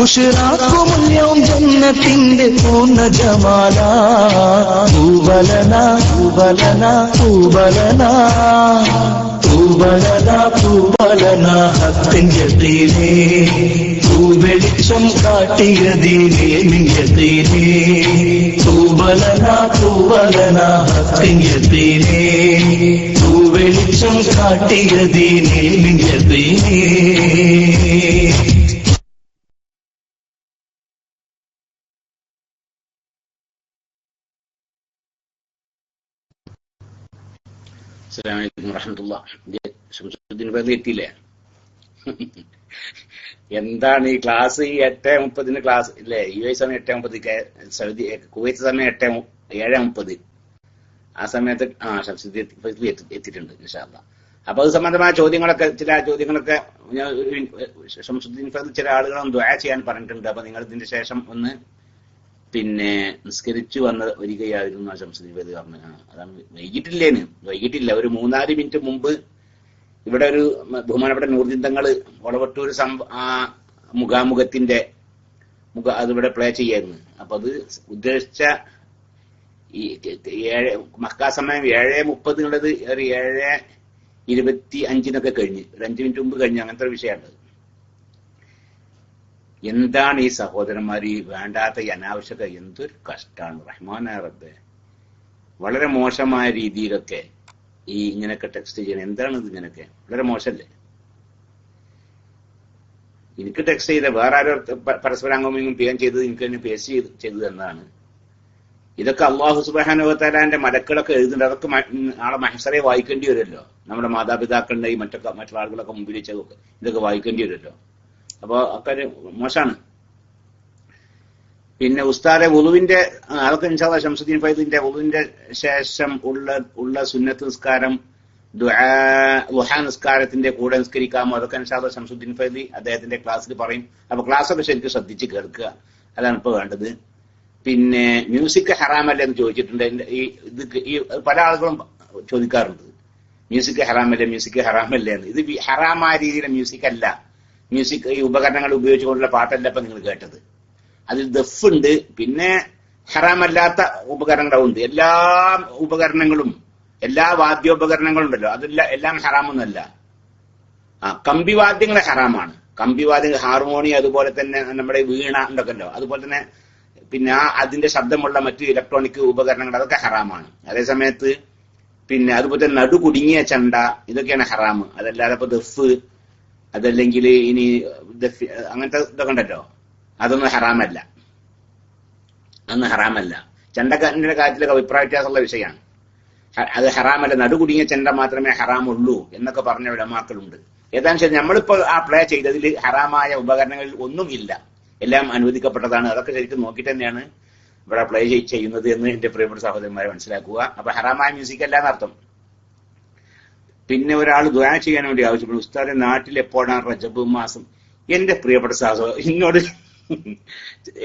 ബുശ്റാകുമുൽ യൗം ജന്നത്തിന്റെ പൂർണ്ണ ജമാല. തൂബലന തൂബലന തൂബലന തൂബലന തൂബലന ഹഖിൻ യഖീനേ. തൂവെളിച്ചം കാട്ടിയ ദീനേ മിൻ യഖീനേ. തൂബലന തൂബലന ഹഖിൻ യഖീനേ. തൂവെളിച്ചം കാട്ടിയ ദീനേ മിൻ യഖീനേ. അസ്സലാമു അലൈക്കും വറഹ്മത്തുള്ളാഹി. ശംസുദ്ദീൻ ഫൈസി എത്തിയില്ലേ? എന്താണ് ഈ ക്ലാസ്? ഈ 8:30 ക്ലാസ് ഇല്ലേ? US സമയം 8:30, സൗദി കുവൈത്ത് സമയം 7:30. ആ സമയത്ത് ശംസുദ്ദീൻ ഫൈസി എത്തിയിട്ടുണ്ട് ഇൻഷാ അല്ലാഹ്. അപ്പൊ അത് സംബന്ധമായ ചില ചോദ്യങ്ങളൊക്കെ ശംസുദ്ദീൻ ഫൈസി ചില ആളുകളും ദുആ ചെയ്യാൻ പറഞ്ഞിട്ടുണ്ട്. അപ്പൊ നിങ്ങൾ ഇതിന്റെ ശേഷം ഒന്ന് നിസ്കരിച്ചു വരികയായിരുന്നു ആ ശംസുദ്ദീൻ ഫൈസി പറഞ്ഞു. അതാണ് വൈകിട്ടില്ല, ഒരു 3-4 മിനിറ്റ് മുമ്പ് ഇവിടെ ഒരു ബഹുമാനപ്പെട്ട നൂറുദ്ദീൻ തങ്ങള് വളവട്ടൂർ മുഖാമുഖത്തിന്റെ അതിവിടെ പ്ലേ ചെയ്യായിരുന്നു. അപ്പൊ അത് ഉദ്ദേശിച്ച ഈ മക്ക സമയം 7:30 എന്നുള്ളത് ഒരു 7:25 കഴിഞ്ഞ് ഒരു 5 മിനിറ്റ് മുമ്പ് കഴിഞ്ഞ് അങ്ങനത്തെ ഒരു വിഷയമുണ്ട്. എന്താണ് ഈ സഹോദരന്മാർ ഈ വേണ്ടാത്ത ഈ അനാവശ്യത? എന്തൊരു കഷ്ടാണ് റഹ്മാനായ റബ്ബേ. വളരെ മോശമായ രീതിയിലൊക്കെ ഈ ഇങ്ങനെയൊക്കെ ടെക്സ്റ്റ് ചെയ്യണം. എന്താണ് ഇത് ഇങ്ങനെയൊക്കെ? വളരെ മോശമല്ലേ? എനിക്ക് ടെക്സ്റ്റ് ചെയ്ത വേറെ ആരോ പരസ്പരം അങ്ങോട്ടും ചെയ്യാൻ ചെയ്തത് എനിക്ക് തന്നെ പേസ്റ്റ് ചെയ്തത് എന്നാണ്. ഇതൊക്കെ അള്ളാഹു സുബ്ഹാനഹു വ തആലാന്റെ മലക്കുകളൊക്കെ എഴുതുന്നുണ്ട്. അതൊക്കെ നാളെ മഹ്ശറെ വായിക്കേണ്ടി വരുമല്ലോ. നമ്മുടെ മാതാപിതാക്കളുടെ ഈ മറ്റുള്ള ആളുകളൊക്കെ മുമ്പിൽ വെച്ചതൊക്കെ ഇതൊക്കെ വായിക്കേണ്ടി വരുമല്ലോ. അപ്പൊ അക്കാര്യം മോശമാണ്. പിന്നെ ഉസ്താദെ വുളുവിന്റെ അതൊക്കെ ഇൻഷാ അല്ലാഹ് ശംസുദ്ദീൻ ഫൈദിന്റെ വുളുവിന്റെ ശേഷം ഉള്ള സുന്നത്ത് നിസ്കാരം ദുഹാ നിസ്കാരത്തിന്റെ കൂടെ നിസ്കരിക്കാമോ? അതൊക്കെ ഇൻഷാ അല്ലാഹ് ശംസുദ്ദീൻ ഫൈദി അദ്ദേഹത്തിന്റെ ക്ലാസ്സിൽ പറയും. അപ്പൊ ക്ലാസ്സൊക്കെ ശരിക്കും ശ്രദ്ധിച്ച് കേൾക്കുക. അതാണ് ഇപ്പൊ വേണ്ടത്. പിന്നെ മ്യൂസിക് ഹറാമല്ലേ എന്ന് ചോദിച്ചിട്ടുണ്ട്. ഈ പല ആളുകളും ചോദിക്കാറുണ്ട്, മ്യൂസിക് ഹറാമല്ലേ എന്ന്. ഇത് ഹറാമായ രീതിയിലെ മ്യൂസിക് അല്ല. മ്യൂസിക് ഈ ഉപകരണങ്ങൾ ഉപയോഗിച്ചുകൊണ്ടുള്ള പാട്ടല്ല ഇപ്പൊ നിങ്ങൾ കേട്ടത്. അതിൽ ദഫുണ്ട്, പിന്നെ ഹറാമല്ലാത്ത ഉപകരണങ്ങളുണ്ട്. എല്ലാ ഉപകരണങ്ങളും, എല്ലാ വാദ്യോപകരണങ്ങളും ഉണ്ടല്ലോ, എല്ലാം ഹറാമൊന്നുമല്ല. കമ്പിവാദ്യങ്ങൾ ഹറാമാണ്. കമ്പിവാദ്യങ്ങൾ, ഹാർമോണിയം, അതുപോലെ തന്നെ നമ്മുടെ വീണ ഉണ്ടല്ലോ, അതുപോലെ തന്നെ പിന്നെ അതിന്റെ ശബ്ദമുള്ള മറ്റ് ഇലക്ട്രോണിക് ഉപകരണങ്ങൾ, അതൊക്കെ ഹറാമാണ്. അതേസമയത്ത് പിന്നെ അതുപോലെ തന്നെ നടു കുടുങ്ങിയ ചെണ്ട, ഇതൊക്കെയാണ് ഹറാമ്. അതല്ലാതെ ഇപ്പൊ ദഫ്, അതല്ലെങ്കിൽ ഇനി അങ്ങനത്തെ ഇതൊക്കെ ഉണ്ടല്ലോ, അതൊന്നും ഹറാമല്ല. ചെണ്ടക്കാരന്റെ കാര്യത്തിലൊക്കെ അഭിപ്രായ വ്യത്യാസമുള്ള വിഷയമാണ്. അത് ഹറാമല്ല. നടുകുടുങ്ങിയ ചെണ്ട മാത്രമേ ഹറാമുള്ളൂ എന്നൊക്കെ പറഞ്ഞ ഉലമാക്കളുണ്ട്. ഏതാനും ശരി, നമ്മളിപ്പോ ആ പ്ലേ ചെയ്തതിൽ ഹറാമായ ഉപകരണങ്ങളിൽ ഒന്നും ഇല്ല, എല്ലാം അനുവദിക്കപ്പെട്ടതാണ്. അതൊക്കെ ശരിക്കും നോക്കിയിട്ട് തന്നെയാണ് ഇവിടെ പ്ലേ ചെയ്യുന്നത് എന്ന് എന്റെ പ്രിയപ്പെട്ട സഹോദരന്മാരെ മനസ്സിലാക്കുക. അപ്പൊ ഹറാമായ മ്യൂസിക് അല്ല എന്നർത്ഥം. പിന്നെ ഒരാൾ ദുആ ചെയ്യാൻ വേണ്ടി ആവശ്യപ്പെടും, ഉസ്താദെ നാട്ടിൽ എപ്പോഴാണ് റജബ് മാസം? എന്റെ പ്രിയപ്പെട്ട സഹോദരൻ, എന്നോട്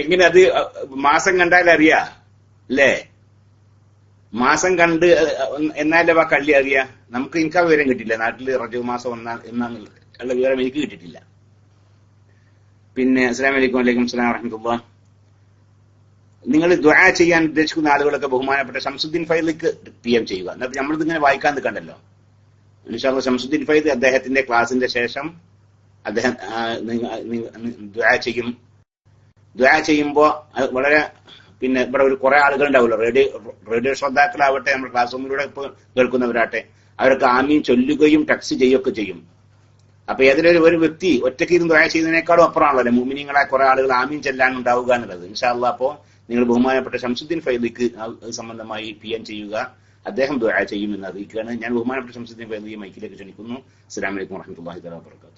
എങ്ങനെ അത് മാസം കണ്ടാൽ അറിയാ അല്ലേ? മാസം കണ്ട് എന്നാലേ ആ കള്ളി അറിയാ. എനിക്ക് ആ വിവരം കിട്ടില്ല. നാട്ടിൽ റജബ് മാസം എന്നാന്നുള്ള വിവരം എനിക്ക് കിട്ടിയിട്ടില്ല. പിന്നെ അസ്സലാമു അലൈക്കും. വലൈക്കും അസ്സലാം വറഹ്മത്തുള്ളാഹി. നിങ്ങൾ ദുആ ചെയ്യാൻ ഉദ്ദേശിക്കുന്ന ആളുകളൊക്കെ ബഹുമാനപ്പെട്ട ശംസുദ്ദീൻ ഫൈദിക്ക് PM ചെയ്യുക. എന്നിട്ട് നമ്മളിതിങ്ങനെ വായിക്കാൻ നിൽക്കണ്ടല്ലോ. ഇൻഷാ അല്ലാഹ് ശംസുദ്ദീൻ ഫൈദി അദ്ദേഹത്തിന്റെ ക്ലാസിന്റെ ശേഷം അദ്ദേഹം ദുആ ചെയ്യും. ദുആ ചെയ്യുമ്പോ വളരെ പിന്നെ ഇവിടെ ഒരു കുറെ ആളുകൾ ഉണ്ടാവുമല്ലോ, റേഡിയോ ശ്രോതാക്കളാവട്ടെ, നമ്മുടെ ക്ലാസ് റൂമിലൂടെ ഇപ്പൊ കേൾക്കുന്നവരാട്ടെ, അവരൊക്കെ ആമീൻ ചൊല്ലുകയും ടെക്സ്റ്റ് ചെയ്യുകയൊക്കെ ചെയ്യും. അപ്പൊ ഏതൊരു ഒരു വ്യക്തി ഒറ്റയ്ക്ക് ഇരുന്ന് ദുആ ചെയ്യുന്നതിനേക്കാളും അപ്പുറമാണല്ലോ മുഅ്മിനീങ്ങളായ കുറെ ആളുകൾ ആമീൻ ചെല്ലാൻ ഉണ്ടാവുക എന്നുള്ളത്. ഇൻഷാ അല്ലാഹ് അപ്പോ നിങ്ങൾ ബഹുമാനപ്പെട്ട ശംസുദ്ദീൻ ഫൈദിക്ക് സംബന്ധമായി PM ചെയ്യുക. അദ്ദേഹം ദുആ ചെയ്യുമെന്ന് അറിയിക്കുകയാണ്. ഞാൻ ബഹുമാനപ്പെട്ട ശംസുദ്ദീൻ ഫൈദിയെ മൈക്കിലേക്ക് ക്ഷണിക്കുന്നു. അസ്സലാമു അലൈക്കും വറഹ്മത്തുള്ളാഹി വബറകാതുഹു.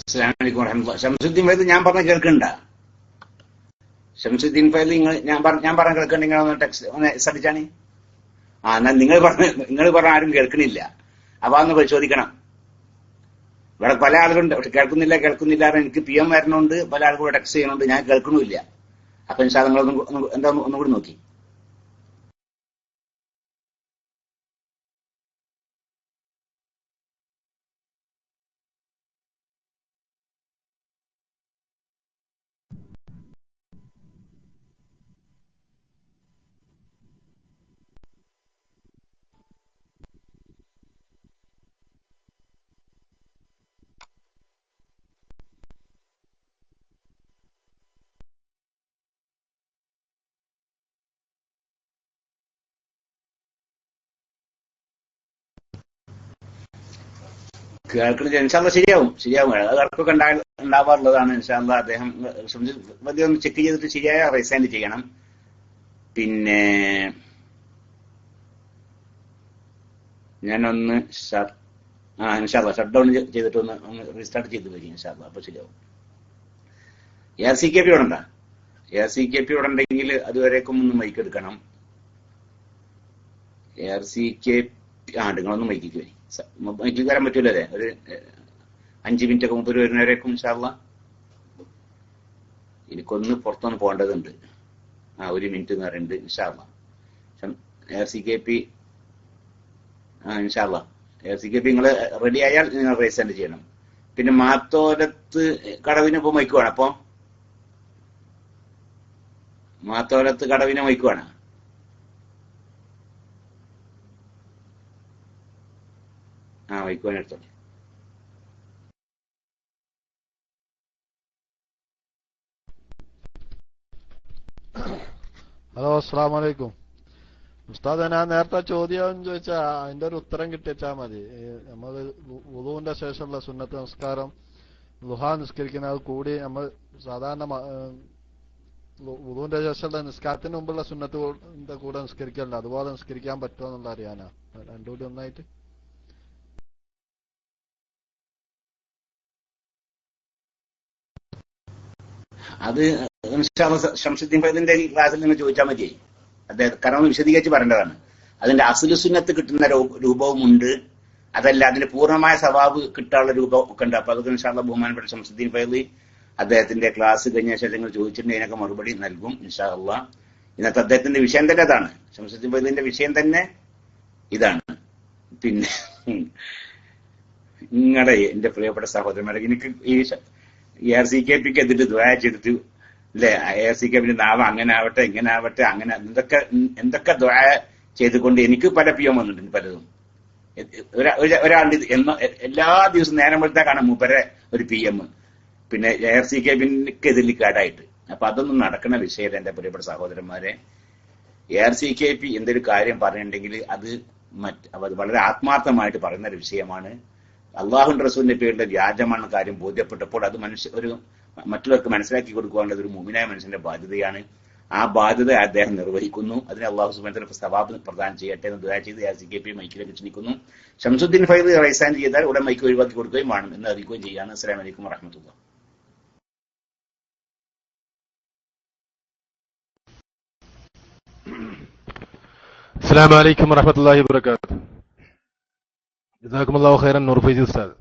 അസ്സലാമു അലൈക്കും വറഹ്മത്തുള്ളാഹി. ഷംസുദ്ദീൻ ഫൈദ് ഞാൻ പറഞ്ഞ കേൾക്കണ്ട? ഷംസുദ്ദീൻ ഫൈദ് ഞാൻ പറഞ്ഞ കേൾക്കണ്ട? നിങ്ങൾ ഒന്ന് ടെക്സ്റ്റ് ഒന്ന് ശ്രദ്ധിച്ചാണ്. എന്നാൽ നിങ്ങൾ പറഞ്ഞ ആരും കേൾക്കണില്ല. അപ്പൊ അതൊന്ന് പരിശോധിക്കണം. ഇവിടെ പല ആളുകളുണ്ട് കേൾക്കുന്നില്ല എനിക്ക് PM വരണുണ്ട്, പല ആളുകളും ടെക്സ്റ്റ് ചെയ്യുന്നുണ്ട്, ഞാൻ കേൾക്കണമില്ല. അപ്പൊ ഇൻഷാ അല്ലാഹ് നിങ്ങളൊന്നും എന്താ ഒന്നുകൂടി നോക്കി. കേൾക്കണില്ല. ഇൻഷാ അല്ലാഹ് ശരിയാവും. അത് ഇടക്കൊക്കെ ഉണ്ടാവാറുള്ളതാണ്. ഇൻഷാ അല്ലാഹ് അദ്ദേഹം ഒന്ന് ചെക്ക് ചെയ്തിട്ട് ശരിയായ റീസൈൻഡ് ചെയ്യണം. പിന്നെ ഞാനൊന്ന് ഇൻഷാ അല്ലാഹ് ഷട്ട് ഡൗൺ ചെയ്തിട്ട് ഒന്ന് റീസ്റ്റാർട്ട് ചെയ്ത് വരും. ഇൻഷാ അല്ലാഹ് അപ്പൊ ശരിയാവും. ARCKP ഇവിടെ ഉണ്ടാ? ARCKP ഇവിടെ ഉണ്ടെങ്കിൽ അതുവരേക്കും ഒന്ന് മൈക്ക് എടുക്കണം. ARCKP നിങ്ങളൊന്ന് മൈക്കിക്ക് വരും. മൈക്കിൽ വരാൻ പറ്റൂലേ? ഒരു 5 മിനിറ്റ് ഒക്കെ മുമ്പ് വരുന്നവരേക്കും ഇൻഷാ അല്ലാഹ്. എനിക്കൊന്ന് പുറത്തൊന്ന് പോകേണ്ടതുണ്ട്. 1 മിനിറ്റ് എന്ന് പറയുന്നുണ്ട്. ഇൻഷാ അല്ലാഹ് ARCKP ഇൻഷാ അല്ലാഹ് ARCKP നിങ്ങൾ റെഡി ആയാൽ നിങ്ങൾ റീസെൻഡ് ചെയ്യണം. പിന്നെ മാത്തോലത്ത് കടവിന് ഇപ്പൊ മൈക്ക് വേണം. അപ്പൊ മാത്തോലത്ത് കടവിന് മൈക്ക് വേണം. മൈക്ക് വേണം എടുത്തോളൂ. ഹലോ, അസ്സലാമു അലൈക്കും. ഉസ്താദ്, ഞാൻ നേരത്തെ ചോദ്യം ചോദിച്ചാ അതിന്റെ ഒരു ഉത്തരം കിട്ടിച്ചാൽ മതി. നമ്മൾ വുളുവിന്റെ ശേഷമുള്ള സുന്നത്ത് നമസ്കാരം ളുഹാ നിസ്കരിക്കുന്നത് കൂടി നമ്മൾ സാധാരണ വുളുവിന്റെ ശേഷമുള്ള നിസ്കാരത്തിന് മുമ്പുള്ള സുന്നത്തിന്റെ കൂടെ നിസ്കരിക്കലുണ്ട്. അതുപോലെ നിസ്കരിക്കാൻ പറ്റുമോ എന്നുള്ള അറിയാനാ. രണ്ടുകൂടി ഒന്നായിട്ട്. അത് ഷംസുദ്ദീൻ ഫൈദിന്റെ ക്ലാസ്സിൽ നിങ്ങൾ ചോദിച്ചാൽ മതി. അദ്ദേഹം കാരണം വിശദീകരിച്ച് പറയേണ്ടതാണ്. അതിന്റെ അസ്ലു സുന്നത്ത് കിട്ടുന്ന രൂപവുമുണ്ട്, അതല്ല അതിന്റെ പൂർണ്ണമായ സവാബ് കിട്ടാനുള്ള രൂപം ഒക്കെ ഉണ്ട്. അപ്പൊ അതൊക്കെ ഇൻഷാ അല്ലാഹ് ബഹുമാനപ്പെട്ട ഷംസുദ്ദീൻ ഫൈദ് അദ്ദേഹത്തിന്റെ ക്ലാസ് കഴിഞ്ഞ ശേഷം നിങ്ങൾ ചോദിച്ചിട്ടുണ്ടെങ്കിൽ അതിനൊക്കെ മറുപടി നൽകും ഇൻഷാ അല്ലാഹ്. ഇന്നത്തെ അദ്ദേഹത്തിന്റെ വിഷയം തന്നെ അതാണ്. ഷംസുദ്ദീൻ ഫൈദിന്റെ വിഷയം തന്നെ ഇതാണ്. പിന്നെ നിങ്ങളുടെ എന്റെ പ്രിയപ്പെട്ട സഹോദരന്മാരെ, എനിക്ക് ഈ ARCKPക്ക് എതിര് ദുആ ചെയ്തിട്ട് അല്ലെ, ARCKPന്റെ നാവ് അങ്ങനെ ആവട്ടെ ഇങ്ങനെ ആവട്ടെ അങ്ങനെ എന്തൊക്കെ ദുആ ചെയ്തുകൊണ്ട് എനിക്ക് പല PM വന്നിട്ടുണ്ട്. പലതും ഒരാളുടെ എല്ലാ ദിവസവും നേരം വെളുത്താ കാണാം മൂപ്പരെ ഒരു PM പിന്നെ ARCKPക്കെതിരിൽ കേടായിട്ട്. അപ്പൊ അതൊന്നും നടക്കുന്ന വിഷയം എന്റെ പ്രിയപ്പെട്ട സഹോദരന്മാരെ. ARCKP എന്തൊരു കാര്യം പറഞ്ഞിട്ടുണ്ടെങ്കിൽ അത് വളരെ ആത്മാർത്ഥമായിട്ട് പറയുന്ന ഒരു വിഷയമാണ്. അള്ളാഹുവിന്റെ റസൂലിന്റെ പേരിലെ വ്യാജമാണ് കാര്യം ബോധ്യപ്പെട്ടപ്പോൾ അത് മറ്റുള്ളവർക്ക് മനസ്സിലാക്കി കൊടുക്കാനുള്ളത് ഒരു മുഅ്മിനായ മനുഷ്യന്റെ ബാധ്യതയാണ്. ആ ബാധ്യത അദ്ദേഹം നിർവഹിക്കുന്നു. അതിന് അള്ളാഹു സുബ്ഹാനഹു വ തആല സവാബ് പ്രദാനം ചെയ്യട്ടെ എന്ന് ദുആ ചെയ്ത് ARCKP മൈക്കിലേക്ക് ക്ഷണിക്കുന്നു. ഷംസുദ്ദീൻ ഫൈദ് റൈസാൻ ചെയ്താൽ ഉടൻ മൈക്ക് ഒഴിവാക്കി കൊടുക്കുകയും വേണം എന്ന് അറിയിക്കുകയും ചെയ്യാണ്. അസ്സലാമു അലൈക്കും വറഹ്മത്തുള്ളാഹി. അസ്സലാമു അലൈക്കും വറഹ്മത്തുള്ളാഹി വബറകാതുഹു. ജസാക്കുമുല്ലാഹു ഖൈറൻ. നൂർ ഫൈസി ഉസ്താദ്.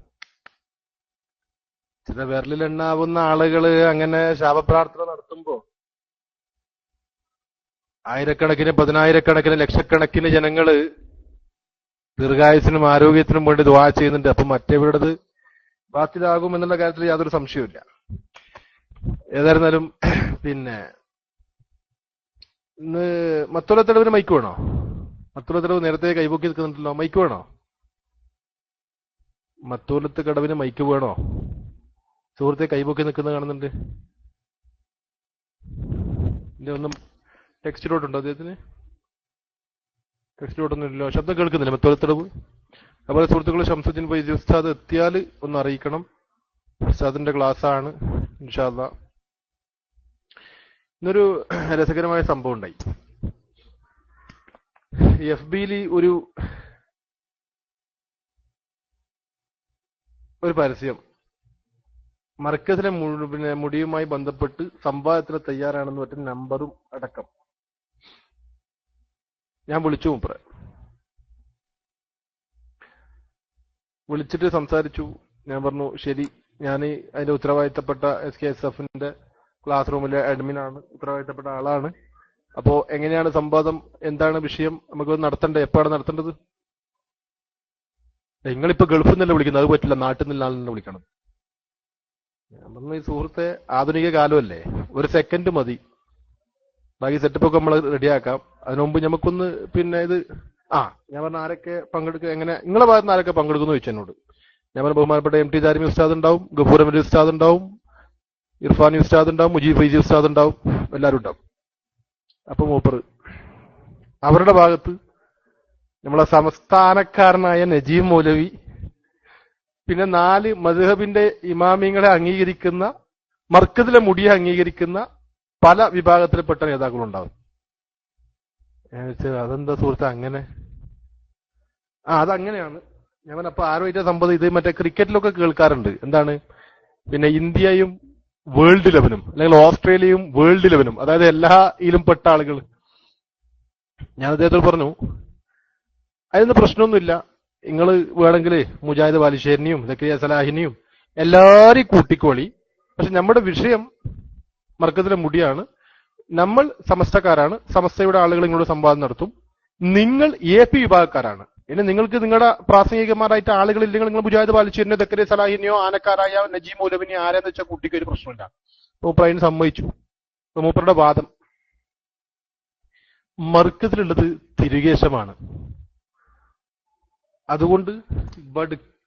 ചില വിരലിലെണ്ണാവുന്ന ആളുകള് അങ്ങനെ ശാപപ്രാർത്ഥന നടത്തുമ്പോ ആയിരക്കണക്കിന്, പതിനായിരക്കണക്കിന്, ലക്ഷക്കണക്കിന് ജനങ്ങള് ദീർഘായുസിനും ആരോഗ്യത്തിനും വേണ്ടി ദുആ ചെയ്യുന്നുണ്ട്. അപ്പൊ മറ്റേവരുടേത് ബാത്തിലാകും എന്നുള്ള കാര്യത്തിൽ യാതൊരു സംശയവുമില്ല. ഏതായിരുന്നാലും പിന്നെ ഇന്ന് മത്തുള്ള മൈക്ക് വേണോ? മത്തുള്ള നേരത്തെ കൈപൊക്കി നിൽക്കുന്നുണ്ടല്ലോ. മൈക്ക് വേണോ? മത്തൂലത്ത് കടവിന് മൈക്ക് വേണോ? സുഹൃത്തെ കൈപൊക്കി നിൽക്കുന്നത് കാണുന്നുണ്ട്. ഇതിന്റെ ഒന്നും ടെക്സ്റ്റിലോട്ടുണ്ടോ അദ്ദേഹത്തിന്? ടെക്സ്റ്റിലോട്ടൊന്നും ഇല്ലല്ലോ. ശബ്ദം കേൾക്കുന്നില്ല മത്തൂലത്തടവ്. അതുപോലെ സുഹൃത്തുക്കൾ, ഷംസുദ്ദീൻ ഫൈസി ഉസ്താദ് എത്തിയാൽ ഒന്ന് അറിയിക്കണം. ഉസ്താദിന്റെ ക്ലാസ് ആണ് ഇൻഷാ അല്ലാഹ്. ഇന്നൊരു രസകരമായ സംഭവം ഉണ്ടായി. FBയിൽ ഒരു പരസ്യം മർക്കസിലെ പിന്നെ മുടിയുമായി ബന്ധപ്പെട്ട് സംവാദത്തിന് തയ്യാറാണെന്ന് പറ്റുന്ന നമ്പറും അടക്കം ഞാൻ വിളിച്ചു. മൂപ്പറെ വിളിച്ചിട്ട് സംസാരിച്ചു. ഞാൻ പറഞ്ഞു ശരി, ഞാൻ അതിന്റെ ഉത്തരവാദിത്തപ്പെട്ട SKSF-ന്റെ ക്ലാസ് റൂമിലെ അഡ്മിനാണ്, ഉത്തരവാദിത്തപ്പെട്ട ആളാണ്. അപ്പോ എങ്ങനെയാണ് സംവാദം, എന്താണ് വിഷയം, നമുക്ക് നടത്തേണ്ടത്, എപ്പോഴാണ് നടത്തേണ്ടത്? നിങ്ങളിപ്പോ ഗൾഫിൽ നിന്നല്ലേ വിളിക്കുന്നത്, അത് പറ്റില്ല, നാട്ടിൽ നിന്നാണ് വിളിക്കണം. ഞാൻ പറഞ്ഞു ഈ സുഹൃത്തെ, ആധുനിക കാലമല്ലേ, ഒരു സെക്കൻഡ് മതി, ബാക്കി സെറ്റപ്പ് ഒക്കെ നമ്മൾ റെഡിയാക്കാം. അതിനു മുമ്പ് നമുക്കൊന്ന് പിന്നെ ഇത് ഞാൻ പറഞ്ഞ ആരൊക്കെ പങ്കെടുക്കുക, എങ്ങനെ നിങ്ങളെ ഭാഗത്ത് ആരൊക്കെ പങ്കെടുക്കുന്നു ചോദിച്ചു എന്നോട്. ഞാൻ പറഞ്ഞ ബഹുമാനപ്പെട്ട MT ജാരിമി ഉസ്താദ് ഉണ്ടാവും, ഗഫൂർ അമീർ ഉസ്താദ് ഉണ്ടാവും, ഇർഫാനി ഉസ്താദ് ഉണ്ടാവും, മുജീബ് ഫൈസി ഉസ്താദ് ഉണ്ടാവും, എല്ലാവരും ഉണ്ടാവും. അപ്പൊ മൂപ്പർ അവരുടെ ഭാഗത്ത് നമ്മളെ സംസ്ഥാനക്കാരനായ നജീം മൗലവി, പിന്നെ 4 മദ്ഹബിന്റെ ഇമാമിങ്ങളെ അംഗീകരിക്കുന്ന, മർക്കസിലെ മുടിയെ അംഗീകരിക്കുന്ന പല വിഭാഗത്തിൽപ്പെട്ട നേതാക്കളുണ്ടാവും. ഞാൻ വെച്ചത് അതെന്താ സുഹൃത്തെ അങ്ങനെ? അതങ്ങനെയാണ്. ഞാൻ അപ്പൊ ആരുമായിട്ട് സംബന്ധം, ഇത് മറ്റേ ക്രിക്കറ്റിലൊക്കെ കേൾക്കാറുണ്ട്, എന്താണ് പിന്നെ ഇന്ത്യയും വേൾഡ് ലെവനും അല്ലെങ്കിൽ ഓസ്ട്രേലിയയും വേൾഡ് ലെവനും, അതായത് എല്ലാ ഇതിലും പെട്ട ആളുകൾ. ഞാൻ അദ്ദേഹത്തോട് പറഞ്ഞു അതിന് പ്രശ്നമൊന്നുമില്ല, നിങ്ങൾ വേണമെങ്കിൽ മുജാഹിദ് ബാലുശ്ശേരിനെയും സക്കരിയ സലാഹിനെയും എല്ലാരെയും കൂട്ടിക്കോളി, പക്ഷെ നമ്മുടെ വിഷയം മർക്കസിലെ മുടിയാണ്, നമ്മൾ സമസ്തക്കാരാണ്, സമസ്തയുടെ ആളുകൾ നിങ്ങളോട് സംവാദം നടത്തും, നിങ്ങൾ AP വിഭാഗക്കാരാണ്, ഇനി നിങ്ങൾക്ക് നിങ്ങളുടെ പ്രാസംഗികന്മാരായിട്ട് ആളുകളില്ലെങ്കിൽ നിങ്ങൾ മുജാഹിദ് ബാലുശ്ശേരിനെയോ സക്കരിയ സലാഹിനെയോ ആനക്കാരായ നജീം മൗലവിനെയോ ആരെന്ന് വെച്ചാൽ കുട്ടിക്ക് ഒരു പ്രശ്നമില്ല. മൂപ്പർ അതിന് സമ്മതിച്ചു. മൂപ്പറുടെ വാദം മർക്കസിലുള്ളത് തിരുകേശമാണ്, അതുകൊണ്ട്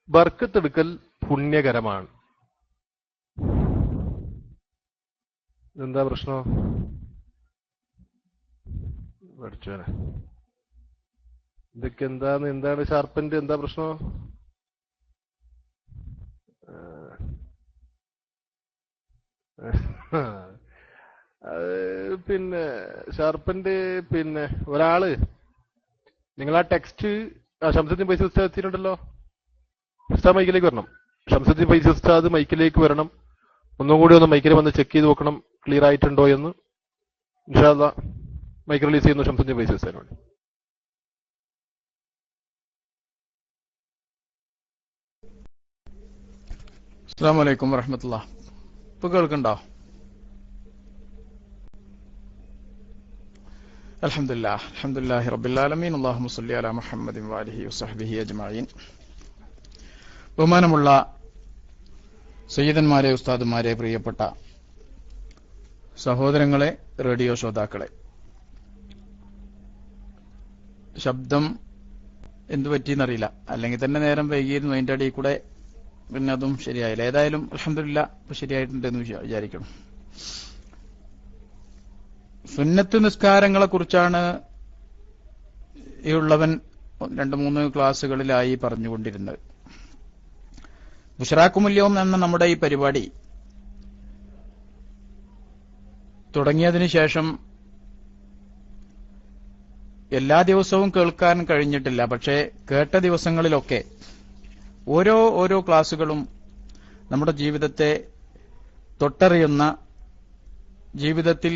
ബർക്കത്തെടുക്കൽ പുണ്യകരമാണ്. എന്താ പ്രശ്നം? പഠിച്ചോനെ, ഇതൊക്കെ എന്താണ് ഷാർപ്പന്റ്, എന്താ പ്രശ്നം? പിന്നെ ഷാർപ്പന്റ്, പിന്നെ ഒരാള് നിങ്ങൾ ആ ടെക്സ്റ്റ് ഷംസുദ്ദീൻ ഫൈസി ഉസ്താദ് എത്തിയിട്ടുണ്ടല്ലോ, ഉസ്താദ് മൈക്കിലേക്ക് വരണം. ഷംസുദ്ദീൻ ഫൈസി ഉസ്താദ് മൈക്കിലേക്ക് വരണം, ഒന്നും കൂടി ഒന്ന് മൈക്കിൽ വന്ന് ചെക്ക് ചെയ്ത് നോക്കണം ക്ലിയർ ആയിട്ടുണ്ടോ എന്ന്. ഇൻഷാ അല്ലാഹ് മൈക്ക് റിലീസ് ചെയ്യുന്നു ഷംസുദ്ദീൻ ഫൈസി ഉസ്താദിനോട്. അസ്സലാമു അലൈക്കും വറഹ്മത്തുള്ളാഹി. ഇപ്പൊ കേൾക്കണ്ടോ? അൽഹംദുലില്ലാഹി റബ്ബിൽ ആലമീൻ. അല്ലാഹുമ്മ സ്വല്ലി അലാ മുഹമ്മദിൻ വഅലിഹി വസഹ്ബിഹി അജ്മഈൻ. ബഹുമാനമുള്ള സയ്യിദന്മാരെ, ഉസ്താദുമാരെ, പ്രിയപ്പെട്ട സഹോദരങ്ങളെ, റേഡിയോ ശ്രോതാക്കളെ, ശബ്ദം എന്തു പറ്റിയെന്നറിയില്ല, അല്ലെങ്കിൽ തന്നെ നേരം വൈകിയിരുന്നു, അതിന്റെ അടിയിൽ കൂടെ പിന്നെ അതും ശരിയായില്ല. ഏതായാലും അൽഹംദുലില്ലാ ഇപ്പൊ ശരിയായിട്ടുണ്ടെന്ന് വിചാരിക്കണം. സുന്നത്ത് നിസ്കാരങ്ങളെ കുറിച്ചാണ് ഈ ഉള്ളവൻ 2-3 ക്ലാസ്സുകളിലായി പറഞ്ഞുകൊണ്ടിരുന്നത്. ബുശ്റാക്കുമുല്യവും എന്ന നമ്മുടെ ഈ പരിപാടി തുടങ്ങിയതിനു ശേഷം എല്ലാ ദിവസവും കേൾക്കാൻ കഴിഞ്ഞിട്ടില്ല. പക്ഷേ കേട്ട ദിവസങ്ങളിലൊക്കെ ഓരോ ക്ലാസ്സുകളും നമ്മുടെ ജീവിതത്തെ തൊട്ടറിയുന്ന, ജീവിതത്തിൽ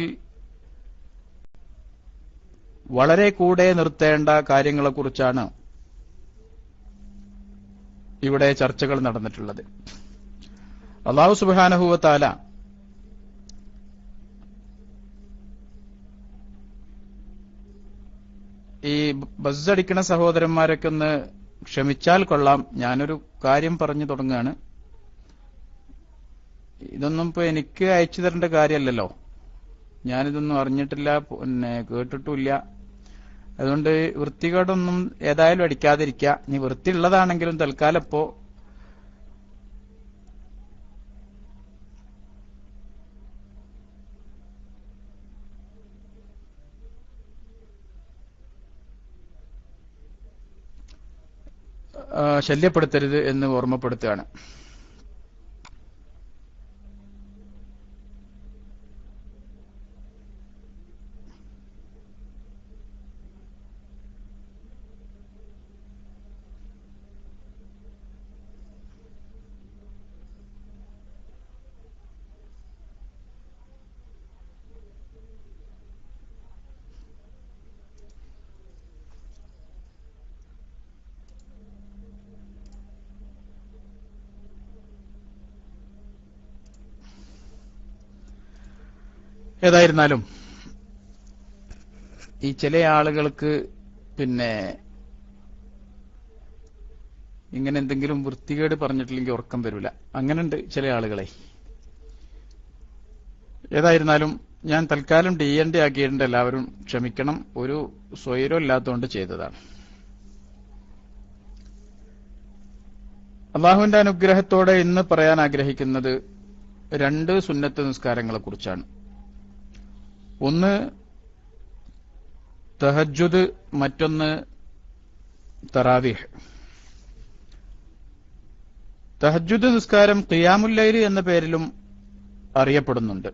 വളരെ കൂടെ നിർത്തേണ്ട കാര്യങ്ങളെക്കുറിച്ചാണ് ഇവിടെ ചർച്ചകൾ നടന്നിട്ടുള്ളത്. അല്ലാഹു സുബ്ഹാനഹു വ തആല ഈ ബസ്സടിക്കണ സഹോദരന്മാരൊക്കെ ഒന്ന് ക്ഷമിച്ചാൽ കൊള്ളാം. ഞാനൊരു കാര്യം പറഞ്ഞു തുടങ്ങുകയാണ്. ഇതൊന്നും ഇപ്പൊ എനിക്ക് അയച്ചു തരേണ്ട കാര്യമല്ലല്ലോ, ഞാനിതൊന്നും അറിഞ്ഞിട്ടില്ല, പിന്നെ കേട്ടിട്ടുമില്ല. അതുകൊണ്ട് വൃത്തികേടൊന്നും ഏതായാലും അടിക്കാതിരിക്കുക. ഇനി വൃത്തിയുള്ളതാണെങ്കിലും തൽക്കാലം ഇപ്പോ ശല്യപ്പെടുത്തരുത് എന്ന് ഓർമ്മപ്പെടുത്തുകയാണ്. ഏതായിരുന്നാലും ഈ ചില ആളുകൾക്ക് ഇങ്ങനെ എന്തെങ്കിലും വൃത്തികേട് പറഞ്ഞിട്ടില്ലെങ്കിൽ ഉറക്കം വരില്ല. അങ്ങനെയുണ്ട് ചില ആളുകളെ. ഏതായിരുന്നാലും ഞാൻ തൽക്കാലം DND ആക്കിയിട്ടുണ്ട്. എല്ലാവരും ക്ഷമിക്കണം, ഒരു സ്വൈരം ഇല്ലാത്തതുകൊണ്ട് ചെയ്തതാണ്. അള്ളാഹുവിന്റെ അനുഗ്രഹത്തോടെ ഇന്ന് പറയാൻ ആഗ്രഹിക്കുന്നത് 2 സുന്നത്ത് നിസ്കാരങ്ങളെ കുറിച്ചാണ്. ഒന്ന് തഹജ്ജുദ്, മറ്റൊന്ന് തറാവീഹ്. തഹജ്ജുദ് നിസ്കാരം ഖിയാമുൽ ലൈൽ എന്ന പേരിലും അറിയപ്പെടുന്നുണ്ട്.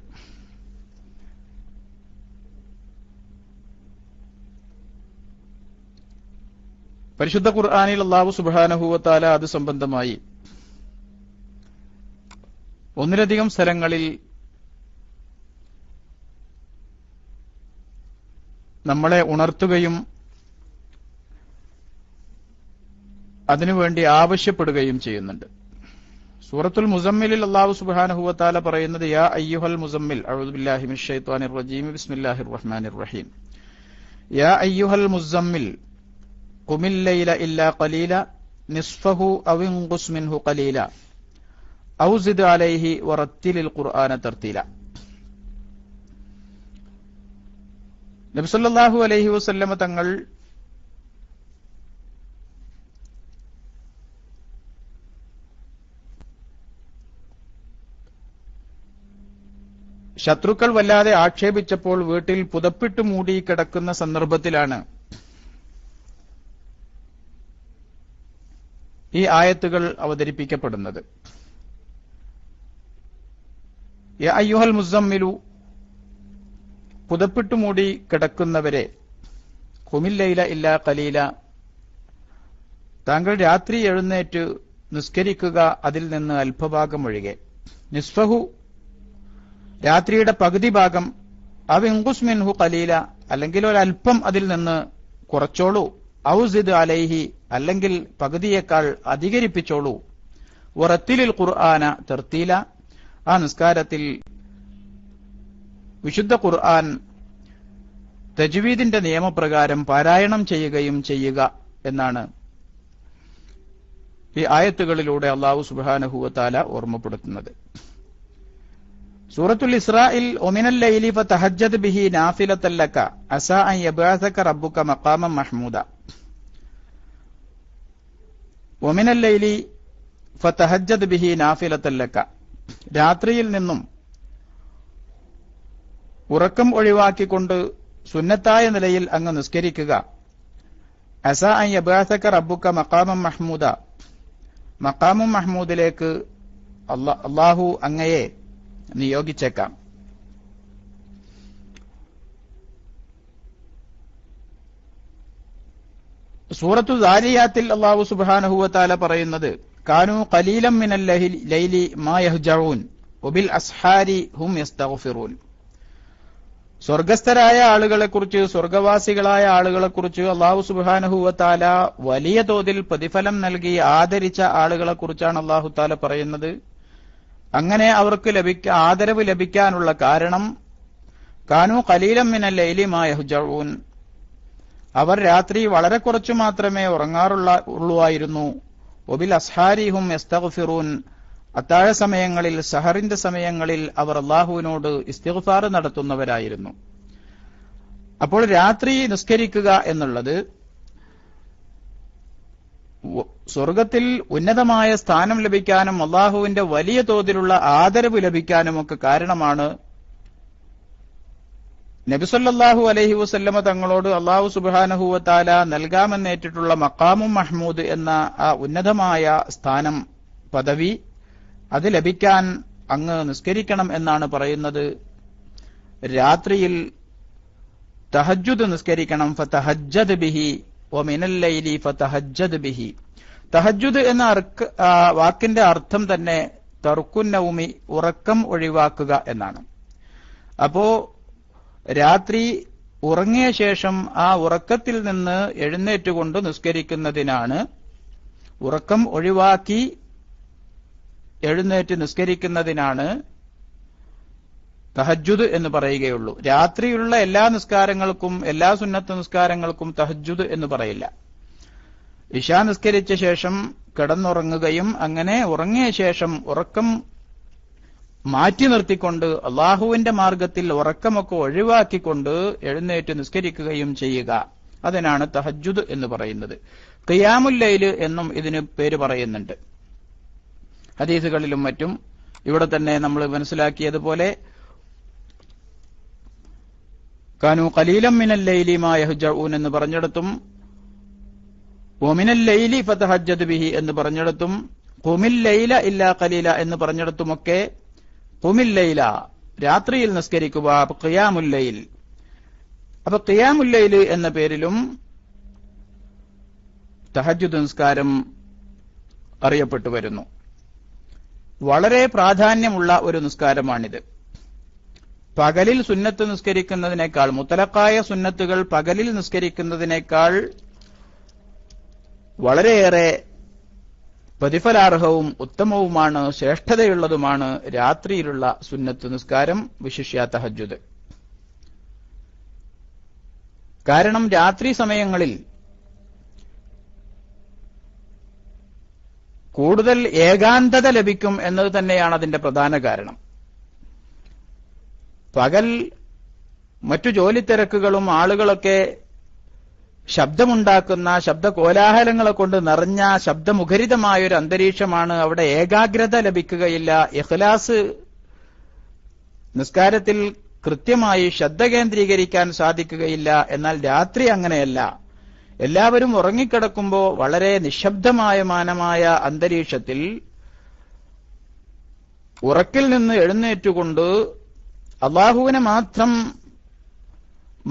പരിശുദ്ധ ഖുർആനിൽ അല്ലാഹു സുബ്ഹാനഹു വ തആല അത് സംബന്ധമായി ഒന്നിലധികം സ്ഥലങ്ങളിൽ നമ്മളെ ഉണർത്തുകയും അതിനുവേണ്ടി ആവശ്യപ്പെടുകയും ചെയ്യുന്നുണ്ട്. സൂറത്തുൽ മുസമ്മിലിൽ അല്ലാഹു സുബ്ഹാനഹു വ തആല പറയുന്നത്, യാ അയ്യുഹൽ മുസമ്മിൽ, അഊദു ബില്ലാഹി മിനശ് ശൈത്വാനിർ റജീം, ബിസ്മില്ലാഹിർ റഹ്മാനിർ റഹീം. യാ അയ്യുഹൽ മുസമ്മിൽ ഖുമിൽ ലൈല ഇല്ലാ ഖലീല നിസ്ഫഹു ഔ ഇൻഖുസ് മിൻഹു ഖലീല ഔ സിദ് അലൈഹി വറത്തിലിൽ ഖുർആന തർത്തീല. നബി സല്ലല്ലാഹു അലൈഹി വസല്ലമ തങ്ങൾ ശത്രുക്കൾ വല്ലാതെ ആക്ഷേപിച്ചപ്പോൾ വീട്ടിൽ പുതപ്പിട്ട് മൂടി കിടക്കുന്ന സന്ദർഭത്തിലാണ് ഈ ആയത്തുകൾ അവതരിപ്പിക്കപ്പെടുന്നത്. യാ അയ്യുഹൽ മുസമ്മിലു, പുതപ്പിട്ട് മൂടി കിടക്കുന്നവരെ, ഖുമിൽ ലൈല ഇല്ലാ ഖലീല, താങ്കൾ രാത്രി എഴുന്നേറ്റ് നിസ്കരിക്കുക, അതിൽ നിന്ന് അല്പഭാഗം ഒഴികെ. നിസ്ഫഹു, രാത്രിയുടെ പകുതി ഭാഗം. അവ ഇൻഖുസ് മിൻഹു ഖലീല, അല്ലെങ്കിൽ ഒരൽപ്പം അതിൽ നിന്ന് കുറച്ചോളൂ. ഔ സിദ് അലൈഹി, അല്ലെങ്കിൽ പകുതിയേക്കാൾ അധികരിപ്പിച്ചോളൂ. വറത്തിലിൽ ഖുർആന തർത്തീല, ആ നിസ്കാരത്തിൽ വിശുദ്ധ ഖുർആൻ തജ്വീദിന്റെ നിയമപ്രകാരം പാരായണം ചെയ്യുകയും ചെയ്യുക എന്നാണ് ഈ ആയത്തുകളിലൂടെ അല്ലാഹു സുബ്ഹാനഹു വ തആല ഓർമ്മപ്പെടുത്തുന്നത്. സൂറത്തുൽ ഇസ്രായിൽ ഒമിനൽ ലൈലി ഫതഹജ്ജദ് ബിഹി നാഫിലതൻ ലക അസാ അൻ യബ്അസക റബ്ബുക മഖാമൻ മഹ്മൂദ. ഒമിനൽ ലൈലി ഫതഹജ്ജദ് ബിഹി നാഫിലതൻ ലക, രാത്രിയിൽ നിന്നും ഉറക്കം ഒഴിവാക്കിക്കൊണ്ട് സുന്നത്തായ നിലയിൽ അങ്ങ് നിസ്കരിക്കുക. അസാ അൻ യബ്അസക റബ്ബുക മഖാമൻ മഹ്മൂദ, മഖാമും മഹ്മൂദിലേക്ക് അല്ലാഹു അങ്ങയെ നിയോഗിച്ചേക്കാം. സൂറത്തു ദാരിയാത്തിൽ അല്ലാഹു സുബ്ഹാനഹു വ തആല പറയുന്നത്, കാനൂ ഖലീലൻ മിനൽ ലൈലി മാ യഹ്ജഊൻ വബിൽ അസ്ഹാരി ഹും യസ്തഗ്ഫിറൂൻ. സ്വർഗസ്ഥരായ ആളുകളെക്കുറിച്ച്, സ്വർഗവാസികളായ ആളുകളെക്കുറിച്ച് അല്ലാഹു സുബ്ഹാനഹു വ തആല വലിയ തോതിൽ പ്രതിഫലം നൽകി ആദരിച്ച ആളുകളെക്കുറിച്ചാണ് അല്ലാഹു തആല പറയുന്നത്. അങ്ങനെ അവർക്ക് ആദരവ് ലഭിക്കാനുള്ള കാരണം, കാനൂ ഖലീലൻ മിനൽ ലൈലി മാ യഹ്ജഊൻ, അവർ രാത്രി വളരെ കുറച്ചു മാത്രമേ ഉറങ്ങാറുള്ളായിരുന്നു. വബിൽ അസ്ഹാരി ഹും യസ്തഗ്ഫിറൂൻ, അത്താഴ സമയങ്ങളിൽ, സഹറിന്റെ സമയങ്ങളിൽ അവർ അല്ലാഹുവിനോട് ഇസ്തിഗ്ഫാർ നടത്തുന്നവരായിരുന്നു. അപ്പോൾ രാത്രി നിസ്കരിക്കുക എന്നുള്ളത് സ്വർഗത്തിൽ ഉന്നതമായ സ്ഥാനം ലഭിക്കാനും അല്ലാഹുവിന്റെ വലിയ തോതിലുള്ള ആദരവ് ലഭിക്കാനുമൊക്കെ കാരണമാണ്. നബി സല്ലല്ലാഹു അലൈഹി വസല്ലമ തങ്ങളോട് അല്ലാഹു സുബ്ഹാനഹു വ തആല നൽകാമെന്നേറ്റിട്ടുള്ള മഖാമും മഹ്മൂദ് എന്ന ആ ഉന്നതമായ സ്ഥാനം, പദവി, അത് ലഭിക്കാൻ അങ്ങ് നിസ്കരിക്കണം എന്നാണ് പറയുന്നത്. രാത്രിയിൽ തഹജ്ജുദ് നിസ്കരിക്കണം. ഫതഹജ്ജദ് ബിഹി വമിനൽ ലൈലി ഫതഹജ്ജദ് ബിഹി. തഹജ്ജുദ് എന്ന വാക്കിന്റെ അർത്ഥം തന്നെ തർക്കുൻ നൗമി, ഉറക്കം ഒഴിവാക്കുക എന്നാണ്. അപ്പോ രാത്രി ഉറങ്ങിയ ശേഷം ആ ഉറക്കത്തിൽ നിന്ന് എഴുന്നേറ്റുകൊണ്ട് നിസ്കരിക്കുന്നതിനാണ്, ഉറക്കം ഒഴിവാക്കി എഴുന്നേറ്റ് നിസ്കരിക്കുന്നതിനാണ് തഹജ്ജുദ് എന്ന് പറയുകയുള്ളൂ. രാത്രിയിലുള്ള എല്ലാ നിസ്കാരങ്ങൾക്കും, എല്ലാ സുന്നത്ത് നിസ്കാരങ്ങൾക്കും തഹജ്ജുദ് എന്ന് പറയില്ല. ഇശാ നിസ്കരിച്ച ശേഷം കിടന്നുറങ്ങുകയും അങ്ങനെ ഉറങ്ങിയ ശേഷം ഉറക്കം മാറ്റി നിർത്തിക്കൊണ്ട് അള്ളാഹുവിന്റെ മാർഗത്തിൽ ഉറക്കമൊക്കെ ഒഴിവാക്കിക്കൊണ്ട് എഴുന്നേറ്റ് നിസ്കരിക്കുകയും ചെയ്യുക, അതിനാണ് തഹജ്ജുദ് എന്ന് പറയുന്നത്. ഖിയാമുൽ ലൈൽ എന്നും ഇതിന് പേര് പറയുന്നുണ്ട് ഹദീസുകളിലും മറ്റും. ഇവിടെ തന്നെ നമ്മൾ മനസ്സിലാക്കിയതുപോലെ കാനൂ ഖലീലം മിനൽ ലൈലി മാ യഹ്ജഊൻ എന്ന് പറഞ്ഞിടത്തും വമിനൽ ലൈലി ഫതഹജ്ജദ് ബിഹി എന്ന് പറഞ്ഞിടത്തും ഖുമിൽ ലൈല ഇല്ലാ ഖലീല എന്ന് പറഞ്ഞിടത്തുമൊക്കെ ഖുമിൽ ലൈല രാത്രിയിൽ നിസ്കരിക്കുക, ഖിയാമുൽ ലൈൽ. അപ്പൊ ഖിയാമുൽ ലൈൽ എന്ന പേരിലും തഹജ്ജുദ് നിസ്കാരം അറിയപ്പെട്ടു വരുന്നു. വളരെ പ്രാധാന്യമുള്ള ഒരു നിസ്കാരമാണിത്. പകലിൽ സുന്നത്ത് നിസ്കരിക്കുന്നതിനേക്കാൾ, മുത്തലക്കായ സുന്നത്തുകൾ പകലിൽ നിസ്കരിക്കുന്നതിനേക്കാൾ വളരെയേറെ പ്രതിഫലാർഹവും ഉത്തമവുമാണ്, ശ്രേഷ്ഠതയുള്ളതുമാണ് രാത്രിയിലുള്ള സുന്നത്ത് നിസ്കാരം, വിശിഷ്യ തഹജ്ജുദ്. കാരണം രാത്രി സമയങ്ങളിൽ കൂടുതൽ ഏകാന്തത ലഭിക്കും എന്നത് തന്നെയാണ് അതിന്റെ പ്രധാന കാരണം. പകൽ മറ്റു ജോലിത്തിരക്കുകളും ആളുകളൊക്കെ ശബ്ദമുണ്ടാക്കുന്ന ശബ്ദകോലാഹലങ്ങളെ കൊണ്ട് നിറഞ്ഞ ശബ്ദമുഖരിതമായൊരു അന്തരീക്ഷമാണ്. അവിടെ ഏകാഗ്രത ലഭിക്കുകയില്ല, ഇഖ്ലാസ് നിസ്കാരത്തിൽ കൃത്യമായി ശ്രദ്ധ കേന്ദ്രീകരിക്കാൻ സാധിക്കുകയില്ല. എന്നാൽ രാത്രി അങ്ങനെയല്ല. എല്ലാവരും ഉറങ്ങിക്കിടക്കുമ്പോൾ വളരെ നിശബ്ദമായ മാനമായ അന്തരീക്ഷത്തിൽ ഉറക്കിൽ നിന്ന് എഴുന്നേറ്റുകൊണ്ട് അള്ളാഹുവിനെ മാത്രം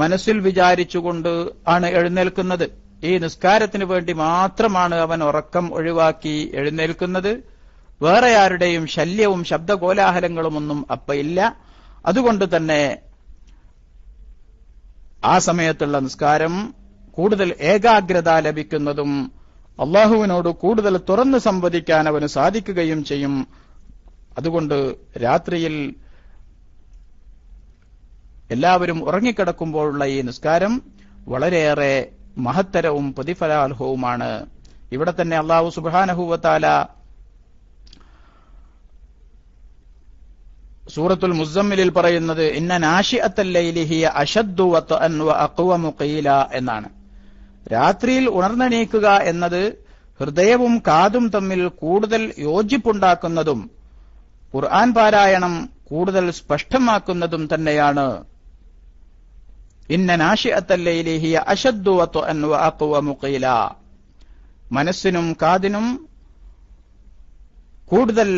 മനസ്സിൽ വിചാരിച്ചുകൊണ്ട് ആണ് എഴുന്നേൽക്കുന്നത്. ഈ നിസ്കാരത്തിന് വേണ്ടി മാത്രമാണ് അവൻ ഉറക്കം ഒഴിവാക്കി എഴുന്നേൽക്കുന്നത്. വേറെ ആരുടെയും ശല്യവും ശബ്ദകോലാഹലങ്ങളുമൊന്നും അപ്പയില്ല. അതുകൊണ്ട് തന്നെ ആ സമയത്തുള്ള നിസ്കാരം കൂടുതൽ ഏകാഗ്രത ലഭിക്കുന്നതും അള്ളാഹുവിനോട് കൂടുതൽ തുറന്ന് സംവദിക്കാൻ അവന് സാധിക്കുകയും ചെയ്യും. അതുകൊണ്ട് രാത്രിയിൽ എല്ലാവരും ഉറങ്ങിക്കിടക്കുമ്പോഴുള്ള ഈ നിസ്കാരം വളരെയേറെ മഹത്തരവും പ്രതിഫലാർഹവുമാണ്. ഇവിടെ തന്നെ അല്ലാഹു സുബ്ഹാനഹു വ തആല സൂറത്തുൽ മുസമ്മിലിൽ പറയുന്നത് ഇന്ന നാശിഅത്തൽ ലൈലി ഹിയ അശദ്ദു വതഅൻ വ അഖ്വമു ഖീല എന്നാണ്. രാത്രിയിൽ ഉണർന്നെണീക്കുക എന്നത് ഹൃദയവും കാതും തമ്മിൽ കൂടുതൽ യോജിപ്പുണ്ടാക്കുന്നതും ഖുർആൻ പാരായണം കൂടുതൽ സ്പഷ്ടമാക്കുന്നതും തന്നെയാണ്. ഇന്ന നാശിഅത്തൽ ലൈലി ഹിയ അശദ്ദു വതഅൻ വ അഖ്വമു ഖീല. മനസ്സിനും കാതിനും കൂടുതൽ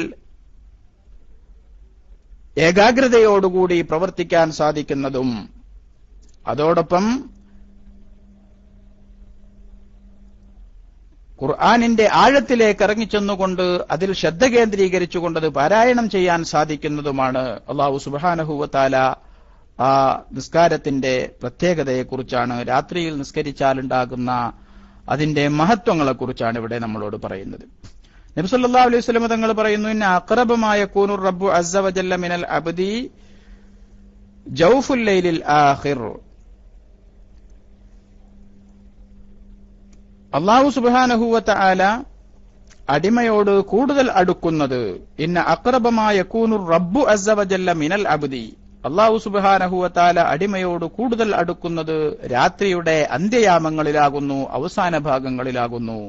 ഏകാഗ്രതയോടുകൂടി പ്രവർത്തിക്കാൻ സാധിക്കുന്നതും അതോടൊപ്പം ഖുർആനിന്റെ ആഴത്തിലേക്ക് ഇറങ്ങിച്ചെന്നുകൊണ്ട് അതിൽ ശ്രദ്ധ കേന്ദ്രീകരിച്ചുകൊണ്ടത് പാരായണം ചെയ്യാൻ സാധിക്കുന്നതുമാണ്. അല്ലാഹു സുബ്ഹാനഹു വ തആല ആ നിസ്കാരത്തിന്റെ പ്രത്യേകതയെക്കുറിച്ചാണ്, രാത്രിയിൽ നിസ്കരിച്ചാലുണ്ടാകുന്ന അതിന്റെ മഹത്വങ്ങളെക്കുറിച്ചാണ് ഇവിടെ നമ്മളോട് പറയുന്നത്. നബി സല്ലല്ലാഹു അലൈഹി വസല്ലം തങ്ങൾ പറയുന്നു ഇന്ന അഖറബ മാ യകൂനു റബ്ബു അസ്സ വജല്ല മിനൽ അബ്ദി ജൗഫുൽ ലൈലിൽ ആഖിർ. അല്ലാഹു സുബ്ഹാനഹു വ തആല അടിമയോട് കൂടുതൽ അടുക്കുന്നത് ഇന്ന അഖറബ മാ യകൂനു റബ്ബു അസ്സ വജല്ല മിനൽ അബ്ദി. അല്ലാഹു സുബ്ഹാനഹു വ തആല അടിമയോട് കൂടുതൽ അടുക്കുന്നത് രാത്രിയുടെ അന്ത്യയാമങ്ങളിലാകുന്നു, അവസാന ഭാഗങ്ങളിലാകുന്നു.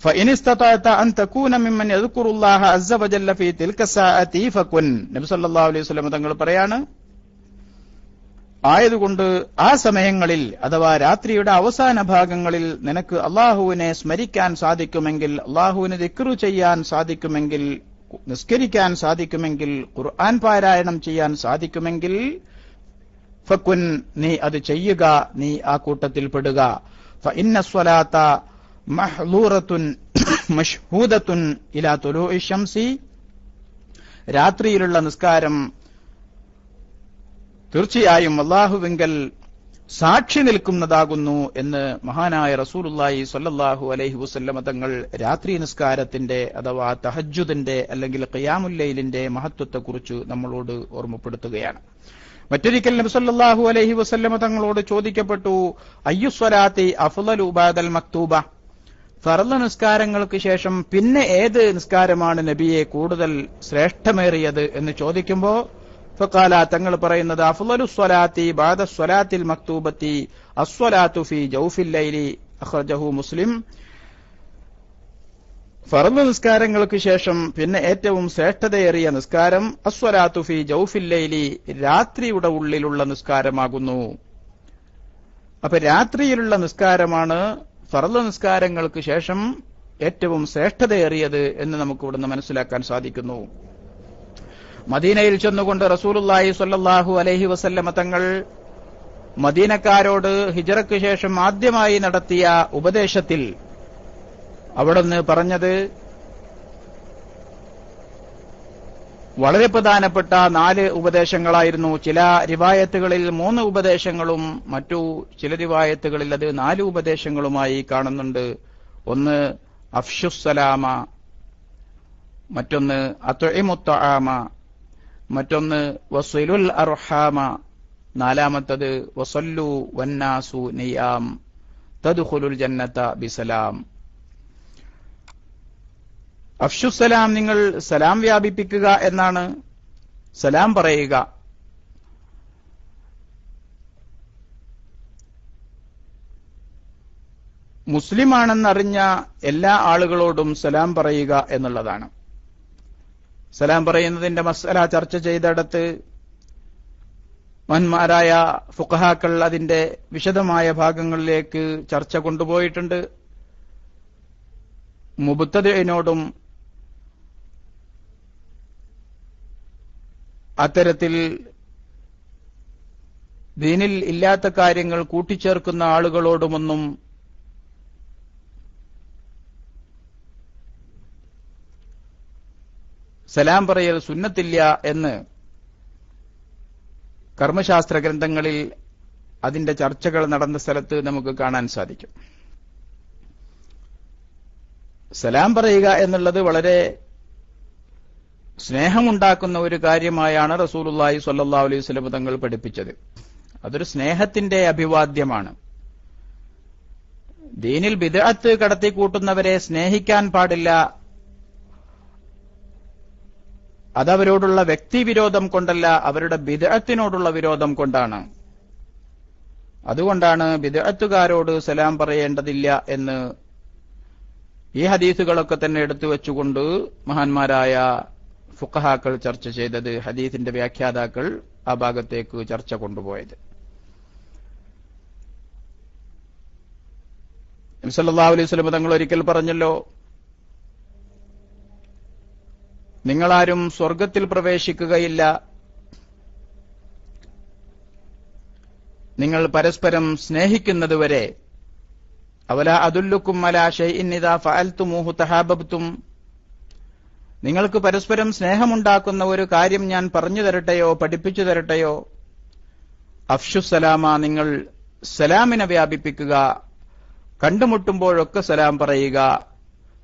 فإن استطعت أن تكون ممن يذكر الله عز وجل في تلك الساعة فكن. നബി സല്ലല്ലാഹു അലൈഹി വസല്ലം തങ്ങൾ പറയാണ്, ആയതുകൊണ്ട് ആ സമയങ്ങളിൽ അഥവാ രാത്രിയുടെ അവസാന ഭാഗങ്ങളിൽ നിനക്ക് അള്ളാഹുവിനെ സ്മരിക്കാൻ സാധിക്കുമെങ്കിൽ, അള്ളാഹുവിനെ ദിക്റ് ചെയ്യാൻ സാധിക്കുമെങ്കിൽ, നിസ്കരിക്കാൻ സാധിക്കുമെങ്കിൽ, ഖുർആൻ പാരായണം ചെയ്യാൻ സാധിക്കുമെങ്കിൽ ഫകുൻ, നീ അത് ചെയ്യുക, നീ ആ കൂട്ടത്തിൽ പെടുക. ഫഇന്ന സ്വലാത്ത മഹ്ലൂറത്തുൻ മഷ്ഹൂദത്തുൻ ഇലാ തുലൂഇ ശംസി. രാത്രിയിലുള്ള നിസ്കാരം തീർച്ചയായും അല്ലാഹുവിങ്കൽ സാക്ഷി നിൽക്കുന്നതാകുന്നു എന്ന് മഹാനായ റസൂലുള്ളാഹി സ്വല്ലല്ലാഹു അലൈഹി വസല്ലമ തങ്ങൾ രാത്രി നിസ്കാരത്തിന്റെ അഥവാ തഹജ്ജുദിന്റെ അല്ലെങ്കിൽ ഖിയാമുൽ ലൈലിന്റെ മഹത്വത്തെക്കുറിച്ച് നമ്മളോട് ഓർമ്മപ്പെടുത്തുകയാണ്. മറ്റൊരിക്കൽ നബി സല്ലല്ലാഹു അലൈഹി വസല്ലമ തങ്ങളോട് ചോദിക്കപ്പെട്ടു, അയ്യുസ്വലാത്തി അഫ്ളലു ബഅദൽ മക്തൂബ, ഫർള് നിസ്കാരങ്ങൾക്ക് ശേഷം പിന്നെ ഏത് നിസ്കാരമാണ് നബിയെ കൂടുതൽ ശ്രേഷ്ഠമേറിയത് എന്ന് ചോദിക്കുമ്പോ ഫഖാല തങ്ങൾ പറയുന്നത്, അഫ്ളലു സ്വലാത്തി ബഅദ സ്വലാത്തിൽ മക്തൂബത്തി അസ്വലാത്തു ഫീ ജൗഫിൽ ലൈലി, അഖ്റജഹു മുസ്ലിം. ഫർള് നിസ്കാരങ്ങൾക്ക് ശേഷം പിന്നെ ഏറ്റവും ശ്രേഷ്ഠതയേറിയ നിസ്കാരം അസ്വലാത്തു ഫീ ജൗഫിൽ ലൈലി, രാത്രിയുടെ ഉള്ളിലുള്ള നിസ്കാരമാകുന്നു. അപ്പൊ രാത്രിയിലുള്ള നിസ്കാരമാണ് ഫർള് നിസ്കാരങ്ങൾക്ക് ശേഷം ഏറ്റവും ശ്രേഷ്ഠതയേറിയത് എന്ന് നമുക്ക് ഇവിടുന്ന് മനസ്സിലാക്കാൻ സാധിക്കുന്നു. മദീനയിൽ ചെന്നുകൊണ്ട് റസൂലുള്ളാഹി സ്വല്ലല്ലാഹു അലൈഹി വസല്ലമ തങ്ങൾ മദീനക്കാരോട് ഹിജ്റയ്ക്ക് ശേഷം ആദ്യമായി നടത്തിയ ഉപദേശത്തിൽ അവിടുന്ന് പറഞ്ഞത് വളരെ പ്രധാനപ്പെട്ട 4 ഉപദേശങ്ങളായിരുന്നു. ചില റിവായത്തുകളിൽ 3 ഉപദേശങ്ങളും മറ്റു ചില റിവായത്തുകളിൽ അത് 4 ഉപദേശങ്ങളുമായി കാണുന്നുണ്ട്. ഒന്ന് അഫ്ഷുസ്സലാമ, മറ്റൊന്ന് അത്ഇമുത്തആമ, മറ്റൊന്ന് വസിലുൽ അർഹാമ, നാലാമത്തത് വസല്ലു വന്നാസു നിയാം തദ്ഖുലുൽ ജന്നത ബിസലാം. അഫ്ഷുസ്സലാം, നിങ്ങൾ സലാം വ്യാപിപ്പിക്കുക എന്നാണ്. സലാം പറയുക. മുസ്ലിമാണെന്നറിഞ്ഞ എല്ലാ ആളുകളോടും സലാം പറയുക എന്നുള്ളതാണ്. സലാം പറയുന്നതിന്റെ മസ്അല ചർച്ച ചെയ്തിടത്ത് മഹാന്മാരായ ഫുഖഹാക്കൾ അതിന്റെ വിശദമായ ഭാഗങ്ങളിലേക്ക് ചർച്ച കൊണ്ടുപോയിട്ടുണ്ട്. മുബ്തദിഇനോടും അത്തരത്തിൽ ദീനിൽ ഇല്ലാത്ത കാര്യങ്ങൾ കൂട്ടിച്ചേർക്കുന്ന ആളുകളോടുമൊന്നും സലാം പറയൽ സുന്നത്തില്ല എന്ന് കർമ്മശാസ്ത്ര ഗ്രന്ഥങ്ങളിൽ അതിന്റെ ചർച്ചകൾ നടന്ന സ്ഥലത്ത് നമുക്ക് കാണാൻ സാധിക്കും. സലാം പറയുക എന്നുള്ളത് വളരെ സ്നേഹമുണ്ടാക്കുന്ന ഒരു കാര്യമായാണ് റസൂലുള്ളാഹി സ്വല്ലല്ലാഹു അലൈഹി വസല്ലം തങ്ങൾ പഠിപ്പിച്ചത്. അതൊരു സ്നേഹത്തിന്റെ അഭിവാദ്യമാണ്. ദീനിൽ ബിദ്അത്ത് കടത്തിക്കൂട്ടുന്നവരെ സ്നേഹിക്കാൻ പാടില്ല. അതവരോടുള്ള വ്യക്തിവിരോധം കൊണ്ടല്ല, അവരുടെ ബിദ്അത്തിനോടുള്ള വിരോധം കൊണ്ടാണ്. അതുകൊണ്ടാണ് ബിദ്അത്തുകാരോട് സലാം പറയേണ്ടതില്ല എന്ന് ഈ ഹദീസുകളൊക്കെ തന്നെ എടുത്തു വെച്ചുകൊണ്ട് മഹാന്മാരായ ഫുഖഹാക്കൾ ചർച്ച ചെയ്തത്, ഹദീസിന്റെ വ്യാഖ്യാതാക്കൾ ആ ഭാഗത്തേക്ക് ചർച്ച കൊണ്ടുപോയത്. നബി സല്ലല്ലാഹു അലൈഹി വസല്ലം തങ്ങൾ ഒരിക്കൽ പറഞ്ഞല്ലോ, നിങ്ങളാരും സ്വർഗത്തിൽ പ്രവേശിക്കുകയില്ല, നിങ്ങൾ പരസ്പരം സ്നേഹിക്കുന്നതുവരെ. അവല അദുല്ലുക്കും അലാ ശൈഇൻ ഇദാ ഫഅൽതുമൂഹു തഹാബബ്തും, നിങ്ങൾക്ക് പരസ്പരം സ്നേഹമുണ്ടാക്കുന്ന ഒരു കാര്യം ഞാൻ പറഞ്ഞു തരട്ടെയോ, പഠിപ്പിച്ചു തരട്ടെയോ? അഫ്ഷുസ്സലാമ, നിങ്ങൾ സലാമിനെ വ്യാപിപ്പിക്കുക. കണ്ടുമുട്ടുമ്പോഴൊക്കെ സലാം പറയുക,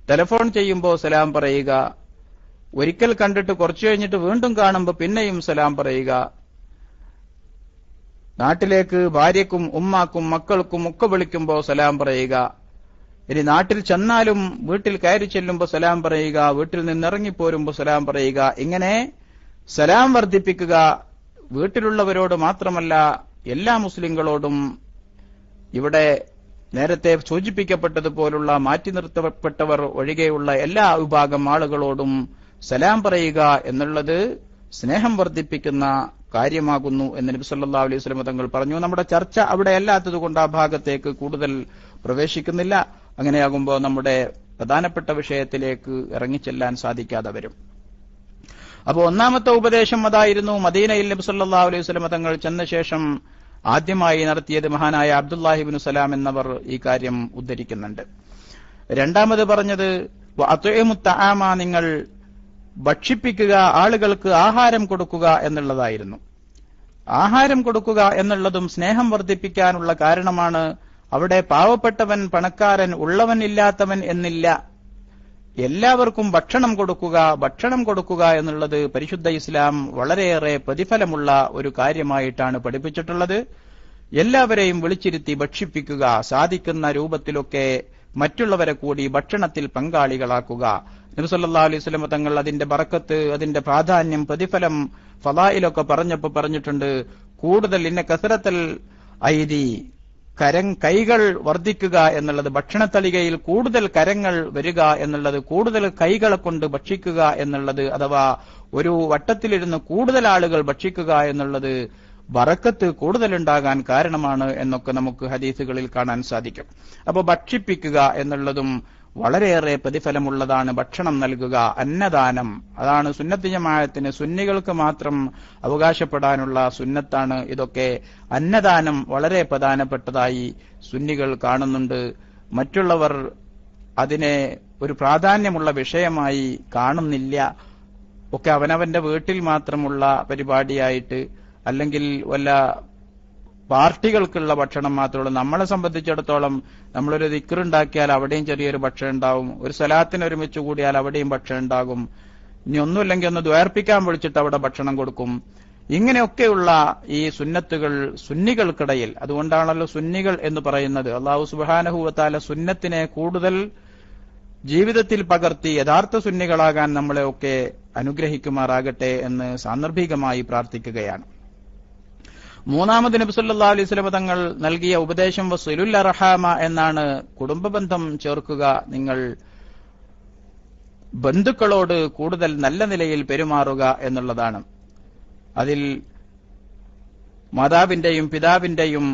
ടെലിഫോൺ ചെയ്യുമ്പോൾ സലാം പറയുക, ഒരിക്കൽ കണ്ടിട്ട് കുറച്ചു കഴിഞ്ഞിട്ട് വീണ്ടും കാണുമ്പോൾ പിന്നെയും സലാം പറയുക. നാട്ടിലേക്ക് ഭാര്യക്കും ഉമ്മാക്കും മക്കൾക്കും ഒക്കെ വിളിക്കുമ്പോൾ സലാം പറയുക. ഇനി നാട്ടിൽ ചെന്നാലും വീട്ടിൽ കയറി ചെല്ലുമ്പോൾ സലാം പറയുക, വീട്ടിൽ നിന്നിറങ്ങിപ്പോരുമ്പോൾ സലാം പറയുക. ഇങ്ങനെ സലാം വർദ്ധിപ്പിക്കുക. വീട്ടിലുള്ളവരോട് മാത്രമല്ല, എല്ലാ മുസ്ലിങ്ങളോടും. ഇവിടെ നേരത്തെ സൂചിപ്പിക്കപ്പെട്ടതുപോലുള്ള മാറ്റി നിർത്തപ്പെട്ടവർ ഒഴികെയുള്ള എല്ലാ വിഭാഗം ആളുകളോടും സലാം പറയുക എന്നുള്ളത് സ്നേഹം വർദ്ധിപ്പിക്കുന്ന കാര്യമാകുന്നു എന്ന് നബി സല്ലല്ലാഹു അലൈഹി വസല്ലം തങ്ങൾ പറഞ്ഞു. നമ്മുടെ ചർച്ച അവിടെ അല്ലാത്തതുകൊണ്ട് ആ ഭാഗത്തേക്ക് കൂടുതൽ പ്രവേശിക്കുന്നില്ല. അങ്ങനെയാകുമ്പോൾ നമ്മുടെ പ്രധാനപ്പെട്ട വിഷയത്തിലേക്ക് ഇറങ്ങിച്ചെല്ലാൻ സാധിക്കാതെ വരും. അപ്പോൾ ഒന്നാമത്തെ ഉപദേശം അതായിരുന്നു. മദീനയിൽ നബി സല്ലല്ലാഹു അലൈഹി വസല്ലം തങ്ങൾ ചെന്ന ശേഷം ആദ്യമായി നടത്തിയത് മഹാനായ അബ്ദുല്ലാഹി ഇബ്നു സലാം എന്നവർ ഈ കാര്യം ഉദ്ധരിക്കുന്നുണ്ട്. രണ്ടാമത് പറഞ്ഞത് വഅത്ഇമുത്ത ആമ, നിങ്ങൾ ഭക്ഷിപ്പിക്കുക, ആളുകൾക്ക് ആഹാരം കൊടുക്കുക എന്നുള്ളതായിരുന്നു. ആഹാരം കൊടുക്കുക എന്നുള്ളതും സ്നേഹം വർദ്ധിപ്പിക്കാനുള്ള കാരണമാണ്. അവിടെ പാവപ്പെട്ടവൻ, പണക്കാരൻ, ഉള്ളവൻ, ഇല്ലാത്തവൻ എന്നില്ല. എല്ലാവർക്കും ഭക്ഷണം കൊടുക്കുക എന്നുള്ളത് പരിശുദ്ധ ഇസ്ലാം വളരെയേറെ പ്രതിഫലമുള്ള ഒരു കാര്യമായിട്ടാണ് പഠിപ്പിച്ചിട്ടുള്ളത്. എല്ലാവരെയും വിളിച്ചിരുത്തി ഭക്ഷിപ്പിക്കുക, സാധിക്കുന്ന രൂപത്തിലൊക്കെ മറ്റുള്ളവരെ കൂടി ഭക്ഷണത്തിൽ പങ്കാളികളാക്കുക. നബി സല്ലല്ലാഹു അലൈഹി വസല്ലം തങ്ങൾ അതിന്റെ ബറക്കത്ത്, അതിന്റെ പ്രാധാന്യം, പ്രതിഫലം, ഫളായിലൊക്കെ പറഞ്ഞിട്ടുണ്ട്. കൂടുതൽ ഇന്ന കസറത്തൽ ഐദി, കൈകൾ വർദ്ധിക്കുക എന്നുള്ളത്, ഭക്ഷണത്തളികയിൽ കൂടുതൽ കരങ്ങൾ വരിക എന്നുള്ളത്, കൂടുതൽ കൈകളെ കൊണ്ട് ഭക്ഷിക്കുക എന്നുള്ളത്, അഥവാ ഒരു വട്ടത്തിലിരുന്ന് കൂടുതൽ ആളുകൾ ഭക്ഷിക്കുക എന്നുള്ളത് ബറക്കത്ത് കൂടുതലുണ്ടാകാൻ കാരണമാണ് എന്നൊക്കെ നമുക്ക് ഹദീസുകളിൽ കാണാൻ സാധിക്കും. അപ്പോൾ ഭക്ഷിപ്പിക്കുക എന്നുള്ളതും വളരെയേറെ പ്രതിഫലമുള്ളതാണ്. ഭക്ഷണം നൽകുക, അന്നദാനം, അതാണ് സുന്നത്ത് ജമാഅത്തിന്, സുന്നികൾക്ക് മാത്രം അവകാശപ്പെടാനുള്ള സുന്നത്താണ് ഇതൊക്കെ. അന്നദാനം വളരെ പ്രധാനപ്പെട്ടതായി സുന്നികൾ കാണുന്നുണ്ട്. മറ്റുള്ളവർ അതിനെ ഒരു പ്രാധാന്യമുള്ള വിഷയമായി കാണുന്നില്ല. ഒക്കെ അവനവന്റെ വീട്ടിൽ മാത്രമുള്ള പരിപാടിയായിട്ട്, അല്ലെങ്കിൽ വല്ല പാർട്ടികൾക്കുള്ള ഭക്ഷണം മാത്രമേ. നമ്മളെ സംബന്ധിച്ചിടത്തോളം നമ്മളൊരു ദിക്റുണ്ടാക്കിയാൽ അവിടെയും ചെറിയൊരു ഭക്ഷണം ഉണ്ടാവും, ഒരു സലാത്തിന് ഒരുമിച്ച് കൂടിയാൽ അവിടെയും ഭക്ഷണം ഉണ്ടാകും, ഇനി ഒന്നുമില്ലെങ്കിൽ ഒന്ന് ദ്വേർപ്പിക്കാൻ വിളിച്ചിട്ട് അവിടെ ഭക്ഷണം കൊടുക്കും. ഇങ്ങനെയൊക്കെയുള്ള ഈ സുന്നത്തുകൾ സുന്നികൾക്കിടയിൽ, അതുകൊണ്ടാണല്ലോ സുന്നികൾ എന്ന് പറയുന്നത്. അല്ലാഹു സുബ്ഹാനഹു വ തആല സുന്നത്തിനെ കൂടുതൽ ജീവിതത്തിൽ പകർത്തി യഥാർത്ഥ സുന്നികളാകാൻ നമ്മളെ ഒക്കെ അനുഗ്രഹിക്കുമാറാകട്ടെ എന്ന് സാന്ദർഭികമായി പ്രാർത്ഥിക്കുകയാണ്. മൂന്നാമത് നബി സല്ലല്ലാഹു അലൈഹി വസല്ലം തങ്ങൾ നൽകിയ ഉപദേശം വസിലുൽ അർഹാമ എന്നാണ്. കുടുംബബന്ധം ചേർക്കുക, നിങ്ങൾ ബന്ധുക്കളോട് കൂടുതൽ നല്ല നിലയിൽ പെരുമാറുക എന്നുള്ളതാണ്. അതിൽ മാതാവിന്റെയും പിതാവിന്റെയും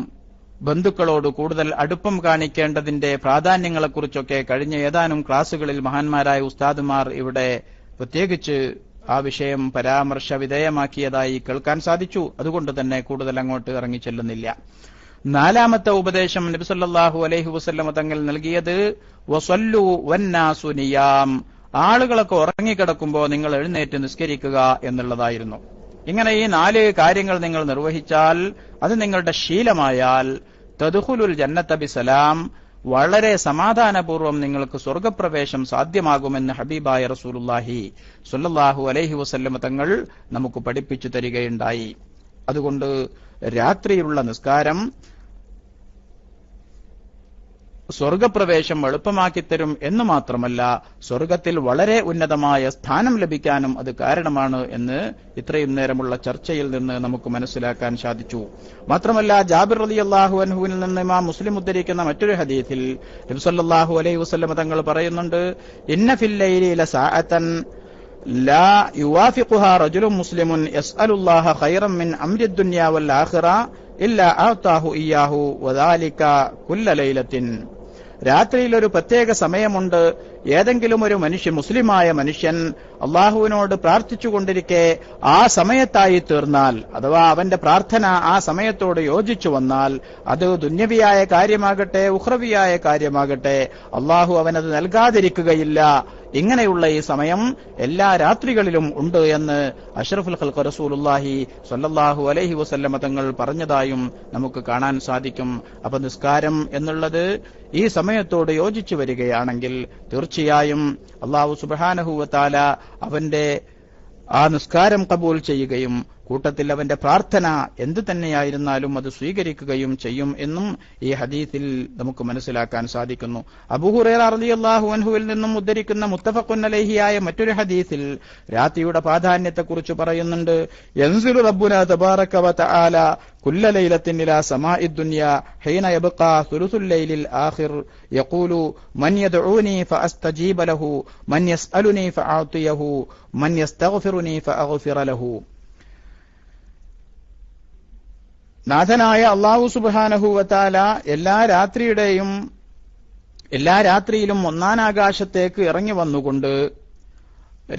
ബന്ധുക്കളോട് കൂടുതൽ അടുപ്പം കാണിക്കേണ്ടതിന്റെ പ്രാധാന്യങ്ങളെക്കുറിച്ചൊക്കെ കഴിഞ്ഞ ഏതാനും ക്ലാസുകളിൽ മഹാന്മാരായ ഉസ്താദുമാർ ഇവിടെ പ്രത്യേകിച്ച് ആ വിഷയം പരാമർശ വിധേയമാക്കിയതായി കേൾക്കാൻ സാധിച്ചു. അതുകൊണ്ട് തന്നെ കൂടുതൽ അങ്ങോട്ട് ഇറങ്ങിച്ചെല്ലുന്നില്ല. നാലാമത്തെ ഉപദേശം നബി സല്ലല്ലാഹു അലൈഹി വസല്ലം തങ്ങൾ നൽകിയത് വസല്ലു വന്നാസു നിയാം, ആളുകളൊക്കെ ഉറങ്ങിക്കിടക്കുമ്പോൾ നിങ്ങൾ എഴുന്നേറ്റ് നിസ്കരിക്കുക എന്നുള്ളതായിരുന്നു. ഇങ്ങനെ ഈ 4 കാര്യങ്ങൾ നിങ്ങൾ നിർവഹിച്ചാൽ, അത് നിങ്ങളുടെ ശീലമായാൽ, തദ്ഖുലുൽ ജന്നത ബിസലാം, വളരെ സമാധാനപൂർവ്വം നിങ്ങൾക്ക് സ്വർഗപ്രവേശം സാധ്യമാകുമെന്ന് ഹബീബായ റസൂലുള്ളാഹി സ്വല്ലല്ലാഹു അലൈഹി വസല്ലം തങ്ങൾ നമുക്ക് പഠിപ്പിച്ചു തരികയുണ്ടായി. അതുകൊണ്ട് രാത്രിയിലുള്ള നിസ്കാരം സ്വർഗപ്രവേശം എളുപ്പമാക്കിത്തരും എന്ന് മാത്രമല്ല, സ്വർഗത്തിൽ വളരെ ഉന്നതമായ സ്ഥാനം ലഭിക്കാനും അത് കാരണമാണ് എന്ന് ഇത്രയും നേരമുള്ള ചർച്ചയിൽ നിന്ന് നമുക്ക് മനസ്സിലാക്കാൻ സാധിച്ചു. മാത്രമല്ല, ജാബിർ റളിയല്ലാഹു അൻഹുവിൽ നിന്ന് ഇമാം മുസ്ലിം ഉദ്ധരിക്കുന്ന മറ്റൊരു ഹദീസിൽ നബി സല്ലല്ലാഹു അലൈഹി വസല്ലം തങ്ങൾ പറയുന്നുണ്ട്, ഇന്ന ഫിൽ ലൈലി ലസഅതൻ ലാ യുവാഫിഖുഹാ റജുലുൻ മുസ്ലിമുൻ യസ്അലുല്ലാഹ ഖൈറൻ മിൻ അംരി ദുനിയ വൽ ആഖിറ ഇല്ലാ അഅതാഹു ഇയ്യാഹു വദാലിക കുല്ല ലൈലത്തിൻ. രാത്രിയിൽ ഒരു പ്രത്യേക സമയമുണ്ട്. ഏതെങ്കിലും ഒരു മുസ്ലിമായ മനുഷ്യൻ അള്ളാഹുവിനോട് പ്രാർത്ഥിച്ചുകൊണ്ടിരിക്കെ ആ സമയത്തായി തീർന്നാൽ, അഥവാ അവന്റെ പ്രാർത്ഥന ആ സമയത്തോട് യോജിച്ചു വന്നാൽ, അത് ദുന്യവിയായ കാര്യമാകട്ടെ ഉഖ്റവിയായ കാര്യമാകട്ടെ, അള്ളാഹു അവനത് നൽകാതിരിക്കുകയില്ല. ഇങ്ങനെയുള്ള ഈ സമയം എല്ലാ രാത്രികളിലും ഉണ്ട് എന്ന് അഷ്റഫുൽ ഖൽഖ് റസൂലുള്ളാഹി സ്വല്ലല്ലാഹു അലൈഹി വസല്ലം തങ്ങൾ പറഞ്ഞതായും നമുക്ക് കാണാൻ സാധിക്കും. അപ്പൊ നിസ്കാരം എന്നുള്ളത് ഈ സമയത്തോട് യോജിച്ചു വരികയാണെങ്കിൽ തീർച്ചയായും അല്ലാഹു സുബ്ഹാനഹു വ തആല അവന്റെ ആ നിസ്കാരം ഖബൂൽ ചെയ്യുകയും കൂട്ടത്തിൽ അവന്റെ പ്രാർത്ഥന എന്തു തന്നെയായിരുന്നാലും അത് സ്വീകരിക്കുകയും ചെയ്യും എന്നും ഈ ഹദീസിൽ നമുക്ക് മനസ്സിലാക്കാൻ സാധിക്കുന്നു. അബൂ ഹുറൈറ റളിയല്ലാഹു അൻഹുവിൽ നിന്നും ഉദ്ധരിക്കുന്ന മുത്തഫഖുൻ അലൈഹിയായ മറ്റൊരു ഹദീസിൽ രാത്രിയുടെ പ്രാധാന്യത്തെക്കുറിച്ച് പറയുന്നുണ്ട്. യൻസിലു റബ്ബുനാ തബാറക വ തആല കുല്ല ലൈലത്തിൻ ഇലാ സമാഇ ദുനിയ ഹീന യബ്ഖാ സുലുസുൽ ലൈലിൽ ആഖിർ യഖൂലു മൻ യദ്ഊനി ഫഅസ്തജീബ ലഹു മൻ യസ്അലുനി ഫഅഅതിയഹു മൻ യസ്തഗ്ഫിറുനി ഫഅഗ്ഫിറ ലഹു. നാഥനായ അല്ലാഹു സുബ്ഹാനഹു വ തആല എല്ലാ രാത്രിയിലും ഒന്നാനാകാശത്തേക്ക് ഇറങ്ങി വന്നുകൊണ്ട്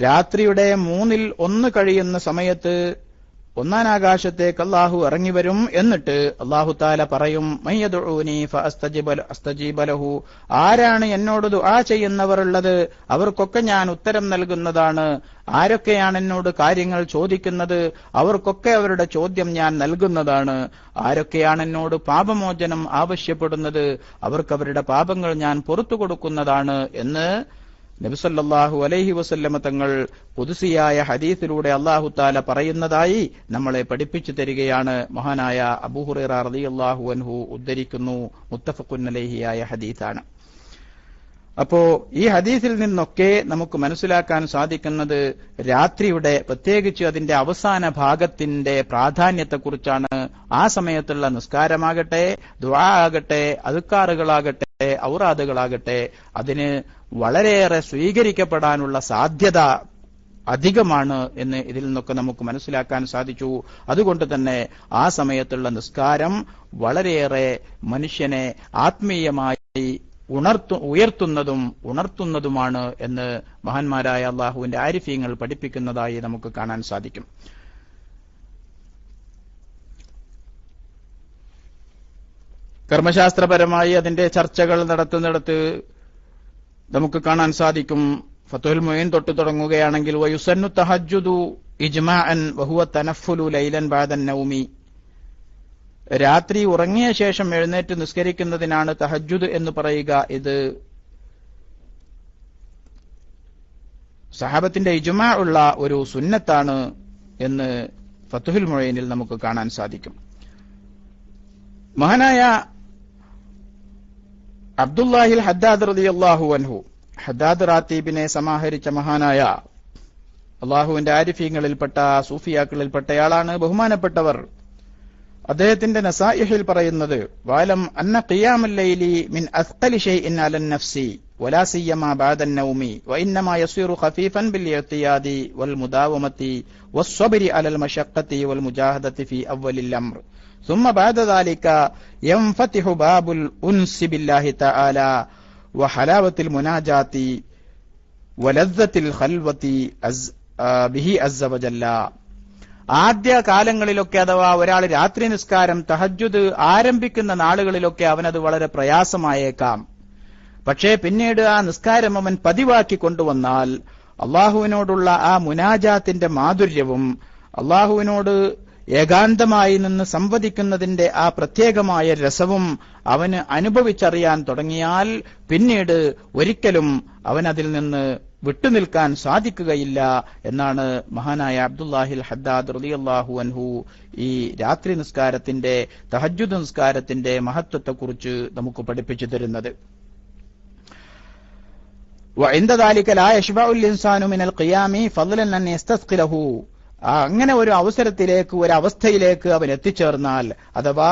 രാത്രിയുടെ 1/3 കഴിയുന്ന സമയത്ത് ഒന്നാനാകാശത്തേക്ക് അല്ലാഹു ഇറങ്ങിവരും. എന്നിട്ട് അല്ലാഹു തആല പറയും, മയ്യദുഊനി ഫഅസ്തജീബ ലഹു, ആരാണ് എന്നോട് ദുആ ചെയ്യുന്നവർ ഉള്ളത്, അവർക്കൊക്കെ ഞാൻ ഉത്തരം നൽകുന്നതാണ്. ആരൊക്കെയാണ് എന്നോട് കാര്യങ്ങൾ ചോദിക്കുന്നത്, അവർക്കൊക്കെ അവരുടെ ചോദ്യം ഞാൻ നൽകുന്നതാണ്. ആരൊക്കെയാണ് എന്നോട് പാപമോചനം ആവശ്യപ്പെടുന്നത്, അവർക്ക് അവരുടെ പാപങ്ങൾ ഞാൻ പുറത്തു കൊടുക്കുന്നതാണ് എന്ന് നബി സല്ലല്ലാഹു അലൈഹി വസല്ലമ തങ്ങൾ ഖുദ്സിയായ ഹദീസിലൂടെ അല്ലാഹു തആല പറയുന്നതായി നമ്മളെ പഠിപ്പിച്ചു തരികയാണ്. മഹാനായ അബൂ ഹുറൈറ റളിയല്ലാഹു അൻഹു ഉദ്ധരിക്കുന്നു. മുത്തഫഖുൻ അലൈഹിയായ ഹദീസാണ്. അപ്പോ ഈ ഹദീസിൽ നിന്നൊക്കെ നമുക്ക് മനസ്സിലാക്കാൻ സാധിക്കുന്നത് രാത്രിയുടെ, പ്രത്യേകിച്ച് അതിന്റെ അവസാന ഭാഗത്തിന്റെ പ്രാധാന്യത്തെക്കുറിച്ചാണ്. ആ സമയത്തുള്ള നിസ്കാരമാകട്ടെ, ദുആ ആകട്ടെ, അദ്കാറുകളാകട്ടെ, ഔറാദുകളാകട്ടെ, അതിന് വളരെയേറെ സ്വീകരിക്കപ്പെടാനുള്ള സാധ്യത അധികമാണ് എന്ന് ഇതിൽ നിന്നൊക്കെ നമുക്ക് മനസ്സിലാക്കാൻ സാധിച്ചു. അതുകൊണ്ട് തന്നെ ആ സമയത്തുള്ള നിസ്കാരം വളരെയേറെ മനുഷ്യനെ ആത്മീയമായി ഉണർത്തുന്നതുമാണ് എന്ന് മഹാന്മാരായ അള്ളാഹുവിന്റെ ആരിഫീങ്ങൾ പഠിപ്പിക്കുന്നതായി നമുക്ക് കാണാൻ സാധിക്കും. കർമ്മശാസ്ത്രപരമായി അതിന്റെ ചർച്ചകൾ നടത്തുന്നിടത്ത് നമുക്ക് കാണാൻ സാധിക്കും. ഫതുഹുൽ മുഈൻ തൊട്ട് തുടങ്ങുകയാണെങ്കിൽ വയുസന്നു തഹജ്ജുദു ഇജ്മാഅൻ വഹുവ തനഫുലു ലൈലൻ ബഅദൻ നൗമി, രാത്രി ഉറങ്ങിയ ശേഷം എഴുന്നേറ്റ് നിസ്കരിക്കുന്നതിനാണ് തഹജ്ജുദ് എന്ന് പറയുക. ഇത് സഹാബത്തിന്റെ ഇജ്മാ ഉള്ള ഒരു സുന്നത്താണ് എന്ന് ഫതുഹുൽ മുഈനിൽ നമുക്ക് കാണാൻ സാധിക്കും. മഹാനായ അബ്ദുല്ലാഹിൽ ഹദ്ദാദ് റളിയല്ലാഹു അൻഹു, ഹദ്ദാദ് റാത്തീബിനെ സമാഹരിച്ച മഹാനായ അള്ളാഹുവിന്റെ ആരിഫീങ്ങളിൽപ്പെട്ട സൂഫിയാക്കളിൽപ്പെട്ടയാളാണ്, ബഹുമാനപ്പെട്ടവർ. അദ്ദേഹത്തിന്റെ നസായിഹിൽ പറയുന്നത്, വാലം അന്ന ഖിയാമുൽ ലൈലി മിൻ അസ്ഖലി ഷൈഇൻ അലൻ നഫ്സി വലാ സിയ്യമാ ബഅദൻ നൗമി വഇന്നമാ യസിറു ഖഫീഫൻ ബിൽ ഇഅ്തിയാദി വൽ മുദാവമതി വസ്സബ്രി അലൽ മശഖ്ഖതി വൽ മുജാഹദതി ഫി അവ്വലിൽ അംർ ثم بعد ذلك ينفتح باب الأنس بالله تعالى وحلاوة المناجاة ولذة الخلوة به عز وجل. ആദ്യ കാലങ്ങളിലൊക്കെ അഥവാ ഒരാൾ രാത്രി നിസ്കാരം തഹജ്ജുദ് ആരംഭിക്കുന്ന നാളുകളിലൊക്കെ അവനത് വളരെ പ്രയാസമായേക്കാം. പക്ഷേ പിന്നീട് ആ നിസ്കാരം അവൻ പതിവാക്കി കൊണ്ടുവന്നാൽ അള്ളാഹുവിനോടുള്ള ആ മുനാജാത്തിന്റെ മാധുര്യവും അള്ളാഹുവിനോട് ഏകാന്തമായി നിന്ന് സംവദിക്കുന്നതിന്റെ ആ പ്രത്യേകമായ രസവും അവന് അനുഭവിച്ചറിയാൻ തുടങ്ങിയാൽ പിന്നീട് ഒരിക്കലും അവനതിൽ നിന്ന് വിട്ടുനിൽക്കാൻ സാധിക്കുകയില്ല എന്നാണ് മഹാനായ അബ്ദുല്ലാഹിൽ ഹദ്ദാദ് റളിയല്ലാഹു അൻഹു ഈ രാത്രി നിസ്കാരത്തിന്റെ, തഹജ്ജുദ് നിസ്കാരത്തിന്റെ മഹത്വത്തെക്കുറിച്ച് നമുക്ക് പഠിപ്പിച്ചു തരുന്നത്. وعند ذلك لا يشبع الإنسان من القيام فضلا أن يستثقله. അങ്ങനെ ഒരു അവസരത്തിലേക്ക്, ഒരു അവസ്ഥയിലേക്ക് അവൻ എത്തിച്ചേർന്നാൽ, അഥവാ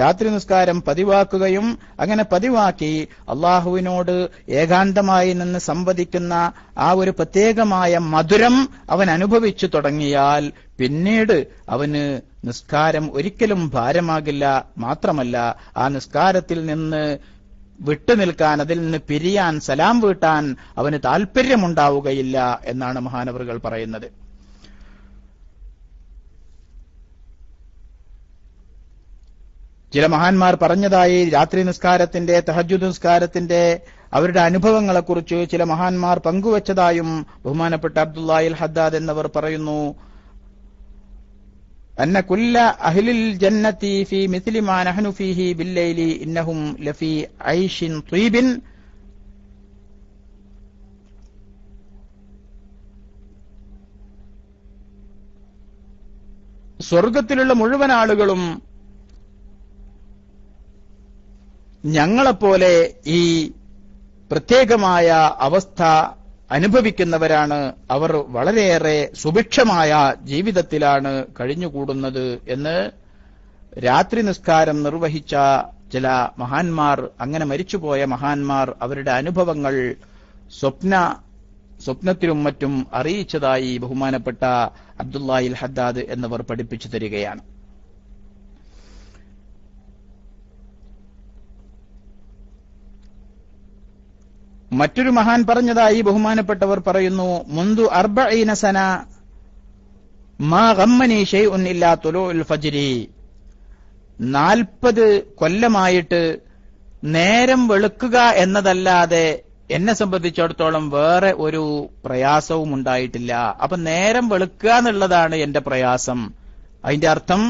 രാത്രി നിസ്കാരം പതിവാക്കുകയും അങ്ങനെ പതിവാക്കി അള്ളാഹുവിനോട് ഏകാന്തമായി നിന്ന് സംവദിക്കുന്ന ആ ഒരു പ്രത്യേകമായ മധുരം അവൻ അനുഭവിച്ചു തുടങ്ങിയാൽ പിന്നീട് അവന് നിസ്കാരം ഒരിക്കലും ഭാരമാകില്ല. മാത്രമല്ല, ആ നിസ്കാരത്തിൽ നിന്ന് വിട്ടുനിൽക്കാൻ, അതിൽ നിന്ന് പിരിയാൻ, സലാം വീട്ടാൻ അവന് താല്പര്യമുണ്ടാവുകയില്ല എന്നാണ് മഹാനവറുകൾ പറയുന്നത്. ചില മഹാന്മാർ പറഞ്ഞതായി രാത്രി നിസ്കാരത്തിന്റെ, തഹജ്ജുദ് നിസ്കാരത്തിന്റെ അവരുടെ അനുഭവങ്ങളെക്കുറിച്ച് ചില മഹാന്മാർ പങ്കുവച്ചതായും ബഹുമാനപ്പെട്ട അബ്ദുല്ലാഹിൽ ഹദ്ദാദ് എന്നവർ പറയുന്നു. അന്ന കുല്ല അഹ്ലിൽ ജന്നതി ഫീ മിസ്ലി മാ നഹ്നു ഫീഹി ബില്ലൈലി ഇന്നഹും ലഫീ ഐഷിൻ ത്വീബിൻ. സ്വർഗത്തിലുള്ള മുഴുവൻ ആളുകളും ഞങ്ങളെപ്പോലെ ഈ പ്രത്യേകമായ അവസ്ഥ അനുഭവിക്കുന്നവരാണ്. അവർ വളരെയേറെ സുഭിക്ഷമായ ജീവിതത്തിലാണ് കഴിഞ്ഞുകൂടുന്നത് എന്ന് രാത്രി നിസ്കാരം നിർവഹിച്ച ചില മഹാന്മാർ, അങ്ങനെ മരിച്ചുപോയ മഹാന്മാർ അവരുടെ അനുഭവങ്ങൾ സ്വപ്നത്തിലും മറ്റും അറിയിച്ചതായി ബഹുമാനപ്പെട്ട അബ്ദുല്ലാഹിൽ ഹദ്ദാദ് എന്നിവർ പഠിപ്പിച്ചു തരികയാണ്. മറ്റൊരു മഹാൻ പറഞ്ഞതായി ബഹുമാനപ്പെട്ടവർ പറയുന്നു, മുന്തു 40 സന മാ ഗമ്മനി ശൈഉൻ ഇല്ലാ തുലൂഉൽ ഫജ്രി. 40 കൊല്ലമായിട്ട് നേരം വെളുക്കുക എന്നതല്ലാതെ എന്നെ സംബന്ധിച്ചിടത്തോളം വേറെ ഒരു പ്രയാസവും ഉണ്ടായിട്ടില്ല. അപ്പൊ നേരം വെളുക്കുക എന്നുള്ളതാണ് എന്റെ പ്രയാസം. അതിന്റെ അർത്ഥം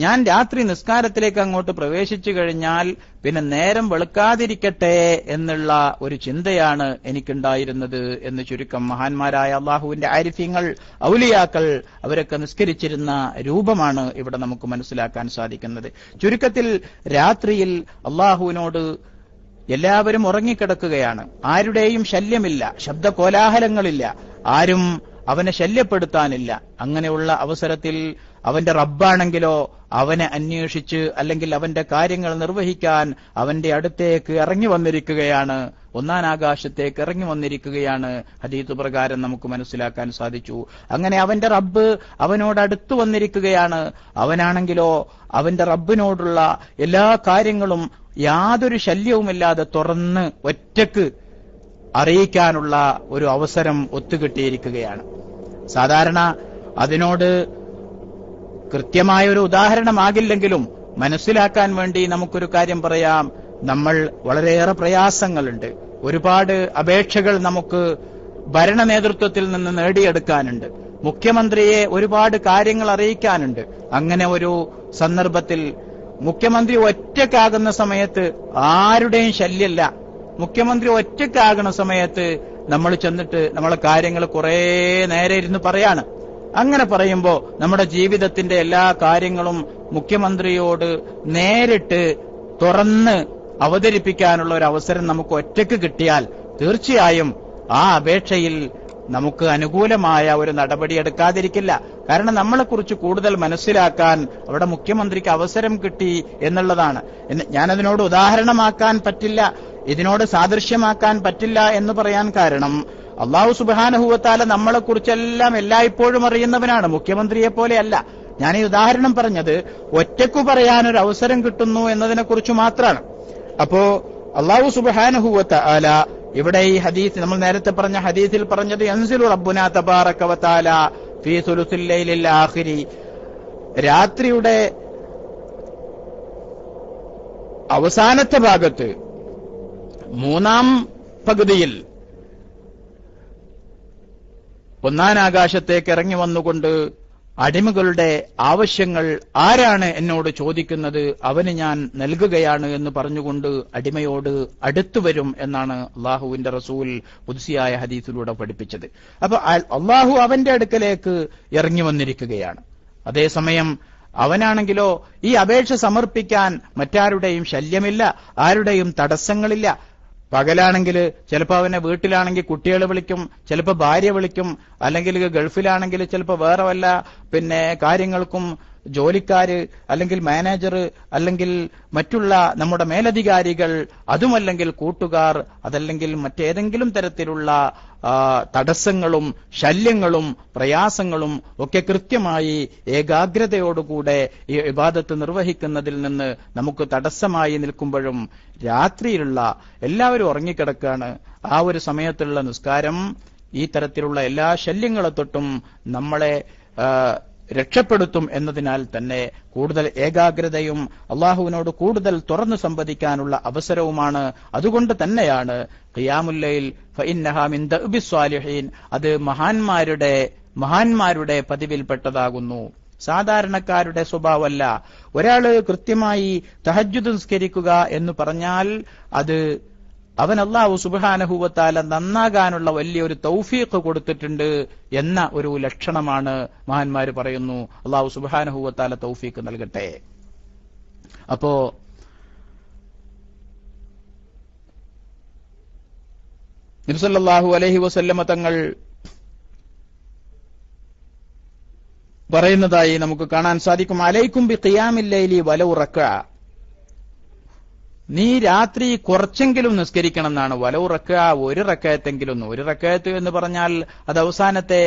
ഞാൻ രാത്രി നിസ്കാരത്തിലേക്ക് അങ്ങോട്ട് പ്രവേശിച്ചു കഴിഞ്ഞാൽ പിന്നെ നേരം വെളുക്കാതിരിക്കട്ടെ എന്നുള്ള ഒരു ചിന്തയാണ് എനിക്കുണ്ടായിരുന്നത് എന്ന് ചുരുക്കം. മഹാന്മാരായ അള്ളാഹുവിന്റെ ആരിഫ്യങ്ങൾ, ഔലിയാക്കൾ, അവരൊക്കെ നിസ്കരിച്ചിരുന്ന രൂപമാണ് ഇവിടെ നമുക്ക് മനസ്സിലാക്കാൻ സാധിക്കുന്നത്. ചുരുക്കത്തിൽ രാത്രിയിൽ അള്ളാഹുവിനോട് എല്ലാവരും ഉറങ്ങിക്കിടക്കുകയാണ്. ആരുടെയും ശല്യമില്ല, ശബ്ദ കോലാഹലങ്ങളില്ല, ആരും അവനെ ശല്യപ്പെടുത്താനില്ല. അങ്ങനെയുള്ള അവസരത്തിൽ അവന്റെ റബ്ബാണെങ്കിലോ അവനെ അന്വേഷിച്ച് അല്ലെങ്കിൽ അവന്റെ കാര്യങ്ങൾ നിർവഹിക്കാൻ അവന്റെ അടുത്തേക്ക് ഇറങ്ങി വന്നിരിക്കുകയാണ്, ഒന്നാനാകാശത്തേക്ക് ഇറങ്ങി വന്നിരിക്കുകയാണ്. ഹദീസ് പ്രകാരം നമുക്ക് മനസ്സിലാക്കാൻ സാധിച്ചു. അങ്ങനെ അവന്റെ റബ്ബ് അവനോട് അടുത്തു വന്നിരിക്കുകയാണ്. അവനാണെങ്കിലോ അവന്റെ റബ്ബിനോടുള്ള എല്ലാ കാര്യങ്ങളും യാതൊരു ശല്യവുമില്ലാതെ തുറന്ന് ഒറ്റക്ക് അറിയിക്കാനുള്ള ഒരു അവസരം ഒത്തുകിട്ടിയിരിക്കുകയാണ്. സാധാരണ അതിനോട് കൃത്യമായ ഒരു ഉദാഹരണമാകില്ലെങ്കിലും മനസ്സിലാക്കാൻ വേണ്ടി നമുക്കൊരു കാര്യം പറയാം. നമ്മൾ വളരെയേറെ പ്രയാസങ്ങളുണ്ട്, ഒരുപാട് അപേക്ഷകൾ നമുക്ക് ഭരണ നേതൃത്വത്തിൽ നിന്ന് നേടിയെടുക്കാനുണ്ട്, മുഖ്യമന്ത്രിയെ ഒരുപാട് കാര്യങ്ങൾ അറിയിക്കാനുണ്ട്. അങ്ങനെ ഒരു സന്ദർഭത്തിൽ മുഖ്യമന്ത്രി ഒറ്റക്കാകുന്ന സമയത്ത് ആരുടെയും ശല്യമില്ല. മുഖ്യമന്ത്രി ഒറ്റക്കാകുന്ന സമയത്ത് നമ്മൾ ചെന്നിട്ട് നമ്മളെ കാര്യങ്ങൾ കുറെ നേരെ ഇരുന്ന് പറയാണ്. അങ്ങനെ പറയുമ്പോ നമ്മുടെ ജീവിതത്തിന്റെ എല്ലാ കാര്യങ്ങളും മുഖ്യമന്ത്രിയോട് നേരിട്ട് തുറന്ന് അവതരിപ്പിക്കാനുള്ള ഒരു അവസരം നമുക്ക് ഒറ്റയ്ക്ക് കിട്ടിയാൽ തീർച്ചയായും ആ അപേക്ഷയിൽ നമുക്ക് അനുകൂലമായ ഒരു നടപടി എടുക്കാതിരിക്കില്ല. കാരണം നമ്മളെക്കുറിച്ച് കൂടുതൽ മനസ്സിലാക്കാൻ അവിടെ മുഖ്യമന്ത്രിക്ക് അവസരം കിട്ടി എന്നുള്ളതാണ്. ഞാനതിനോട് ഉദാഹരണമാക്കാൻ പറ്റില്ല, ഇതിനോട് സാദൃശ്യമാക്കാൻ പറ്റില്ല എന്ന് പറയാൻ കാരണം അള്ളാഹു സുബ്ഹാനഹു വ തആല നമ്മളെക്കുറിച്ചെല്ലാം എല്ലായ്പ്പോഴും അറിയുന്നവനാണ്, മുഖ്യമന്ത്രിയെ പോലെയല്ല. ഞാൻ ഈ ഉദാഹരണം പറഞ്ഞത് ഒറ്റയ്ക്കു പറയാനൊരു അവസരം കിട്ടുന്നു എന്നതിനെക്കുറിച്ച് മാത്രമാണ്. അപ്പോ അള്ളാഹു സുബ്ഹാനഹു വ തആല ഇവിടെ ഈ ഹദീസ്, നമ്മൾ നേരത്തെ പറഞ്ഞ ഹദീസിൽ പറഞ്ഞത് യൻസിലു റബ്ബുനാ തബാറക വ തആല ഫീ സുലുസിൽ ലൈലിൽ ആഖിരി, രാത്രിയുടെ അവസാനത്തെ ഭാഗത്ത് മൂന്നാം പകുതിയിൽ ഒന്നാനാകാശത്തേക്ക് ഇറങ്ങി വന്നുകൊണ്ട് അടിമകളുടെ ആവശ്യങ്ങൾ ആരാണ് എന്നോട് ചോദിക്കുന്നത് അവന് ഞാൻ നൽകുകയാണ് എന്ന് പറഞ്ഞുകൊണ്ട് അടിമയോട് അടുത്തു വരും എന്നാണ് അള്ളാഹുവിന്റെ റസൂൽ ഖുദ്സിയായ ഹദീസിലൂടെ പഠിപ്പിച്ചത്. അപ്പൊ അള്ളാഹു അവന്റെ അടുക്കലേക്ക് ഇറങ്ങി വന്നിരിക്കുകയാണ്. അതേസമയം അവനാണെങ്കിലോ ഈ അപേക്ഷ സമർപ്പിക്കാൻ മറ്റാരുടെയും ശല്യമില്ല, ആരുടെയും തടസ്സങ്ങളില്ല. പകലാണെങ്കിൽ ചിലപ്പോൾ അവനെ വീട്ടിലാണെങ്കിൽ കുട്ടികൾ വിളിക്കും, ചിലപ്പോൾ ഭാര്യ വിളിക്കും, അല്ലെങ്കിൽ ഗൾഫിലാണെങ്കിൽ ചിലപ്പോൾ വേറെ വല്ല കാര്യങ്ങൾക്കും ജോലിക്കാര് അല്ലെങ്കിൽ മാനേജർ അല്ലെങ്കിൽ മറ്റുള്ള നമ്മുടെ മേലധികാരികൾ, അതുമല്ലെങ്കിൽ കൂട്ടുകാർ, അതല്ലെങ്കിൽ മറ്റേതെങ്കിലും തരത്തിലുള്ള തടസ്സങ്ങളും ശല്യങ്ങളും പ്രയാസങ്ങളും ഒക്കെ കൃത്യമായി ഏകാഗ്രതയോടുകൂടെ ഈ ഇബാദത്ത് നിർവഹിക്കുന്നതിൽ നിന്ന് നമുക്ക് തടസ്സമായി നിൽക്കുമ്പോഴും രാത്രിയിലുള്ള എല്ലാവരും ഉറങ്ങിക്കിടക്കാണ്, ആ ഒരു സമയത്തുള്ള നിസ്കാരം ഈ തരത്തിലുള്ള എല്ലാ ശല്യങ്ങളെ തൊട്ടും നമ്മളെ രക്ഷപ്പെടുത്തും എന്നതിനാൽ തന്നെ കൂടുതൽ ഏകാഗ്രതയും അള്ളാഹുവിനോട് കൂടുതൽ തുറന്നു സംവദിക്കാനുള്ള അവസരവുമാണ്. അതുകൊണ്ട് തന്നെയാണ് ഖിയാമുൽ ലൈൽ ഫഇന്നഹാ മിൻ ദഅബിസ് സ്വാലിഹീൻ, അത് മഹാന്മാരുടെ പതിവിൽപ്പെട്ടതാകുന്നു, സാധാരണക്കാരുടെ സ്വഭാവമല്ല. ഒരാള് കൃത്യമായി തഹജ്ജുദ് നിസ്കരിക്കുക എന്ന് പറഞ്ഞാൽ അത് അവൻ അല്ലാഹു സുബ്ഹാനഹു വ തആല നന്നാകാനുള്ള വലിയൊരു തൗഫീഖ് കൊടുത്തിട്ടുണ്ട് എന്ന ഒരു ലക്ഷണമാണ് മഹാന്മാര് പറയുന്നു. അല്ലാഹു സുബ്ഹാനഹു വ തആല തൗഫീഖ് നൽകട്ടെ. അപ്പോ നബി സല്ലല്ലാഹു അലൈഹി വസല്ലമ തങ്ങൾ പറയുന്നതായി നമുക്ക് കാണാൻ സാധിക്കും, അലൈക്കും ബി ഖിയാമിൽ ലൈലി വലൗ റക്അ, നീ രാത്രി കുറച്ചെങ്കിലും നിസ്കരിക്കണം എന്നാണ്. വലൗ റക്അ, ഒരു റക്അത്തെങ്കിലും. ഒരു റക്അത്ത് എന്ന് പറഞ്ഞാൽ അത് അവസാനത്തെ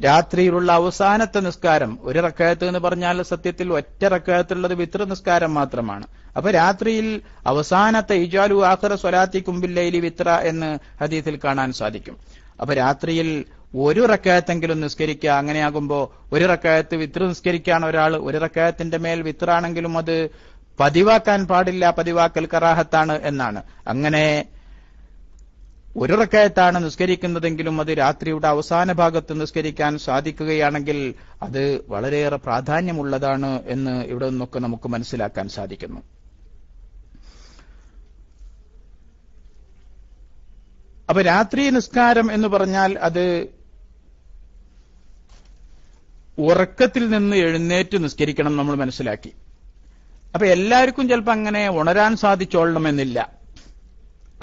രാത്രിയിലുള്ള അവസാനത്തെ നിസ്കാരം. ഒരു റക്അത്ത് എന്ന് പറഞ്ഞാൽ സത്യത്തിൽ ഒറ്റ റക്അത്തുള്ളത് വിത്ർ നിസ്കാരം മാത്രമാണ്. അപ്പൊ രാത്രിയിൽ അവസാനത്തെ ഇജാലു ആഖിറ സ്വലാത്തിക്കും ബിൽ ലൈലി വിത്ര എന്ന് ഹദീസിൽ കാണാൻ സാധിക്കും. അപ്പൊ രാത്രിയിൽ ഒരു റക്അത്തെങ്കിലും നിസ്കരിക്കുക. അങ്ങനെയാകുമ്പോ ഒരു റക്അത്ത് വിത്ർ നിസ്കരിക്കുകയാണ് ഒരാൾ, ഒരു റക്അത്തിന്റെ മേൽ വിത്റാണെങ്കിലും അത് പതിവാക്കാൻ പാടില്ല, പതിവാക്കൽ കറാഹത്താണ് എന്നാണ്. അങ്ങനെ ഒരു റക്അത്താണ് നിസ്കരിക്കുന്നതെങ്കിലും അത് രാത്രിയുടെ അവസാന ഭാഗത്ത് നിസ്കരിക്കാൻ സാധിക്കുകയാണെങ്കിൽ അത് വളരെയേറെ പ്രാധാന്യമുള്ളതാണ് എന്ന് ഇവിടെ നിന്നൊക്കെ നമുക്ക് മനസ്സിലാക്കാൻ സാധിക്കുന്നു. അപ്പൊ രാത്രി നിസ്കാരം എന്ന് പറഞ്ഞാൽ അത് ഉറക്കത്തിൽ നിന്ന് എഴുന്നേറ്റ് നിസ്കരിക്കണം നമ്മൾ മനസ്സിലാക്കി. അപ്പൊ എല്ലാവർക്കും ചിലപ്പോൾ അങ്ങനെ ഉണരാൻ സാധിച്ചോളണമെന്നില്ല.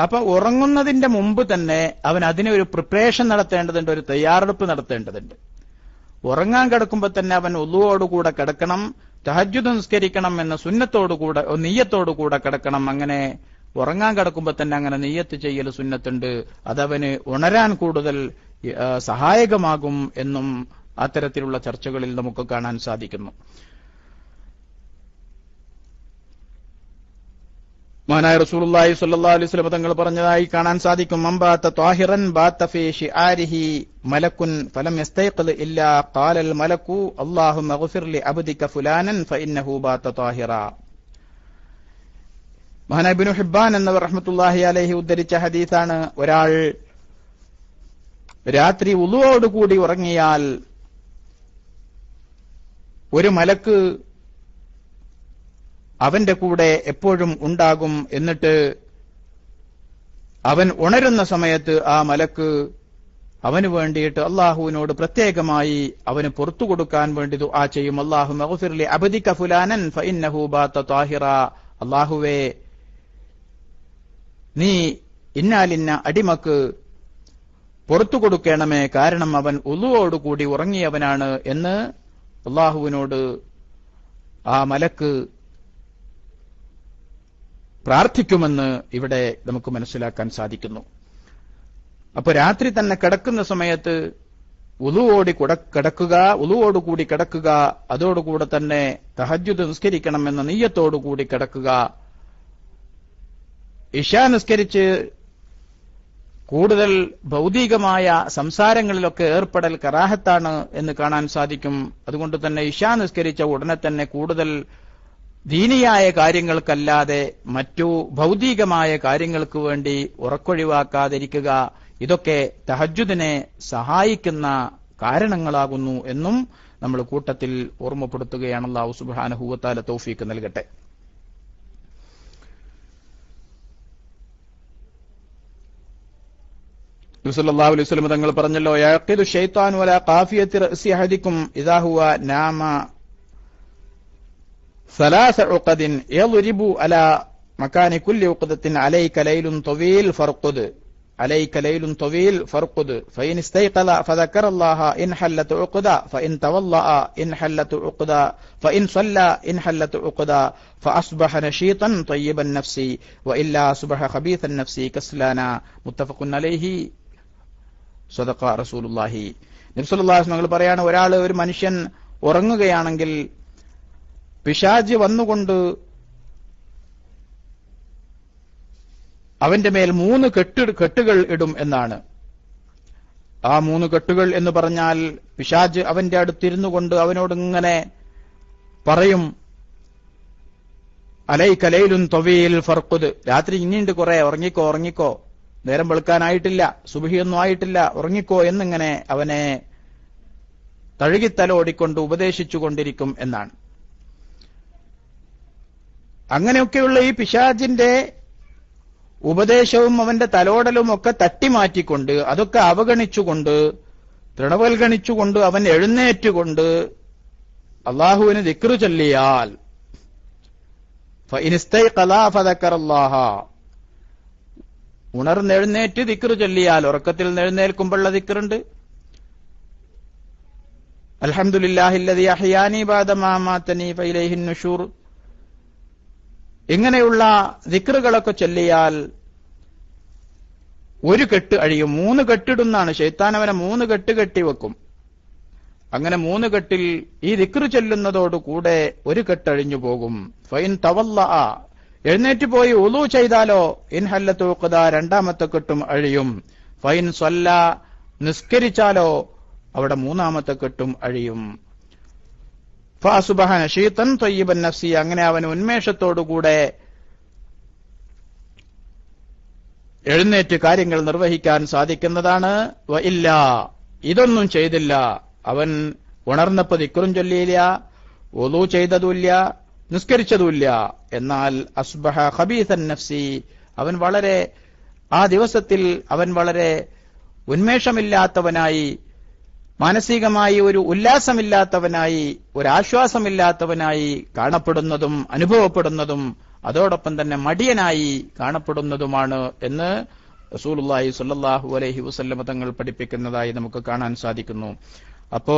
അപ്പൊ ഉറങ്ങുന്നതിന്റെ മുമ്പ് തന്നെ അവൻ അതിനെ ഒരു പ്രിപ്പറേഷൻ നടത്തേണ്ടതുണ്ട്, ഒരു തയ്യാറെടുപ്പ് നടത്തേണ്ടതുണ്ട്. ഉറങ്ങാൻ കിടക്കുമ്പോൾ തന്നെ അവൻ ഉളുവോടുകൂടെ കിടക്കണം, തഹജ്ജുദ് നിസ്കരിക്കണം എന്ന സുന്നത്തോടുകൂടെ നിയ്യത്തോടുകൂടെ കിടക്കണം. അങ്ങനെ ഉറങ്ങാൻ കിടക്കുമ്പോൾ തന്നെ അങ്ങനെ നിയ്യത്ത് ചെയ്യൽ സുന്നത്തുണ്ട്. അതവന് ഉണരാൻ കൂടുതൽ സഹായകമാകും എന്നും അത്തരത്തിലുള്ള ചർച്ചകളിൽ നമുക്ക് കാണാൻ സാധിക്കുന്നു. മഹാനായ റസൂലുള്ളാഹി സ്വല്ലല്ലാഹു അലൈഹി വസല്ലം തങ്ങൾ പറഞ്ഞതായി കാണാൻ സാധിക്കും. മൻ ബാത ത്വാഹിറൻ ബാത ഫീ ശിആരിഹി മലക്കുൻ ഫലം യസ്തൈഖിദ് ഇല്ലാ ഖാലൽ മലക്കു അല്ലാഹുമ്മഗ്ഫിർ ലി അബ്ദിക ഫുലാനൻ ഫഇന്നഹു ബാത ത്വാഹിറ. മഹാനായ ഇബ്നു ഹിബ്ബാൻ എന്നവർ റഹ്മത്തുള്ളാഹി അലൈഹി ഉദ്ധരിച്ച ഹദീസാണ്. ഒരാൾ രാത്രി വുളുവോടുകൂടി ഉറങ്ങിയാൽ ഒരു മലക്ക് അവന്റെ കൂടെ എപ്പോഴും ഉണ്ടാകും. എന്നിട്ട് അവൻ ഉണരുന്ന സമയത്ത് ആ മലക്ക് അവന് വേണ്ടിയിട്ട് അള്ളാഹുവിനോട് പ്രത്യേകമായി അവന് പുറത്തു കൊടുക്കാൻ വേണ്ടി ദുആ ചെയ്യും. അല്ലാഹുമ്മഗ്ഫിർ ലി അബ്ദിക ഫുലാനൻ ഫഇന്നഹു ബാത ത്വാഹിറ. അല്ലാഹുവേ, നീ ഇന്നാലിന്ന അടിമക്ക് പുറത്തു കൊടുക്കണമേ, കാരണം അവൻ ഉളുവോടുകൂടി ഉറങ്ങിയവനാണ് എന്ന് അള്ളാഹുവിനോട് ആ മലക്ക് പ്രാർത്ഥിക്കുമെന്ന് ഇവിടെ നമുക്ക് മനസ്സിലാക്കാൻ സാധിക്കുന്നു. അപ്പൊ രാത്രി തന്നെ കിടക്കുന്ന സമയത്ത് ഉളുവോടുകൂടി കിടക്കുക, അതോടുകൂടെ തന്നെ തഹജ്ജുദ് നിസ്കരിക്കണം എന്ന നിയ്യത്തോടുകൂടി കിടക്കുക. ഇശാ നിസ്കരിച്ച് കൂടുതൽ ഭൗതികമായ സംസാരങ്ങളിലൊക്കെ ഏർപ്പെടൽ കറാഹത്താണ് എന്ന് കാണാൻ സാധിക്കും. അതുകൊണ്ട് തന്നെ ഇശാ നിസ്കരിച്ച ഉടനെ തന്നെ കൂടുതൽ ദീനിയായ കാര്യങ്ങൾക്കല്ലാതെ മറ്റു ഭൗതികമായ കാര്യങ്ങൾക്ക് വേണ്ടി ഉറക്കൊഴിവാക്കാതിരിക്കുക. ഇതൊക്കെ തഹജ്ജുദിനെ സഹായിക്കുന്ന കാരണങ്ങളാകുന്നു എന്നും നമ്മൾ കൂട്ടത്തിൽ ഓർമ്മപ്പെടുത്തുകയാണ്. അല്ലാഹു സുബ്ഹാനഹു വ തആല തൗഫീഖ് നൽകട്ടെ. നബി സല്ലല്ലാഹു അലൈഹി വസല്ലം തങ്ങൾ പറഞ്ഞല്ലോ, യഖിദു ശൈത്താനു വലാ ഖാഫിയത്തി റഅസി അഹദിക്കും ഇദാ ഹുവ നാമ ثلاث عقد يضرب على مكان كل عقدة عليك ليل طويل فارقد عليك ليل طويل فارقد فإن استيقظ فذكر الله إن حلت عقدا فإن تولى إن حلت عقدا فإن صلى إن حلت عقدا فأصبح نشيطا طيب النفس وإلا أصبح خبيث النفس كسلانا متفق عليه صدق رسول الله. നബി സല്ലല്ലാഹു അലൈഹി വസല്ലം പറയാണ്, ഒരു മനുഷ്യൻ ഉറങ്ങുകയാണെങ്കിൽ പിശാച് വന്നുകൊണ്ട് അവന്റെ മേൽ 3 കെട്ടുകൾ ഇടും എന്നാണ്. ആ 3 കെട്ടുകൾ എന്ന് പറഞ്ഞാൽ പിശാച് അവന്റെ അടുത്തിരുന്നു കൊണ്ട് അവനോട് ഇങ്ങനെ പറയും, അലൈക ലൈലുൻ തവീൽ ഫർഖുദ്, രാത്രി ഇനിയുണ്ട് കുറെ, ഉറങ്ങിക്കോ, നേരം വെളുക്കാനായിട്ടില്ല, സുബ്ഹിയൊന്നും ആയിട്ടില്ല, ഉറങ്ങിക്കോ എന്നിങ്ങനെ അവനെ തഴുകിത്തലോടിക്കൊണ്ട് ഉപദേശിച്ചുകൊണ്ടിരിക്കും എന്നാണ്. അങ്ങനെയൊക്കെയുള്ള ഈ പിശാചിന്റെ ഉപദേശവും അവന്റെ തലോടലും ഒക്കെ തട്ടിമാറ്റിക്കൊണ്ട്, അതൊക്കെ അവഗണിച്ചുകൊണ്ട്, തൃണവൽഗണിച്ചുകൊണ്ട് അവൻ എഴുന്നേറ്റുകൊണ്ട് അള്ളാഹുവിന് ദിക്റ് ചൊല്ലിയാൽ ഉണർന്നെഴുന്നേറ്റ് ദിക്റ് ചൊല്ലിയാൽ, ഉറക്കത്തിൽ എഴുന്നേൽക്കുമ്പോഴുള്ള ദിക്റുണ്ട്, അൽഹംദുലില്ലാഹില്ലദീ അഹ്യാനി ബഅദ മാ അമാതനി ഫഇലൈഹിൻ നുശൂർ, ഇങ്ങനെയുള്ള ദിക്റുകളൊക്കെ ചൊല്ലിയാൽ ഒരു കെട്ട് അഴിയും. 3 കെട്ടിടുന്നാണ് ശൈത്താൻ അവനെ 3 കെട്ട് കെട്ടിവെക്കും. അങ്ങനെ 3 കെട്ടിൽ ഈ ദിക്റ് ചൊല്ലുന്നതോടുകൂടെ ഒരു കെട്ടഴിഞ്ഞു പോകും. ഫൈൻ തവല്ല, എഴുന്നേറ്റ് പോയി ഉളു ചെയ്താലോ ഇൻ ഹല്ലത്തു ഉഖദ, രണ്ടാമത്തെ കെട്ടും അഴിയും. ഫൈൻ സ്വല്ല, നിസ്കരിച്ചാലോ അവിടെ മൂന്നാമത്തെ കെട്ടും അഴിയും. ഫഅസ്ബഹ നശീതൻ ത്വയ്യിബൻ നഫ്സി, അങ്ങനെ അവൻ ഉന്മേഷത്തോടുകൂടെ എഴുന്നേറ്റ് കാര്യങ്ങൾ നിർവഹിക്കാൻ സാധിക്കുന്നതാണ്. വ ഇല്ല, ഇതൊന്നും ചെയ്തില്ല, അവൻ ഉണർന്നപ്പോ ദിക്റും ചൊല്ലിയില്ല, വുളൂ ചെയ്തതുമില്ല, നിസ്കരിച്ചതുമില്ല, എന്നാൽ അസ്ബഹ ഖബീസൻ നഫ്സി, അവൻ വളരെ ആ ദിവസത്തിൽ അവൻ വളരെ ഉന്മേഷമില്ലാത്തവനായി, മാനസികമായി ഒരു ഉല്ലാസമില്ലാത്തവനായി, ഒരാശ്വാസമില്ലാത്തവനായി കാണപ്പെടുന്നതും അനുഭവപ്പെടുന്നതും അതോടൊപ്പം തന്നെ മടിയനായി കാണപ്പെടുന്നതുമാണ് എന്ന് റസൂലുള്ളാഹി സ്വല്ലല്ലാഹു അലൈഹി വസല്ലം തങ്ങൾ പഠിപ്പിക്കുന്നതായി നമുക്ക് കാണാൻ സാധിക്കുന്നു. അപ്പോ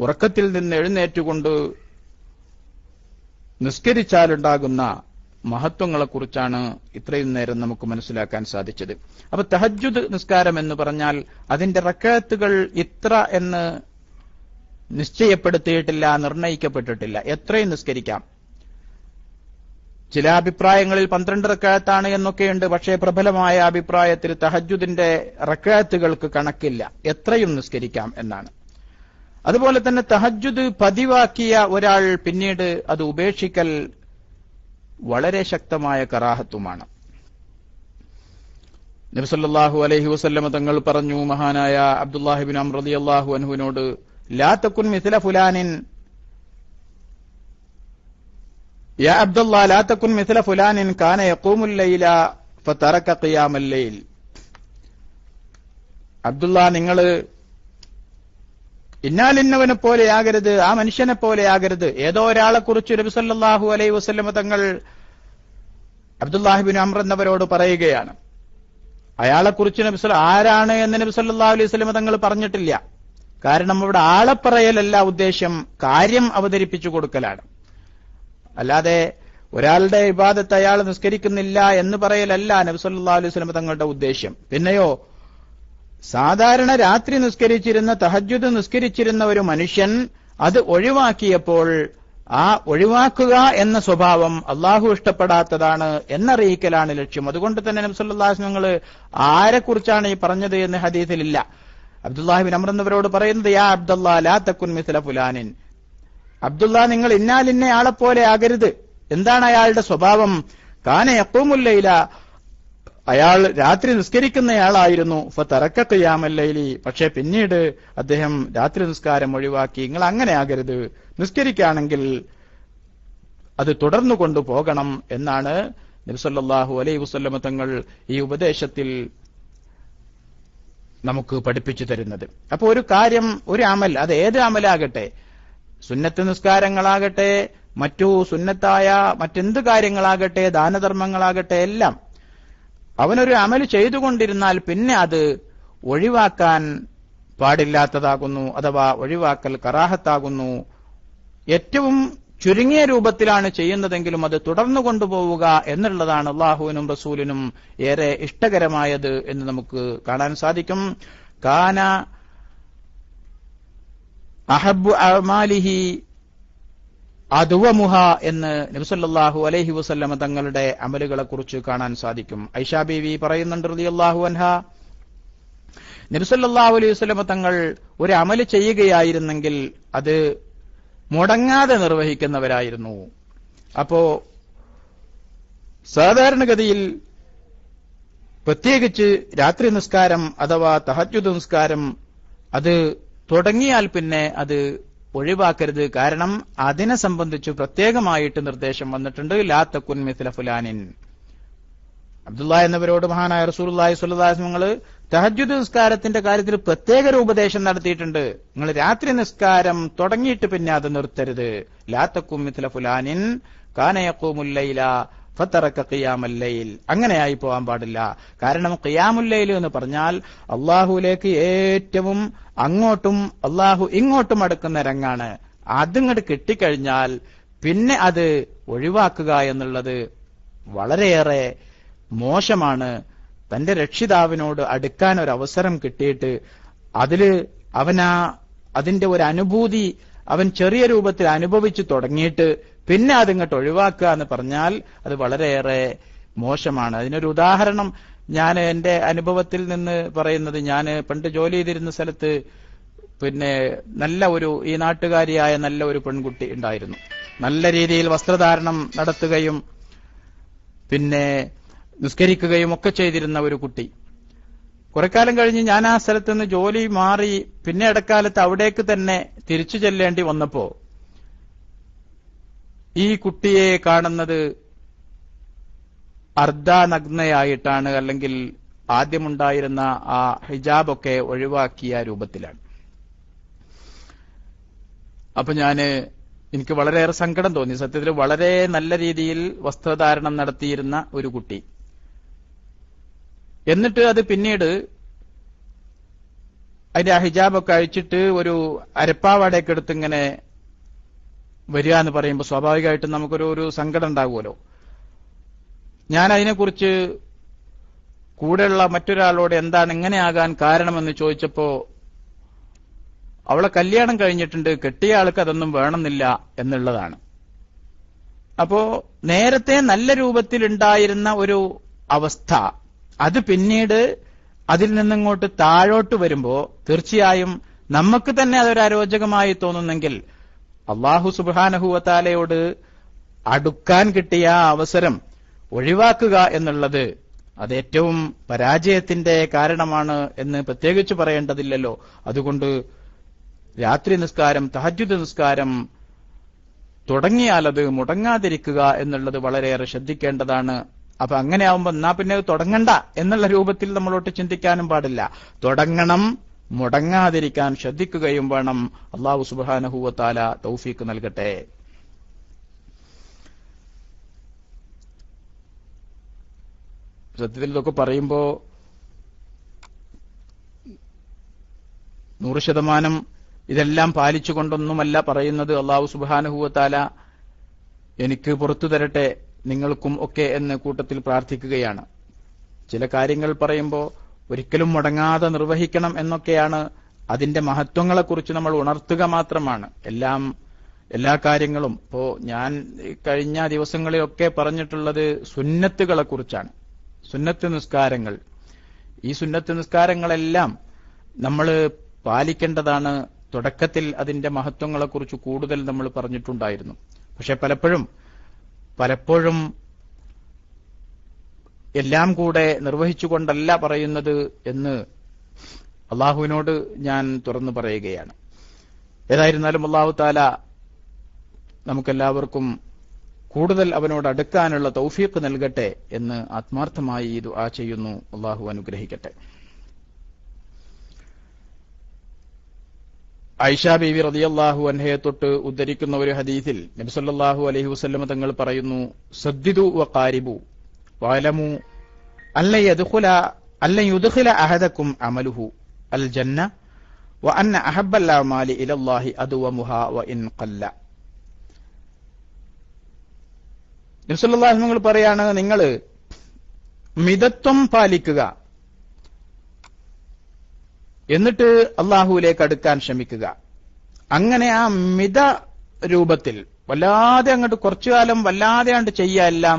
ഉറക്കത്തിൽ നിന്ന് എഴുന്നേറ്റുകൊണ്ട് നിസ്കരിച്ചാലുണ്ടാകുന്ന മഹത്വങ്ങളെക്കുറിച്ചാണ് ഇത്രയും നേരം നമുക്ക് മനസ്സിലാക്കാൻ സാധിച്ചത്. അപ്പൊ തഹജ്ജുദ് നിസ്കാരം എന്ന് പറഞ്ഞാൽ അതിന്റെ റക്അത്തുകൾ ഇത്ര എന്ന് നിശ്ചയപ്പെടുത്തിയിട്ടില്ല, നിർണയിക്കപ്പെട്ടിട്ടില്ല. എത്രയും നിസ്കരിക്കാം. ചില അഭിപ്രായങ്ങളിൽ 12 റക്അത്താണ് എന്നൊക്കെയുണ്ട്. പക്ഷേ പ്രബലമായ അഭിപ്രായത്തിൽ തഹജ്ജുദിന്റെ റക്അത്തുകൾക്ക് കണക്കില്ല, എത്രയും നിസ്കരിക്കാം എന്നാണ്. അതുപോലെ തന്നെ തഹജ്ജുദ് പതിവാക്കിയ ഒരാൾ പിന്നീട് അത് ഉപേക്ഷിക്കൽ വളരെ ശക്തമായ കറാഹത്തുമാണ്. നബി സല്ലല്ലാഹു അലൈഹി വസല്ലം തങ്ങൾ പറഞ്ഞു, മഹാനായ അബ്ദുല്ലാഹി ഇബ്നു അംർ റളിയല്ലാഹു അൻഹുവിനോട്, ലാ തകുൻ മിസ്ല ഫുലാനിൻ, യാ അബ്ദുല്ലാ ലാ തകുൻ മിസ്ല ഫുലാനിൻ കാന യഖൂമുൽ ലൈല ഫതറക ഖിയാമൽ ലൈൽ. അബ്ദുല്ലാ, നിങ്ങൾ ഇന്നാലിന്നവനെ പോലെയാകരുത്, ആ മനുഷ്യനെ പോലെയാകരുത്. ഏതോ ഒരാളെ കുറിച്ച് നബി സല്ലല്ലാഹു അലൈഹി വസല്ലം തങ്ങൾ അബ്ദുല്ലാഹി ഇബ്നു അംർ എന്നവരോട് പറയുകയാണ്. അയാളെക്കുറിച്ച് നബി ആരാണ് എന്ന് നബി സല്ലല്ലാഹു അലൈഹി വസല്ലം തങ്ങൾ പറഞ്ഞിട്ടില്ല. കാരണം അവിടെ ആളെ പറയലല്ല ഉദ്ദേശം, കാര്യം അവതരിപ്പിച്ചു കൊടുക്കലാണ്. അല്ലാതെ ഒരാളുടെ ഇബാദത്ത് അയാൾ നിസ്കരിക്കുന്നില്ല എന്ന് പറയലല്ല നബി സല്ലല്ലാഹു അലൈഹി വസല്ലം തങ്ങളുടെ ഉദ്ദേശ്യം. പിന്നെയോ, സാധാരണ രാത്രി നിസ്കരിച്ചിരുന്ന തഹജ്ജുദ് നിസ്കരിച്ചിരുന്ന ഒരു മനുഷ്യൻ അത് ഒഴിവാക്കിയപ്പോൾ ആ ഒഴിവാക്കുക എന്ന സ്വഭാവം അള്ളാഹു ഇഷ്ടപ്പെടാത്തതാണ് എന്നറിയിക്കലാണ് ലക്ഷ്യം. അതുകൊണ്ട് തന്നെ നബി സല്ലല്ലാഹു അലൈഹി വസല്ലം ആരെക്കുറിച്ചാണ് ഈ പറഞ്ഞത് എന്ന് ഹദീസിലില്ല. അബ്ദുല്ലാഹി ഇബ്നു അംർ എന്നവരോട് പറയുന്നത്, യാ അബ്ദുല്ലാ ലാ തകുൻ മിസ്ല ഫുലാനിൻ, അബ്ദുല്ലാ, നിങ്ങൾ ഇന്നാലിന്ന ആളെപ്പോലെ ആകരുത്. എന്താണ് അയാളുടെ സ്വഭാവം? കാന യഖൂമുൽ ലൈല, അയാൾ രാത്രി നിസ്കരിക്കുന്നയാളായിരുന്നു. ഫതറക ഖിയാമൽ ലൈലി, പക്ഷേ പിന്നീട് അദ്ദേഹം രാത്രി നിസ്കാരം ഒഴിവാക്കി. നിങ്ങൾ അങ്ങനെ ആകരുത്, നിസ്കരിക്കുകയാണെങ്കിൽ അത് തുടർന്നു കൊണ്ടുപോകണം എന്നാണ് നബി സല്ലല്ലാഹു അലൈഹി വസല്ലം തങ്ങൾ ഈ ഉപദേശത്തിൽ നമുക്ക് പഠിപ്പിച്ചു തരുന്നത്. അപ്പൊ ഒരു കാര്യം, ഒരു അമൽ, അത് ഏത് അമലാകട്ടെ, സുന്നത്ത് നിസ്കാരങ്ങളാകട്ടെ, മറ്റു സുന്നത്തായ മറ്റെന്ത് കാര്യങ്ങളാകട്ടെ, ദാനധർമ്മങ്ങളാകട്ടെ, എല്ലാം അവനൊരു അമൽ ചെയ്തുകൊണ്ടിരുന്നാൽ പിന്നെ അത് ഒഴിവാക്കാൻ പാടില്ലാത്തതാകുന്നു, അഥവാ ഒഴിവാക്കൽ കറാഹത്താകുന്നു. ഏറ്റവും ചുരുങ്ങിയ രൂപത്തിലാണ് ചെയ്യുന്നതെങ്കിലും അത് തുടർന്നു കൊണ്ടുപോവുക എന്നുള്ളതാണ് അള്ളാഹുവിനും റസൂലിനും ഏറെ ഇഷ്ടകരമായത് എന്ന് നമുക്ക് കാണാൻ സാധിക്കും. കാന അഹബ്ബു അഅമാലിഹി അദ്വമുഹ എന്ന് നബി സല്ലല്ലാഹു അലൈഹി വസല്ലം തങ്ങളുടെ അമലുകളെ കുറിച്ച് കാണാൻ സാധിക്കും. ഐഷാ ബീവി പറയുന്നുണ്ട് റളിയല്ലാഹു അൻഹാ, നബി സല്ലല്ലാഹു അലൈഹി വസല്ലം തങ്ങൾ ഒരു അമല് ചെയ്യുകയായിരുന്നെങ്കിൽ അത് മുടങ്ങാതെ നിർവഹിക്കുന്നവരായിരുന്നു. അപ്പോ സാധാരണഗതിയിൽ പ്രത്യേകിച്ച് രാത്രി നിസ്കാരം അഥവാ തഹജ്ജുദ് നിസ്കാരം അത് തുടങ്ങിയാൽ പിന്നെ അത് ഒഴിവാക്കരുത്. കാരണം അതിനെ സംബന്ധിച്ച് പ്രത്യേകമായിട്ട് നിർദ്ദേശം വന്നിട്ടുണ്ട്, ലാ തകുൻ മിസ്ല ഫുലാനിൻ. അബ്ദുല്ലാഹ് എന്നവരോട് മഹാനായ റസൂലുള്ളാഹി സ്വല്ലല്ലാഹു അലൈഹി വസല്ലം തഹജ്ജുദ് നിസ്കാരത്തിന്റെ കാര്യത്തിൽ പ്രത്യേക ഒരു ഉപദേശം നടത്തിയിട്ടുണ്ട്. നിങ്ങൾ രാത്രി നിസ്കാരം തുടങ്ങിയിട്ട് പിന്നെ അത് നിർത്തരുത്. ലാ തകുൻ മിസ്ല ഫുലാനിൻ കാന യഖൂമുൽ ലൈല ഫതറക ഖിയാമൽ ലൈൽ. അങ്ങനെയായി പോകാൻ പാടില്ല. കാരണം ഖിയാമുൽ ലൈൽ എന്ന് പറഞ്ഞാൽ അള്ളാഹുവിലേക്ക് ഏറ്റവും അങ്ങോട്ടും അള്ളാഹു ഇങ്ങോട്ടും അടുക്കുന്ന രംഗാണ്. അതിങ്ങോട്ട് കിട്ടിക്കഴിഞ്ഞാൽ പിന്നെ അത് ഒഴിവാക്കുക എന്നുള്ളത് വളരെയേറെ മോശമാണ്. തന്റെ രക്ഷിതാവിനോട് അടുക്കാൻ ഒരു അവസരം കിട്ടിയിട്ട് അതിന്റെ ഒരു അനുഭൂതി അവൻ ചെറിയ രൂപത്തിൽ അനുഭവിച്ചു തുടങ്ങിയിട്ട് പിന്നെ അതിങ്ങോട്ട് ഒഴിവാക്കുക എന്ന് പറഞ്ഞാൽ അത് വളരെയേറെ മോശമാണ്. അതിനൊരു ഉദാഹരണം ഞാൻ എന്റെ അനുഭവത്തിൽ നിന്ന് പറയുന്നത്, ഞാൻ പണ്ട് ജോലി ചെയ്തിരുന്ന സ്ഥലത്ത് നല്ല ഒരു ഈ നാട്ടുകാരിയായ നല്ല ഒരു പെൺകുട്ടി ഉണ്ടായിരുന്നു. നല്ല രീതിയിൽ വസ്ത്രധാരണം നടത്തുകയും നിസ്കരിക്കുകയും ഒക്കെ ചെയ്തിരുന്ന ഒരു കുട്ടി. കുറെ കാലം കഴിഞ്ഞ് ഞാൻ ആ സ്ഥലത്ത് നിന്ന് ജോലി മാറി പിന്നെ ഇടക്കാലത്ത് അവിടേക്ക് തന്നെ തിരിച്ചു ചെല്ലേണ്ടി വന്നപ്പോ ഈ കുട്ടിയെ കാണുന്നത് അർദ്ധനഗ്നയായിട്ടാണ്, അല്ലെങ്കിൽ ആദ്യമുണ്ടായിരുന്ന ആ ഹിജാബൊക്കെ ഒഴിവാക്കിയ രൂപത്തിലാണ്. അപ്പൊ എനിക്ക് വളരെയേറെ സങ്കടം തോന്നി. സത്യത്തിൽ വളരെ നല്ല രീതിയിൽ വസ്ത്രധാരണം നടത്തിയിരുന്ന ഒരു കുട്ടി. എന്നിട്ട് അത് പിന്നീട് അതിന്റെ ആ ഹിജാബൊക്കെ അഴിച്ചിട്ട് ഒരു അരപ്പാവാടയൊക്കെ എടുത്ത് ഇങ്ങനെ വരിക എന്ന് പറയുമ്പോൾ സ്വാഭാവികമായിട്ടും നമുക്കൊരു സങ്കടം ഉണ്ടാകുമല്ലോ. ഞാൻ അതിനെക്കുറിച്ച് കൂടെയുള്ള മറ്റൊരാളോട് എന്താണ് ഇങ്ങനെയാകാൻ കാരണമെന്ന് ചോദിച്ചപ്പോ അവളെ കല്യാണം കഴിഞ്ഞിട്ടുണ്ട്, കെട്ടിയ ആൾക്ക് അതൊന്നും വേണമെന്നില്ല എന്നുള്ളതാണ്. അപ്പോ നേരത്തെ നല്ല രൂപത്തിൽ ഉണ്ടായിരുന്ന ഒരു അവസ്ഥ അത് പിന്നീട് അതിൽ നിന്നിങ്ങോട്ട് താഴോട്ട് വരുമ്പോ തീർച്ചയായും നമുക്ക് തന്നെ അതൊരു അരോചകമായി തോന്നുന്നെങ്കിൽ അല്ലാഹു സുബ്ഹാനഹു വ തആലയോട് അടുക്കാൻ കിട്ടിയ അവസരം ഒഴിവാക്കുക എന്നുള്ളത് അത് ഏറ്റവും പരാജയത്തിന്റെ കാരണമാണ് എന്ന് പ്രത്യേകിച്ച് പറയേണ്ടതില്ലല്ലോ. അതുകൊണ്ട് രാത്രി നിസ്കാരം, തഹജ്ജുദ് നിസ്കാരം തുടങ്ങിയാൽ അത് മുടങ്ങാതിരിക്കുക എന്നുള്ളത് വളരെയേറെ ശ്രദ്ധിക്കേണ്ടതാണ്. അപ്പൊ അങ്ങനെ ആവുമ്പോ എന്നാ പിന്നെ തുടങ്ങണ്ട എന്നുള്ള രൂപത്തിൽ നമ്മളോട്ട് ചിന്തിക്കാനും പാടില്ല. തുടങ്ങണം, മുടങ്ങാതിരിക്കാൻ ശ്രദ്ധിക്കുകയും വേണം. അല്ലാഹു സുബ്ഹാനഹു വ തആല തൗഫീഖ് നൽകട്ടെ. സത്യത്തിൽ ഇതൊക്കെ പറയുമ്പോ 100% ഇതെല്ലാം പാലിച്ചുകൊണ്ടൊന്നുമല്ല പറയുന്നത്. അല്ലാഹു സുബ്ഹാനഹു വ തആല എനിക്ക് പുറത്തു തരട്ടെ, നിങ്ങൾക്കും ഒക്കെ എന്ന് കൂട്ടത്തിൽ പ്രാർത്ഥിക്കുകയാണ്. ചില കാര്യങ്ങൾ പറയുമ്പോൾ ഒരിക്കലും മുടങ്ങാതെ നിർവഹിക്കണം എന്നൊക്കെയാണ്. അതിന്റെ മഹത്വങ്ങളെക്കുറിച്ച് നമ്മൾ ഉണർത്തുക മാത്രമാണ്. എല്ലാ കാര്യങ്ങളും ഇപ്പോ ഞാൻ കഴിഞ്ഞ ദിവസങ്ങളിലൊക്കെ പറഞ്ഞിട്ടുള്ളത് സുന്നത്തുകളെ കുറിച്ചാണ്. സുന്നത്ത് നിസ്കാരങ്ങൾ, ഈ സുന്നത്ത് നിസ്കാരങ്ങളെല്ലാം നമ്മൾ പാലിക്കേണ്ടതാണ്. തുടക്കത്തിൽ അതിന്റെ മഹത്വങ്ങളെക്കുറിച്ച് കൂടുതൽ നമ്മൾ പറഞ്ഞിട്ടുണ്ടായിരുന്നു. പക്ഷെ പലപ്പോഴും എല്ലാം കൂടെ നിർവഹിച്ചുകൊണ്ടല്ല പറയുന്നത് എന്ന് അള്ളാഹുവിനോട് ഞാൻ തുറന്നു പറയുകയാണ്. ഏതായിരുന്നാലും അല്ലാഹു തആല നമുക്കെല്ലാവർക്കും കൂടുതൽ അവനോട് അടുക്കാനുള്ള തൗഫീഖ് നൽകട്ടെ എന്ന് ആത്മാർത്ഥമായി ദുആ ചെയ്യുന്നു. അല്ലാഹു അനുഗ്രഹിക്കട്ടെ. ആയിഷ ബീവി റളിയല്ലാഹു അൻഹയെ തൊട്ട് ഉദ്ധരിക്കുന്ന ഒരു ഹദീസിൽ നബി സല്ലല്ലാഹു അലൈഹി വസല്ലം തങ്ങൾ പറയുന്നു, സദ്ദിദു വഖാരിബു വഅലമു അല്ല യുദ്ഖില അഹദകും അമലുഹു അൽ ജന്ന വഅന്ന അഹബ്ബൽ അഅമാലി ഇലല്ലാഹി അദ്വമുഹാ വഇൻ ഖല്ല. നബി സല്ലല്ലാഹു അലൈഹി വസല്ലം പറയാണ്, നിങ്ങൾ മിതത്വം പാലിക്കുക, എന്നിട്ട് അള്ളാഹുവിലേക്ക് അടുക്കാൻ ശ്രമിക്കുക. അങ്ങനെ ആ മിത രൂപത്തിൽ വല്ലാതെ അങ്ങോട്ട് കുറച്ചുകാലം വല്ലാതെ അങ്ങോട്ട് ചെയ്യുക, എല്ലാം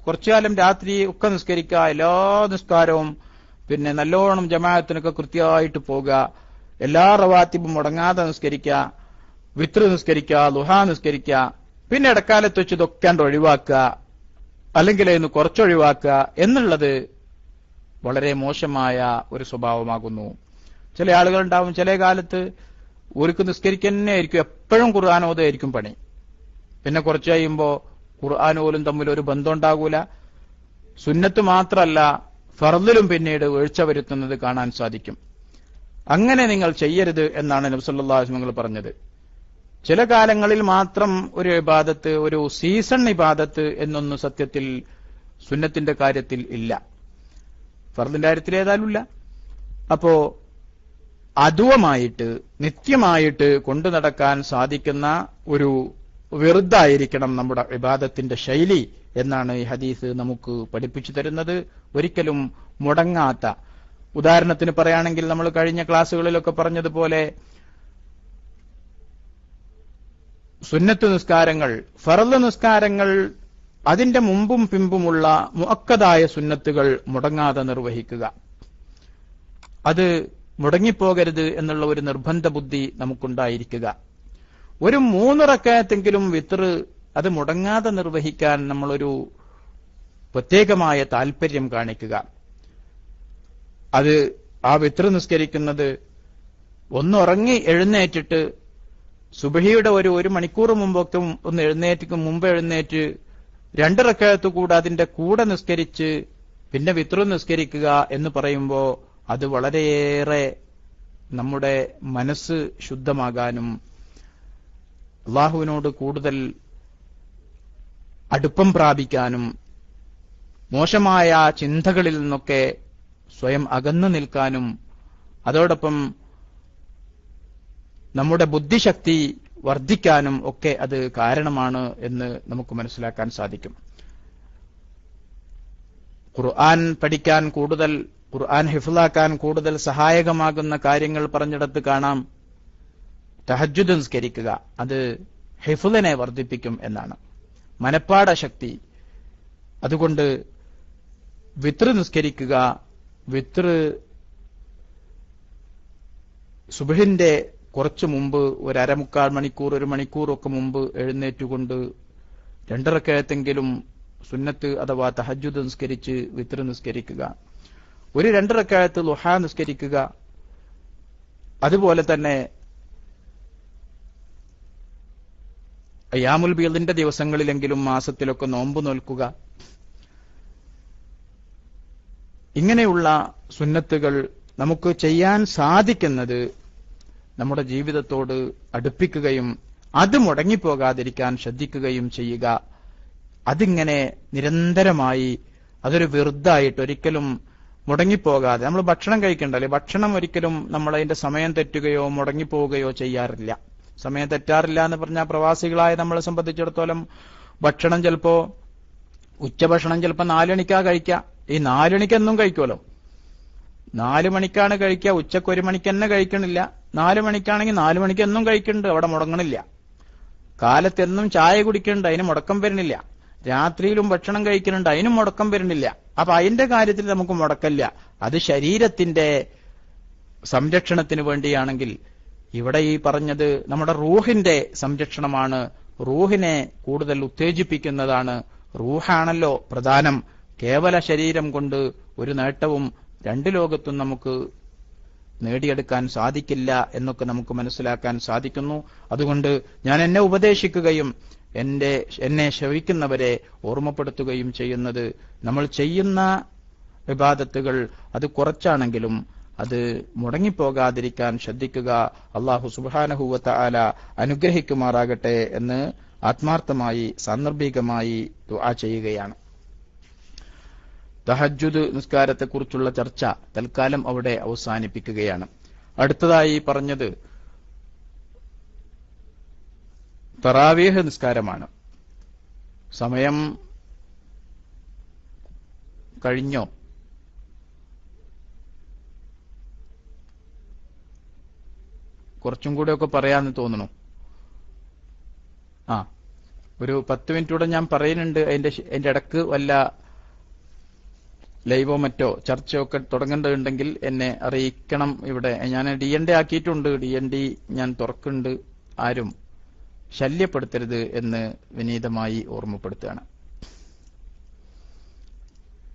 കുറച്ചുകാലം രാത്രി ഒക്കെ നിസ്കരിക്കുക, എല്ലാ നിസ്കാരവും നല്ലോണം ജമാഅത്തിനൊക്കെ കൃത്യമായിട്ട് പോകുക, എല്ലാ റവാത്തിബും മുടങ്ങാതെ നിസ്കരിക്കുക, വിത്ർ നിസ്കരിക്കുക, ളുഹാ നിസ്കരിക്കുക, പിന്നെ ഇടക്കാലത്ത് വെച്ച് ഇതൊക്കെ ഒഴിവാക്കുക, അല്ലെങ്കിൽ ഇന്ന് കുറച്ചൊഴിവാക്കുക എന്നുള്ളത് വളരെ മോശമായ ഒരു സ്വഭാവമാകുന്നു. ചില ആളുകളുണ്ടാവും, ചില കാലത്ത് ഓർക്ക് നിസ്കരിക്കന്നെ ആയിരിക്കും, എപ്പോഴും ഖുർആൻ ഓതായിരിക്കും പണി. പിന്നെ കുറച്ച് കഴിയുമ്പോ ഖുർആൻ പോലും തമ്മിൽ ഒരു ബന്ധം ഉണ്ടാകൂല. സുന്നത്ത് മാത്രമല്ല ഫർദിലും പിന്നീട് വീഴ്ച വരുത്തുന്നത് കാണാൻ സാധിക്കും. അങ്ങനെ നിങ്ങൾ ചെയ്യരുത് എന്നാണ് നബി സല്ലല്ലാഹു അലൈഹി വസല്ലം പറഞ്ഞത്. ചില കാലങ്ങളിൽ മാത്രം ഒരു ഇബാദത്ത്, ഒരു സീസൺ ഇബാദത്ത് എന്നൊന്നും സത്യത്തിൽ സുന്നത്തിന്റെ കാര്യത്തിൽ ഇല്ല, ഫർദിന്റെ കാര്യത്തിൽ ഏതായാലും ഇല്ല. അപ്പോ അദുവമായിട്ട് നിത്യമായിട്ട് കൊണ്ടു നടക്കാൻ സാധിക്കുന്ന ഒരു വെറുതായിരിക്കണം നമ്മുടെ ഇബാദത്തിന്റെ ശൈലി എന്നാണ് ഈ ഹദീസ് നമുക്ക് പഠിപ്പിച്ചു തരുന്നത്. ഒരിക്കലും മുടങ്ങാത്ത, ഉദാഹരണത്തിന് പറയുകയാണെങ്കിൽ നമ്മൾ കഴിഞ്ഞ ക്ലാസ്സുകളിലൊക്കെ പറഞ്ഞതുപോലെ സുന്നത്ത് നിസ്കാരങ്ങൾ, ഫർള് നിസ്കാരങ്ങൾ അതിന്റെ മുമ്പും പിമ്പുമുള്ള മുഅക്കദായ സുന്നത്തുകൾ മുടങ്ങാതെ നിർവഹിക്കുക. അത് മുടങ്ങിപ്പോകരുത് എന്നുള്ള ഒരു നിർബന്ധ ബുദ്ധി നമുക്കുണ്ടായിരിക്കുക. ഒരു 3 റക്അത്തെങ്കിലും വിത്ർ അത് മുടങ്ങാതെ നിർവഹിക്കാൻ നമ്മളൊരു പ്രത്യേകമായ താല്പര്യം കാണിക്കുക. അത് ആ വിത്ർ നിസ്കരിക്കുന്നത് ഒന്നുറങ്ങി എഴുന്നേറ്റിട്ട് സുബഹിയുടെ ഒരു മണിക്കൂർ മുമ്പൊക്കെ ഒന്ന് എഴുന്നേറ്റ് 2 റക്അത്ത് കൂടെ അതിന്റെ കൂടെ നിസ്കരിച്ച് പിന്നെ വിത്ർ നിസ്കരിക്കുക എന്ന് പറയുമ്പോൾ അത് വളരെയേറെ നമ്മുടെ മനസ്സ് ശുദ്ധമാകാനും അള്ളാഹുവിനോട് കൂടുതൽ അടുപ്പം പ്രാപിക്കാനും മോശമായ ചിന്തകളിൽ നിന്നൊക്കെ സ്വയം അകന്നു നിൽക്കാനും അതോടൊപ്പം നമ്മുടെ ബുദ്ധിശക്തി വർദ്ധിക്കാനും ഒക്കെ അത് കാരണമാണ് എന്ന് നമുക്ക് മനസ്സിലാക്കാൻ സാധിക്കും. ഖുർആൻ പഠിക്കാൻ കൂടുതൽ, ഖുർആൻ ഹിഫ്ളാക്കാൻ കൂടുതൽ സഹായകമാകുന്ന കാര്യങ്ങൾ പറഞ്ഞിടത്ത് കാണാം തഹജ്ജുദ് നിസ്കരിക്കുക. അത് ഹിഫ്ളിനെ വർദ്ധിപ്പിക്കും എന്നാണ്, മനപ്പാഠ ശക്തി. അതുകൊണ്ട് വിത്ർ നിസ്കരിക്കുക. വിത്ർ സുബ്ഹിന്റെ കുറച്ചു മുമ്പ് 1/4 മണിക്കൂർ 1 മണിക്കൂറൊക്കെ മുമ്പ് എഴുന്നേറ്റുകൊണ്ട് 2 റക്അത്തെങ്കിലും സുന്നത്ത് അഥവാ തഹജ്ജുദ് നിസ്കരിച്ച് വിത്ർ നിസ്കരിക്കുക. ഒരു 2 റക്അത്ത് ളുഹാ നിസ്കരിക്കുക. അതുപോലെ തന്നെ അയ്യാമുൽ ബീദിന്റെ ദിവസങ്ങളിലെങ്കിലും മാസത്തിലൊക്കെ നോമ്പ് നോൽക്കുക. ഇങ്ങനെയുള്ള സുന്നത്തുകൾ നമുക്ക് ചെയ്യാൻ സാധിക്കുന്നത് നമ്മുടെ ജീവിതത്തോട് അടുപ്പിക്കുകയും അത് മുടങ്ങിപ്പോകാതിരിക്കാൻ ശ്രദ്ധിക്കുകയും ചെയ്യുക. അതിങ്ങനെ നിരന്തരമായി അതൊരു വെറുതായിട്ട് ഒരിക്കലും മുടങ്ങിപ്പോകാതെ നമ്മൾ ഭക്ഷണം കഴിക്കണ്ടല്ലേ, ഭക്ഷണം ഒരിക്കലും നമ്മൾ അതിന്റെ സമയം തെറ്റുകയോ മുടങ്ങിപ്പോവുകയോ ചെയ്യാറില്ല. സമയം തെറ്റാറില്ല എന്ന് പറഞ്ഞാൽ പ്രവാസികളായ നമ്മളെ സംബന്ധിച്ചിടത്തോളം ഭക്ഷണം ചിലപ്പോ ഉച്ചഭക്ഷണം ചിലപ്പോ 4 മണിക്കാ കഴിക്കുക. ഈ 4 മണിക്കെന്നും കഴിക്കുമല്ലോ. 4 മണിക്കാണ് കഴിക്കുക, ഉച്ചക്ക് 1 മണിക്ക് തന്നെ കഴിക്കണില്ല. 4 മണിക്കാണെങ്കിൽ 4 മണിക്ക് എന്നും കഴിക്കുന്നുണ്ട്, അവിടെ മുടങ്ങണില്ല. കാലത്തെന്നും ചായ കുടിക്കുന്നുണ്ട്, അതിന് മുടക്കം വരുന്നില്ല. രാത്രിയിലും ഭക്ഷണം കഴിക്കുന്നുണ്ട്, അതിനും മുടക്കം വരുന്നില്ല. അപ്പൊ അതിന്റെ കാര്യത്തിൽ നമുക്ക് മുടക്കല്ല. അത് ശരീരത്തിന്റെ സംരക്ഷണത്തിന് വേണ്ടിയാണെങ്കിൽ ഇവിടെ ഈ പറഞ്ഞത് നമ്മുടെ റൂഹിന്റെ സംരക്ഷണമാണ്, റൂഹിനെ കൂടുതൽ ഉത്തേജിപ്പിക്കുന്നതാണ്. റൂഹാണല്ലോ പ്രധാനം. കേവല ശരീരം കൊണ്ട് ഒരു നേട്ടവും 2 ലോകത്തും നമുക്ക് നേടിയെടുക്കാൻ സാധിക്കില്ല എന്നൊക്കെ നമുക്ക് മനസ്സിലാക്കാൻ സാധിക്കുന്നു. അതുകൊണ്ട് ഞാൻ എന്നെ ഉപദേശിക്കുകയും എന്നെ ശ്രവിക്കുന്നവരെ ഓർമ്മപ്പെടുത്തുകയും ചെയ്യുന്നത്, നമ്മൾ ചെയ്യുന്ന ഇബാദത്തുകൾ അത് കുറച്ചാണെങ്കിലും അത് മുടങ്ങിപ്പോകാതിരിക്കാൻ ശ്രദ്ധിക്കുക. അല്ലാഹു സുബ്ഹാനഹു വ തആല അനുഗ്രഹിക്കുമാറാകട്ടെ എന്ന് ആത്മാർത്ഥമായി സാന്ദർഭികമായി ദുആ ചെയ്യുകയാണ്. തഹജ്ജുദ് നിസ്കാരത്തെക്കുറിച്ചുള്ള ചർച്ച തൽക്കാലം അവിടെ അവസാനിപ്പിക്കുകയാണ്. അടുത്തതായി പറഞ്ഞത് തറാവീഹ് നിസ്കാരമാണ്. സമയം കഴിഞ്ഞോ? കുറച്ചും കൂടെയൊക്കെ പറയാന്ന് തോന്നുന്നു. ഒരു 10 മിനിറ്റൂടെ ഞാൻ പറയുന്നുണ്ട്. അതിന്റെ ഇടക്ക് വല്ല ലൈവോ മറ്റോ ചർച്ചയോ ഒക്കെ തുടങ്ങേണ്ടതുണ്ടെങ്കിൽ എന്നെ അറിയിക്കണം. ഇവിടെ ഞാൻ DND ആക്കിയിട്ടുണ്ട്. DND ഞാൻ തുറക്കുന്നുണ്ട്. ആരും ശല്യപ്പെടുത്തരുത് എന്ന് വിനീതമായി ഓർമ്മപ്പെടുത്തുകയാണ്.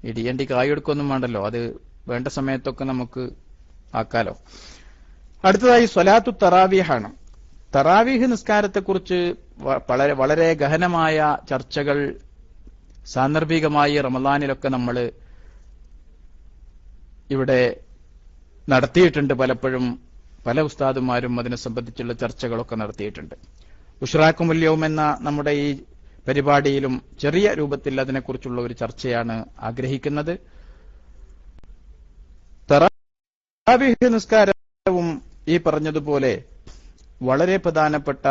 ഈ DND കായെടുക്കൊന്നും വേണ്ടല്ലോ, അത് വേണ്ട സമയത്തൊക്കെ നമുക്ക് ആക്കാലോ. അടുത്തതായി സ്വലാത്തു തറാവീഹാണ്. തറാവീഹ് നിസ്കാരത്തെക്കുറിച്ച് വളരെ ഗഹനമായ ചർച്ചകൾ സാന്ദർഭികമായി റമദാനിലൊക്കെ നമ്മൾ ഇവിടെ നടത്തിയിട്ടുണ്ട്. പലപ്പോഴും പല ഉസ്താദുമാരും അതിനെ സംബന്ധിച്ചുള്ള ചർച്ചകളൊക്കെ നടത്തിയിട്ടുണ്ട്. ഉഷ്റാഖുൽ യൗം എന്ന നമ്മുടെ ഈ പരിപാടിയിലും ചെറിയ രൂപത്തിൽ അതിനെക്കുറിച്ചുള്ള ഒരു ചർച്ചയാണ് ആഗ്രഹിക്കുന്നത്. തറാവീഹ് നിസ്കാരവും ഈ പറഞ്ഞതുപോലെ വളരെ പ്രധാനപ്പെട്ട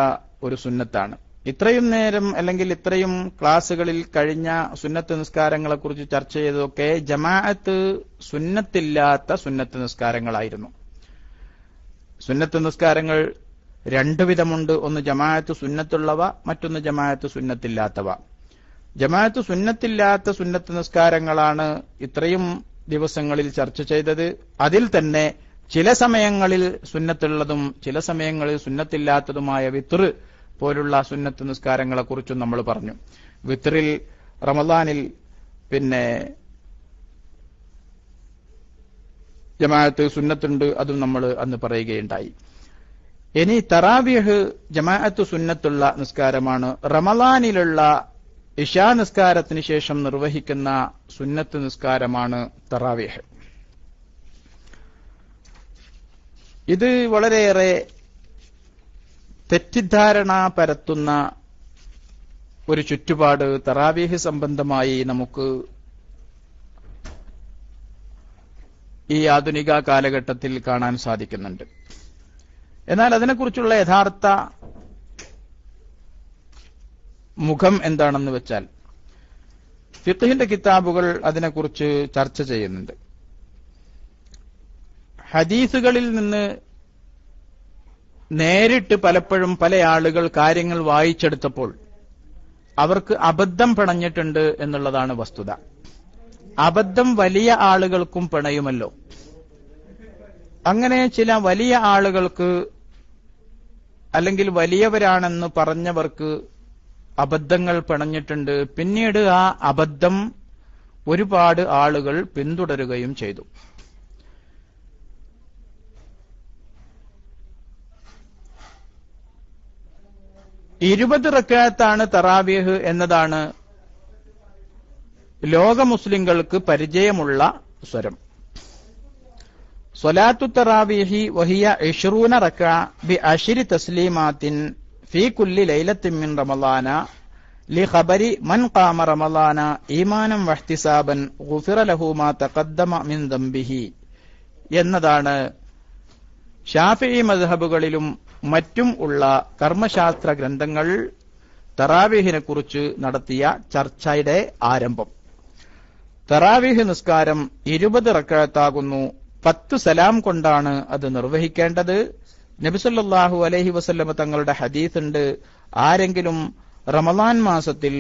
ഒരു സുന്നത്താണ്. ഇത്രയും നേരം അല്ലെങ്കിൽ ഇത്രയും ക്ലാസുകളിൽ കഴിഞ്ഞ സുന്നത്ത് നിസ്കാരങ്ങളെക്കുറിച്ച് ചർച്ച ചെയ്തതൊക്കെ ജമാഅത്ത് സുന്നത്തില്ലാത്ത സുന്നത്ത് നിസ്കാരങ്ങളായിരുന്നു. സുന്നത്ത് നിസ്കാരങ്ങൾ 2 വിധമുണ്ട്. ഒന്ന് ജമാഅത്ത് സുന്നത്തുള്ളവ, മറ്റൊന്ന് ജമാഅത്ത് സുന്നത്തില്ലാത്തവ. ജമാഅത്ത് സുന്നത്തില്ലാത്ത സുന്നത്ത് നിസ്കാരങ്ങളാണ് ഇത്രയും ദിവസങ്ങളിൽ ചർച്ച ചെയ്തത്. അതിൽ തന്നെ ചില സമയങ്ങളിൽ സുന്നത്തുള്ളതും ചില സമയങ്ങളിൽ സുന്നത്തില്ലാത്തതുമായ വിത്ർ പോലുള്ള സുന്നത്ത് നിസ്കാരങ്ങളെ കുറിച്ചും നമ്മൾ പറഞ്ഞു. വിത്റിൽ റമദാനിൽ ജമാഅത്ത് സുന്നത്തുണ്ട്, അതും നമ്മൾ അന്ന് പറയുകയുണ്ടായി. ഇനി തറാവിഹ് ജമാഅത്ത് സുന്നത്തുള്ള നിസ്കാരമാണ്. റമദാനിലുള്ള ഇശാ നിസ്കാരത്തിന് ശേഷം നിർവഹിക്കുന്ന സുന്നത്ത് നിസ്കാരമാണ് തറാവിഹ്. ഇത് വളരെയേറെ തെറ്റിദ്ധാരണ പരത്തുന്ന ഒരു ചുറ്റുപാട് തറാവീഹ് സംബന്ധമായി നമുക്ക് ഈ ആധുനിക കാലഘട്ടത്തിൽ കാണാൻ സാധിക്കുന്നുണ്ട്. എന്നാൽ അതിനെക്കുറിച്ചുള്ള യഥാർത്ഥ മുഖം എന്താണെന്ന് വെച്ചാൽ ഫിഖ്ഹിന്റെ കിതാബുകൾ അതിനെക്കുറിച്ച് ചർച്ച ചെയ്യുന്നുണ്ട്. ഹദീസുകളിൽ നിന്ന് നേരിട്ട് പലപ്പോഴും പല ആളുകൾ കാര്യങ്ങൾ വായിച്ചെടുത്തപ്പോൾ അവർക്ക് അബദ്ധം പിണഞ്ഞിട്ടുണ്ട് എന്നുള്ളതാണ് വസ്തുത. അബദ്ധം വലിയ ആളുകൾക്കും പിണയുമല്ലോ. അങ്ങനെ ചില വലിയ ആളുകൾക്ക് അല്ലെങ്കിൽ വലിയവരാണെന്ന് പറഞ്ഞവർക്ക് അബദ്ധങ്ങൾ പിണഞ്ഞിട്ടുണ്ട്. പിന്നീട് ആ അബദ്ധം ഒരുപാട് ആളുകൾ പിന്തുടരുകയും ചെയ്തു. ഇരുപത് റക്അത്താണ് തറാവീഹ് എന്നതാണ് ലോക മുസ്ലിങ്ങൾക്ക് പരിചയമുള്ള സ്വരം. സ്വലാത്തു തറാവീഹി വഹിയ 20 റക്അ ബി 10 തസ്ലീമാത്തിൻ ഫീ കുല്ലി ലൈലത്തിൻ മിൻ റമളാന ലിഖബരി മൻ ഖാമ റമളാന ഈമാനം വഹ്തിസാബൻ ഗുഫിറ ലഹു മാ തഖദ്ദമ മിൻ ദംബിഹി എന്നതാണ് ശാഫിഈ മദ്ഹബുകളിലും മറ്റും ഉള്ള കർമ്മശാസ്ത്ര ഗ്രന്ഥങ്ങൾ തറാവീഹിനെ കുറിച്ച് നടത്തിയ ചർച്ചയുടെ ആരംഭം. തറാവീഹ് നിസ്കാരം 20 റക്അത്താകുന്നു. 10 സലാം കൊണ്ടാണ് അത് നിർവഹിക്കേണ്ടത്. നബി സല്ലല്ലാഹു അലൈഹി വസല്ലം തങ്ങളുടെ ഹദീസുണ്ട്, ആരെങ്കിലും റമളാൻ മാസത്തിൽ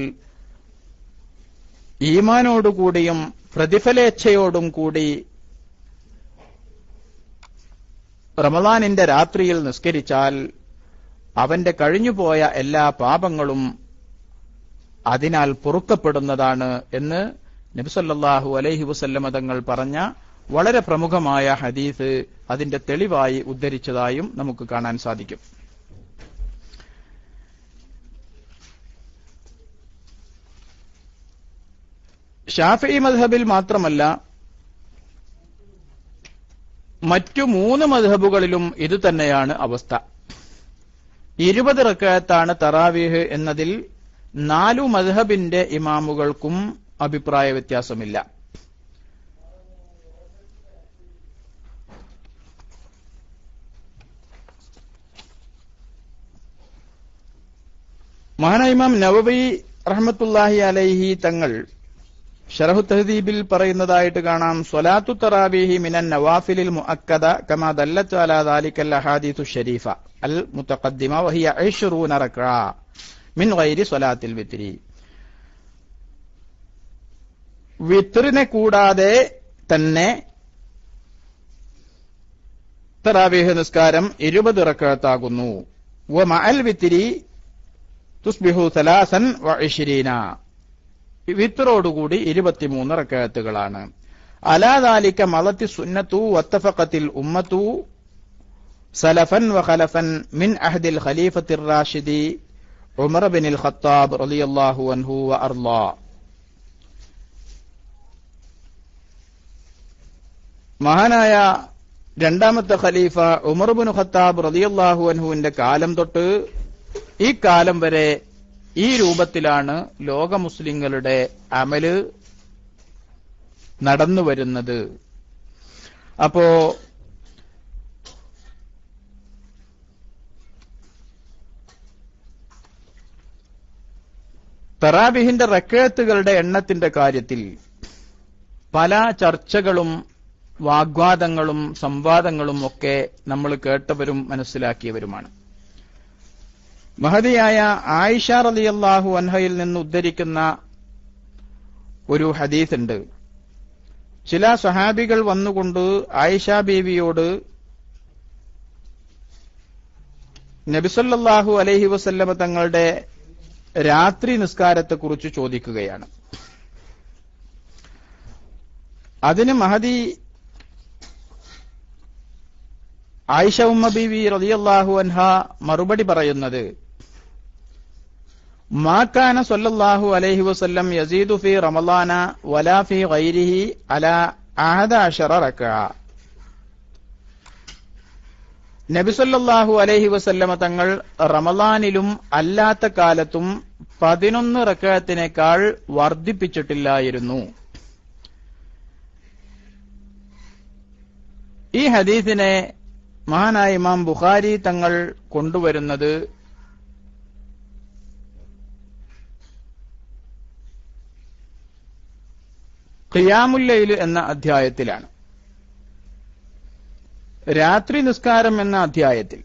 ഈമാനോടുകൂടിയും പ്രതിഫലേച്ഛയോടും കൂടി റമളാനിന്റെ രാത്രിയിൽ നിസ്കരിച്ചാൽ അവന്റെ കഴിഞ്ഞുപോയ എല്ലാ പാപങ്ങളും അതിനാൽ പൊറുക്കപ്പെടുന്നതാണ് എന്ന് നബി സല്ലല്ലാഹു അലൈഹി വസല്ലം തങ്ങൾ പറഞ്ഞ വളരെ പ്രമുഖമായ ഹദീസ് അതിന്റെ തെളിവായി ഉദ്ധരിച്ചതായും നമുക്ക് കാണാൻ സാധിക്കും. ശാഫിഈ മദ്ഹബിൽ മാത്രമല്ല മറ്റു 3 മദ്ഹബുകളിലും ഇത് തന്നെയാണ് അവസ്ഥ. 20 റക്അത്താണ് തറാവീഹ് എന്നതിൽ 4 മദ്ഹബിന്റെ ഇമാമുകൾക്കും അഭിപ്രായ വ്യത്യാസമില്ല. മഹാനായ ഇമാം നവവി റഹ്മത്തുള്ളാഹി അലൈഹി തങ്ങൾ ശറഹു തഹ്ദീബിൽ പറയുന്നതായിട്ട് കാണാം, സ്വലാത്തു തറാവീഹി മിനൻ നവാഫിലിൽ മുഅക്കദ കമാ ദല്ലത്ത് അലാ ദാലികൽ അഹാദീസു ശരീഫ അൽ മുതഖദ്ദിമ വഹിയ 20 റക്അ മിൻ ഗൈരി സ്വലാത്തിൽ വിത്രി. വിത്റിനെ കൂടാതെ തന്നെ തറാവീഹ് നിസ്കാരം 20 റക്അത്താകുന്നു. വ മഅൽ വിത്രി തുസ്ബിഹു 23 വിത്റോടുകൂടി 23 റക്അത്തുകളാണ്. അലാ ദാലിക മളത്തി സുന്നത്തു വത്തഫഖത്തിൽ ഉമ്മത്തു സലഫൻ വ ഖലഫൻ മിൻ അഹദിൽ ഖലീഫത്തിർ റാഷിദി ഉമർ ഇബ്നുൽ ഖത്താബ് റളിയല്ലാഹു അൻഹു വ അർളാ. മഹാനായ രണ്ടാമത്തെ ഖലീഫ ഉമർ ഇബ്നു ഖത്താബ് റളിയല്ലാഹു അൻഹുവിന്റെ കാലം തൊട്ട് ഈ കാലം വരെ ഈ രൂപത്തിലാണ് ലോക മുസ്ലിങ്ങളുടെ അമല് നടന്നു വരുന്നത്. അപ്പോ തറാബിഹിന്റെ റക്അത്തുകളുടെ എണ്ണത്തിന്റെ കാര്യത്തിൽ പല ചർച്ചകളും വാഗ്വാദങ്ങളും സംവാദങ്ങളും ഒക്കെ നമ്മൾ കേട്ടവരും മനസ്സിലാക്കിയവരുമാണ്. മഹദിയായ ആയിഷ റളിയല്ലാഹു അൻഹയിൽ നിന്ന് ഉദ്ധരിക്കുന്ന ഒരു ഹദീസ് ഉണ്ട്. ചില സഹാബികൾ വന്നുകൊണ്ട് ആയിഷ ബീവിയോട് നബിസല്ലല്ലാഹു അലൈഹി വസല്ലമ തങ്ങളുടെ രാത്രി നിസ്കാരത്തെക്കുറിച്ച് ചോദിക്കുകയാണ്. അതിന് മഹദി ആയിഷ ഉമ്മ ബീവി റളിയല്ലാഹു അൻഹ മറുപടി പറയുന്നത്, മാ കാന സല്ലല്ലാഹു അലൈഹി വസല്ലം യസീദു ഫീ റമളാന വലാ ഫീ ഗൈരിഹി അലാ 11 റക്അ. നബി സല്ലല്ലാഹു അലൈഹി വസല്ലമ തങ്ങൾ റമളാനിലും അല്ലാത്ത കാലത്തും 11 റക്അത്തിനേക്കാൾ വർദ്ധിപ്പിച്ചിട്ടില്ലായിരുന്നു. ഈ ഹദീസിനെ മഹാനായ ഇമാം ബുഖാരി തങ്ങൾ കൊണ്ടുവരുന്നത് ഖിയാമുൽ ലൈൽ എന്ന അധ്യായത്തിലാണ്. രാത്രി നിസ്കാരം എന്ന അധ്യായത്തിൽ.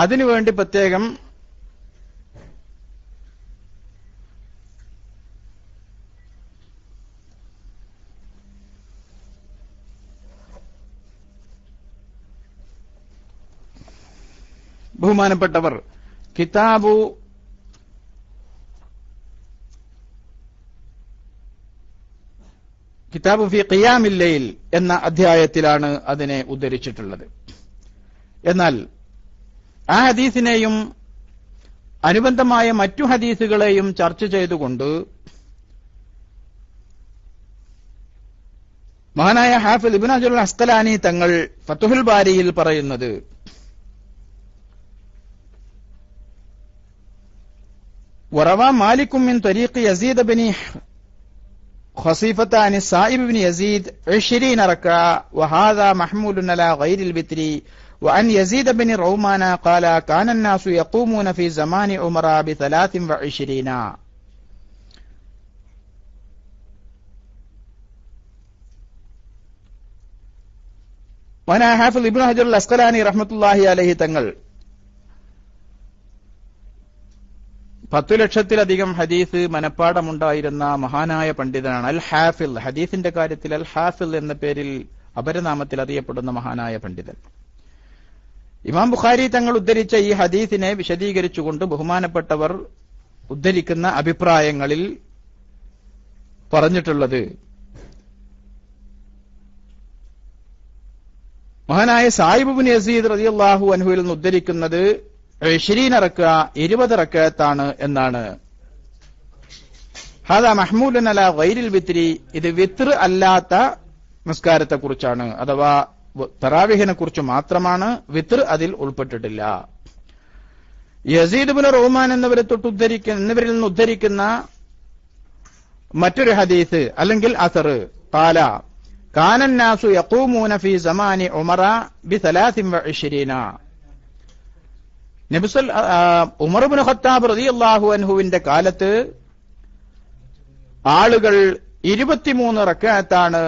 അതിനുവേണ്ടി പ്രത്യേകം ബഹുമാനപ്പെട്ടവർ കിതാബു ഫി ഖിയാമിൽ ലൈൽ എന്ന അധ്യായത്തിലാണ് അതിനെ ഉദ്ധരിച്ചിട്ടുള്ളത്. എന്നാൽ ആ ഹദീസിനെയും അനുബന്ധമായ മറ്റു ഹദീസുകളെയും ചർച്ച ചെയ്തുകൊണ്ട് മഹാനായ ഹാഫിദ് ഇബ്നു ഹജർ അസ്ഖലാനി തങ്ങൾ ഫത്ഹുൽ ബാരിയിൽ പറയുന്നത്, വറവാ മാലിക്കും മിൻ തരീഖി യസീദ് ഇബ്നു خصيفة عن السائب بن يزيد 20 ركعة وهذا محمول على غير البتر. وعن يزيد بن رومان قال كان الناس يقومون في زمان عمر ب23. وانا حافظ ابن حجر الاسقلاني رحمة الله عليه തങ്ങൾ 10 ലക്ഷത്തിലധികം ഹദീസ് മനപ്പാടമുണ്ടായിരുന്ന മഹാനായ പണ്ഡിതനാണ്. അൽ ഹാഫിൽ, ഹദീസിന്റെ കാര്യത്തിൽ അൽ ഹാഫിൽ എന്ന പേരിൽ അപരനാമത്തിൽ അറിയപ്പെടുന്ന മഹാനായ പണ്ഡിതൻ. ഇമാം ബുഖാരി തങ്ങൾ ഉദ്ധരിച്ച ഈ ഹദീസിനെ വിശദീകരിച്ചുകൊണ്ട് ബഹുമാനപ്പെട്ടവർ ഉദ്ധരിക്കുന്ന അഭിപ്രായങ്ങളിൽ പറഞ്ഞിട്ടുള്ളത്, മഹാനായ സായിബ് ഇബ്നു യസീദ് റളിയല്ലാഹു അൻഹുവിൽ നിന്ന് ഉദ്ധരിക്കുന്നത് 20 റക്അ 20 റക്അത്താണ് എന്നാണ്. ഹാദാ മഹ്മൂലുൻ അലാ ഗൈരിൽ വിത്രി, ഇത് വിത്ർ അല്ലാത്ത നിസ്കാരത്തെക്കുറിച്ചാണ്, അഥവാ തറാവിഹിനെ കുറിച്ച് മാത്രമാണ്, വിത്ർ അതിൽ ഉൾപ്പെട്ടിട്ടില്ല. യസീദ് ഇബ്നു റൗമാൻ എന്നിവരിൽ നിന്ന് ഉദ്ധരിക്കുന്ന മറ്റൊരു ഹദീസ് അല്ലെങ്കിൽ അസർ, ഖാല കാനൻ നാസു യഖൂമൂന ഫീ സമാനി ഉമറ ബി23. ഉമർ ഇബ്നു ഖത്താബ് റളിയല്ലാഹു അൻഹുവിന്റെ കാലത്ത് ആളുകൾ 23 റക്അത്താണ്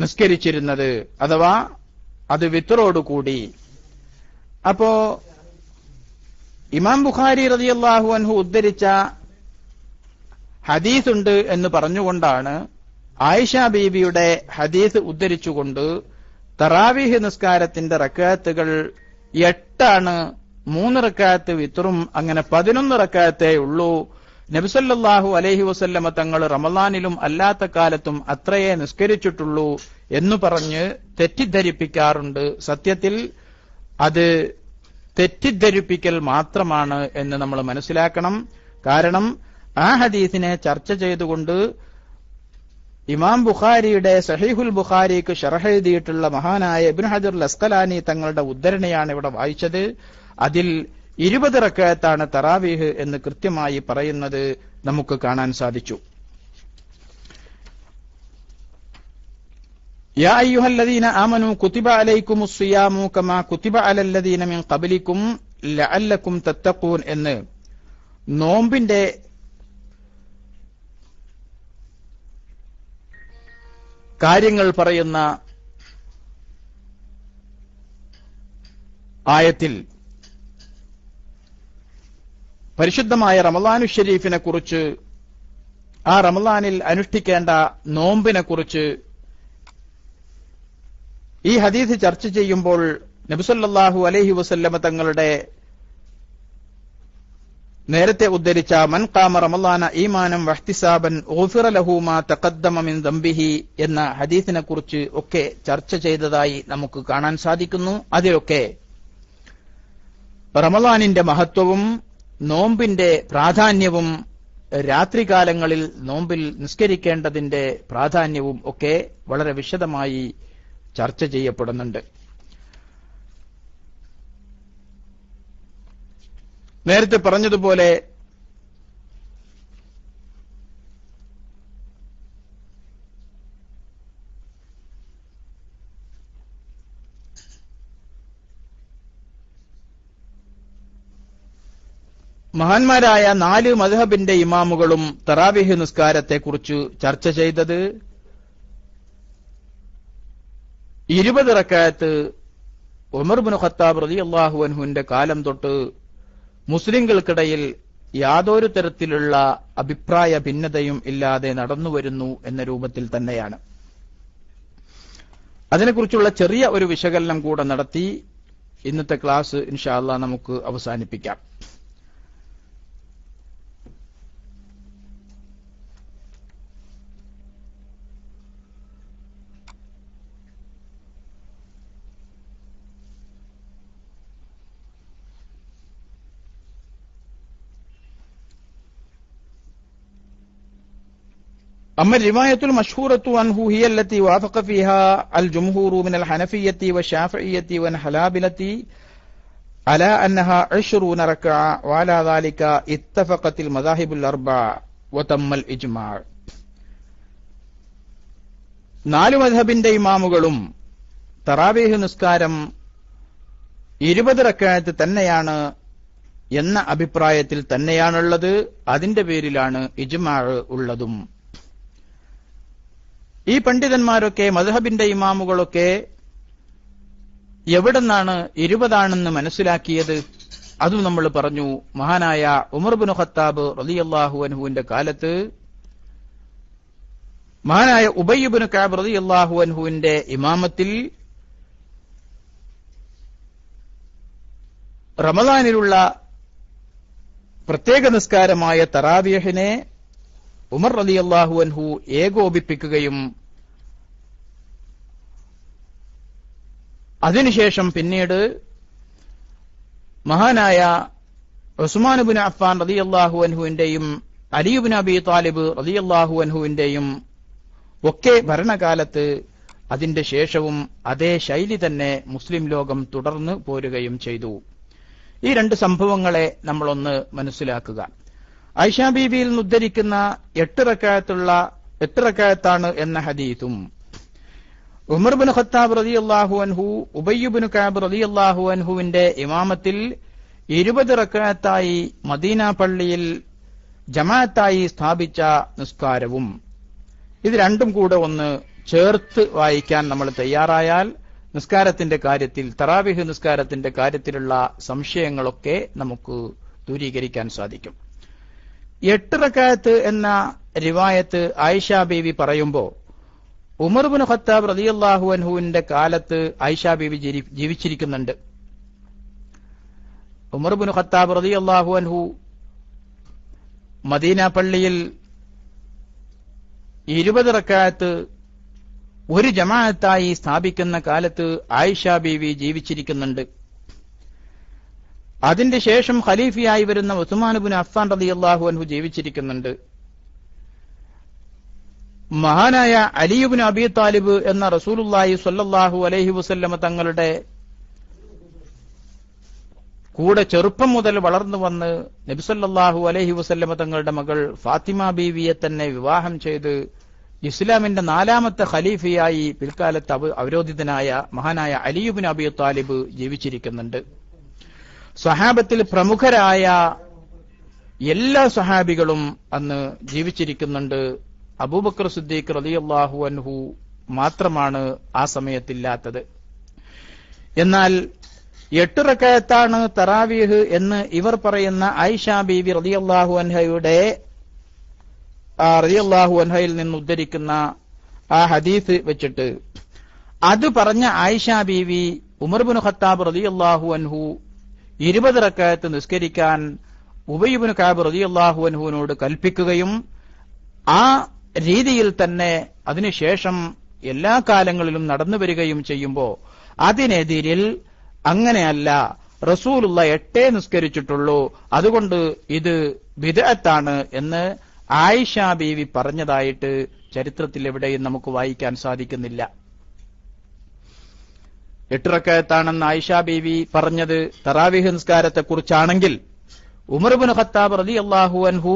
നിസ്കരിച്ചിരുന്നത്, അഥവാ അത് വിത്റോടുകൂടി. അപ്പോ ഇമാം ബുഖാരി റളിയല്ലാഹു അൻഹു ഉദ്ധരിച്ച ഹദീസുണ്ട് എന്ന് പറഞ്ഞുകൊണ്ടാണ് ആയിഷ ബീബിയുടെ ഹദീസ് ഉദ്ധരിച്ചുകൊണ്ട് തറാവീഹ് നിസ്കാരത്തിന്റെ റക്അത്തുകൾ 8 3 റക്അത്ത് വിത്റും അങ്ങനെ 11 റക്അത്തേ ഉള്ളൂ. നബി സല്ലല്ലാഹു അലൈഹി വസല്ലമ തങ്ങൾ റമളാനിലും അല്ലാത്ത കാലത്തും അത്രയേ നിസ്കരിച്ചിട്ടുള്ളൂ എന്ന് പറഞ്ഞ് തെറ്റിദ്ധരിപ്പിക്കാറുണ്ട്. സത്യത്തിൽ അത് തെറ്റിദ്ധരിപ്പിക്കൽ മാത്രമാണ് എന്ന് നമ്മൾ മനസ്സിലാക്കണം. കാരണം ആ ഹദീസിനെ ചർച്ച ചെയ്തുകൊണ്ട് ഇമാം ബുഖാരിയുടെ സഹീഹുൽ ബുഖാരിക്ക് ശറഹ് എഴുതിയിട്ടുള്ള മഹാനായ ഇബ്നു ഹജർ അസ്ഖലാനി തങ്ങളുടെ ഉദ്ധരണിയാണ് ഇവിടെ വായിച്ചത്. അതിൽ 20 റക്അത്താണ് തറാവീഹ് എന്ന് കൃത്യമായി പറയുന്നത് നമുക്ക് കാണാൻ സാധിച്ചു. യാ അയ്യുഹല്ലദീന ആമനൂ കുതിബ അലൈക്കുമുസ് സിയാമു കമാ കുതിബ അലല്ലദീന മിൻ ഖബ്ലിക്കും ലഅല്ലക്കും തത്തഖൂൻ എന്ന് നോമ്പിന്റെ കാര്യങ്ങൾ പറയുന്ന ആയത്തിൽ പരിശുദ്ധമായ റമളാനു ഷരീഫിനെ കുറിച്ച്, ആ റമളാനിൽ അനുഷ്ഠിക്കേണ്ട നോമ്പിനെ കുറിച്ച് ഈ ഹദീസ് ചർച്ച ചെയ്യുമ്പോൾ നബി സല്ലല്ലാഹു അലൈഹി വസല്ലമ തങ്ങളുടെ നേരത്തെ ഉദ്ധരിച്ച മൻ ഖാമ റമളാന ഈമാനം വഹ്തിസാബൻ ഗുഫിറ ലഹു മാ തഖദ്ദമ മിൻ ദംബിഹി എന്ന ഹദീസിനെ കുറിച്ച് ഒക്കെ ചർച്ച ചെയ്തതായി നമുക്ക് കാണാൻ സാധിക്കുന്നു. അതിലൊക്കെ റമളാനിന്റെ മഹത്വവും നോമ്പിന്റെ പ്രാധാന്യവും രാത്രികാലങ്ങളിൽ നോമ്പിൽ നിസ്കരിക്കേണ്ടതിന്റെ പ്രാധാന്യവും ഒക്കെ വളരെ വിശദമായി ചർച്ച ചെയ്യപ്പെടുന്നുണ്ട്. നേരത്തെ പറഞ്ഞതുപോലെ മഹാന്മാരായ 4 മദ്ഹബിന്റെ ഇമാമുകളും തറാവീഹ് നിസ്കാരത്തെക്കുറിച്ച് ചർച്ച ചെയ്തത് 20 റക്അത്ത് ഉമർ ഇബ്നു ഖത്താബ് റളിയല്ലാഹു അൻഹുവിന്റെ കാലം തൊട്ട് മുസ്ലിംകൾക്കിടയിൽ യാതൊരു തരത്തിലുള്ള അഭിപ്രായ ഭിന്നതയും ഇല്ലാതെ നടന്നുവരുന്നു എന്ന രൂപത്തിൽ തന്നെയാണ്. അതിനെക്കുറിച്ചുള്ള ചെറിയ ഒരു വിശകലനം കൂടെ നടത്തി ഇന്നത്തെ ക്ലാസ് ഇൻഷാ അല്ലാഹ് നമുക്ക് അവസാനിപ്പിക്കാം. أما الرواية المشهورة عنه هي التي وافق فيها الجمهور من الحنفية والشافعية والحنابلة على أنها 20 ركعة وعلى ذلك اتفقت المذاهب الأربع وتم الإجماع. 4 മദ്ഹബിന്റെ ഇമാമുകളും തറാവീഹ് നിസ്കാരം 20 റക്അത്ത് തന്നെയാണ് എന്ന അഭിപ്രായത്തിൽ തന്നെയാണുള്ളത്. അതിന്റെ പേരിലാണ് ഇജ്മാ ഉള്ളതും. ഈ പണ്ഡിതന്മാരൊക്കെ മദ്ഹബിന്റെ ഇമാമുകളൊക്കെ എവിടെന്നാണ് 20 മനസ്സിലാക്കിയത്? അതും നമ്മൾ പറഞ്ഞു. മഹാനായ ഉമർ ഇബ്നു ഖത്താബ് റളിയല്ലാഹു അൻഹുവിന്റെ കാലത്ത് മഹാനായ ഉബയ്യ് ഇബ്നു കഅബ് റളിയല്ലാഹു അൻഹുവിന്റെ ഇമാമത്തിൽ റമളാനിലുള്ള പ്രത്യേക നിസ്കാരമായ തറാവീഹിനെ ഉമർ റളിയല്ലാഹു അൻഹു ഏകോപിപ്പിക്കുകയും അതിനുശേഷം പിന്നീട് മഹാനായ ഉസ്മാൻ ഇബ്നു അഫ്ഫാൻ റളിയല്ലാഹു അൻഹുവിന്റെയും അലി ഇബ്നു അബീ ത്വാലിബ് റളിയല്ലാഹു അൻഹുവിന്റെയും ഒക്കെ ഭരണകാലത്ത് അതിന്റെ ശേഷവും അതേ ശൈലി തന്നെ മുസ്ലിം ലോകം തുടർന്നു പോരുകയും ചെയ്തു. ഈ 2 സംഭവങ്ങളെ നമ്മളൊന്ന് മനസ്സിലാക്കുക. ആയിഷ ബീവിയിൽ നിന്ന് ഉദ്ധരിക്കുന്ന 8 റക്അത്താണ് എന്ന ഹദീസും ഉമർ ഇബ്നു ഖത്താബ് റളിയല്ലാഹു അൻഹു ഉബയ്യ് ഇബ്നു കഅബ് റളിയല്ലാഹു അൻഹുവിന്റെ ഇമാമത്തിൽ 20 റക്അത്തായി മദീന പള്ളിയിൽ ജമാഅത്തായി സ്ഥാപിച്ച നിസ്കാരവും, ഇത് രണ്ടും കൂടെ ഒന്ന് ചേർത്ത് വായിക്കാൻ നമ്മൾ തയ്യാറായാൽ നിസ്കാരത്തിന്റെ കാര്യത്തിൽ, തറാവീഹ് നിസ്കാരത്തിന്റെ കാര്യത്തിലുള്ള സംശയങ്ങളൊക്കെ നമുക്ക് ദൂരീകരിക്കാൻ സാധിക്കും. 8 റക്അത്ത് എന്ന റിവായത്ത് ആയിഷ ബീവി പറയുമ്പോൾ ഉമർ ഇബ്നു ഖത്താബ് റളിയല്ലാഹു അൻഹുവിന്റെ കാലത്ത് ആയിഷ ബീവി ജീവിച്ചിരിക്കുന്നുണ്ട്. ഉമർ ഇബ്നു ഖത്താബ് റളിയല്ലാഹു അൻഹു മദീന പള്ളിയിൽ 20 റക്അത്ത് ഒരു ജമാഅത്തായി സ്ഥാപിക്കുന്ന കാലത്ത് ആയിഷ ബീവി ജീവിച്ചിരിക്കുന്നുണ്ട്. അതിന്റെ ശേഷം ഖലീഫയായി വരുന്ന ഉസ്മാൻ ഇബ്നു അഫ്ഫാൻ റളിയല്ലാഹു അൻഹു ജീവിച്ചിരിക്കുന്നുണ്ട്. മഹാനായ അലി ഇബ്നു അബീ ത്വാലിബ് എന്ന റസൂലുള്ളാഹി സ്വല്ലല്ലാഹു അലൈഹി വസല്ലമ തങ്ങളുടെ കൂടെ ചെറുപ്പം മുതൽ വളർന്നു വന്ന് നബി സല്ലല്ലാഹു അലൈഹി വസല്ലമ തങ്ങളുടെ മകൾ ഫാത്തിമ ബീവിയെ തന്നെ വിവാഹം ചെയ്ത് ഇസ്ലാമിന്റെ 4ാമത്തെ ഖലീഫയായി പിൽക്കാലത്ത് അവരോധിതനായ മഹാനായ അലി ഇബ്നു അബീ ത്വാലിബ് ജീവിച്ചിരിക്കുന്നുണ്ട്. സ്വഹാബത്തിൽ പ്രമുഖരായ എല്ലാ സ്വഹാബികളും അന്ന് ജീവിച്ചിരിക്കുന്നുണ്ട്. അബൂബക്കർ സിദ്ദീഖ് റളിയല്ലാഹു അൻഹു മാത്രമാണ് ആ സമയത്തില്ലാത്തത്. എന്നാൽ 8 റക്അത്താണ് തറാവീഹ് എന്ന് ഇവർ പറയുന്ന ആയിഷ ബീവി റളിയല്ലാഹു അൻഹയിൽ നിന്ന് ഉദ്ധരിക്കുന്ന ആ ഹദീസ് വെച്ചിട്ട് അത് പറഞ്ഞ ആയിഷ ബീവി ഉമർ ഇബ്നു ഖത്താബ് റളിയല്ലാഹു അൻഹു 20 റക്അത്ത് നിസ്കരിക്കാൻ ഉബൈ ഇബ്നു കഅബ് റളിയല്ലാഹു അൻഹുവിനോട് കൽപ്പിക്കുകയും ആ രീതിയിൽ തന്നെ അതിനുശേഷം എല്ലാ കാലങ്ങളിലും നടന്നു വരികയും ചെയ്യുമ്പോൾ അതിനെതിരിൽ അങ്ങനെയല്ല, റസൂലുള്ള 8 നിസ്കരിച്ചിട്ടുള്ളൂ, അതുകൊണ്ട് ഇത് ബിദ്അത്താണ് എന്ന് ആയിഷ ബീവി പറഞ്ഞതായിട്ട് ചരിത്രത്തിൽ എവിടെയും നമുക്ക് വായിക്കാൻ സാധിക്കുന്നില്ല. 8 റക്അത്താണെന്ന് ആയിഷ ബീവി പറഞ്ഞത് തറാവീഹ് നിസ്കാരത്തെക്കുറിച്ചാണെങ്കിൽ ഉമർ ഇബ്നു ഖത്താബ് റളിയല്ലാഹു അൻഹു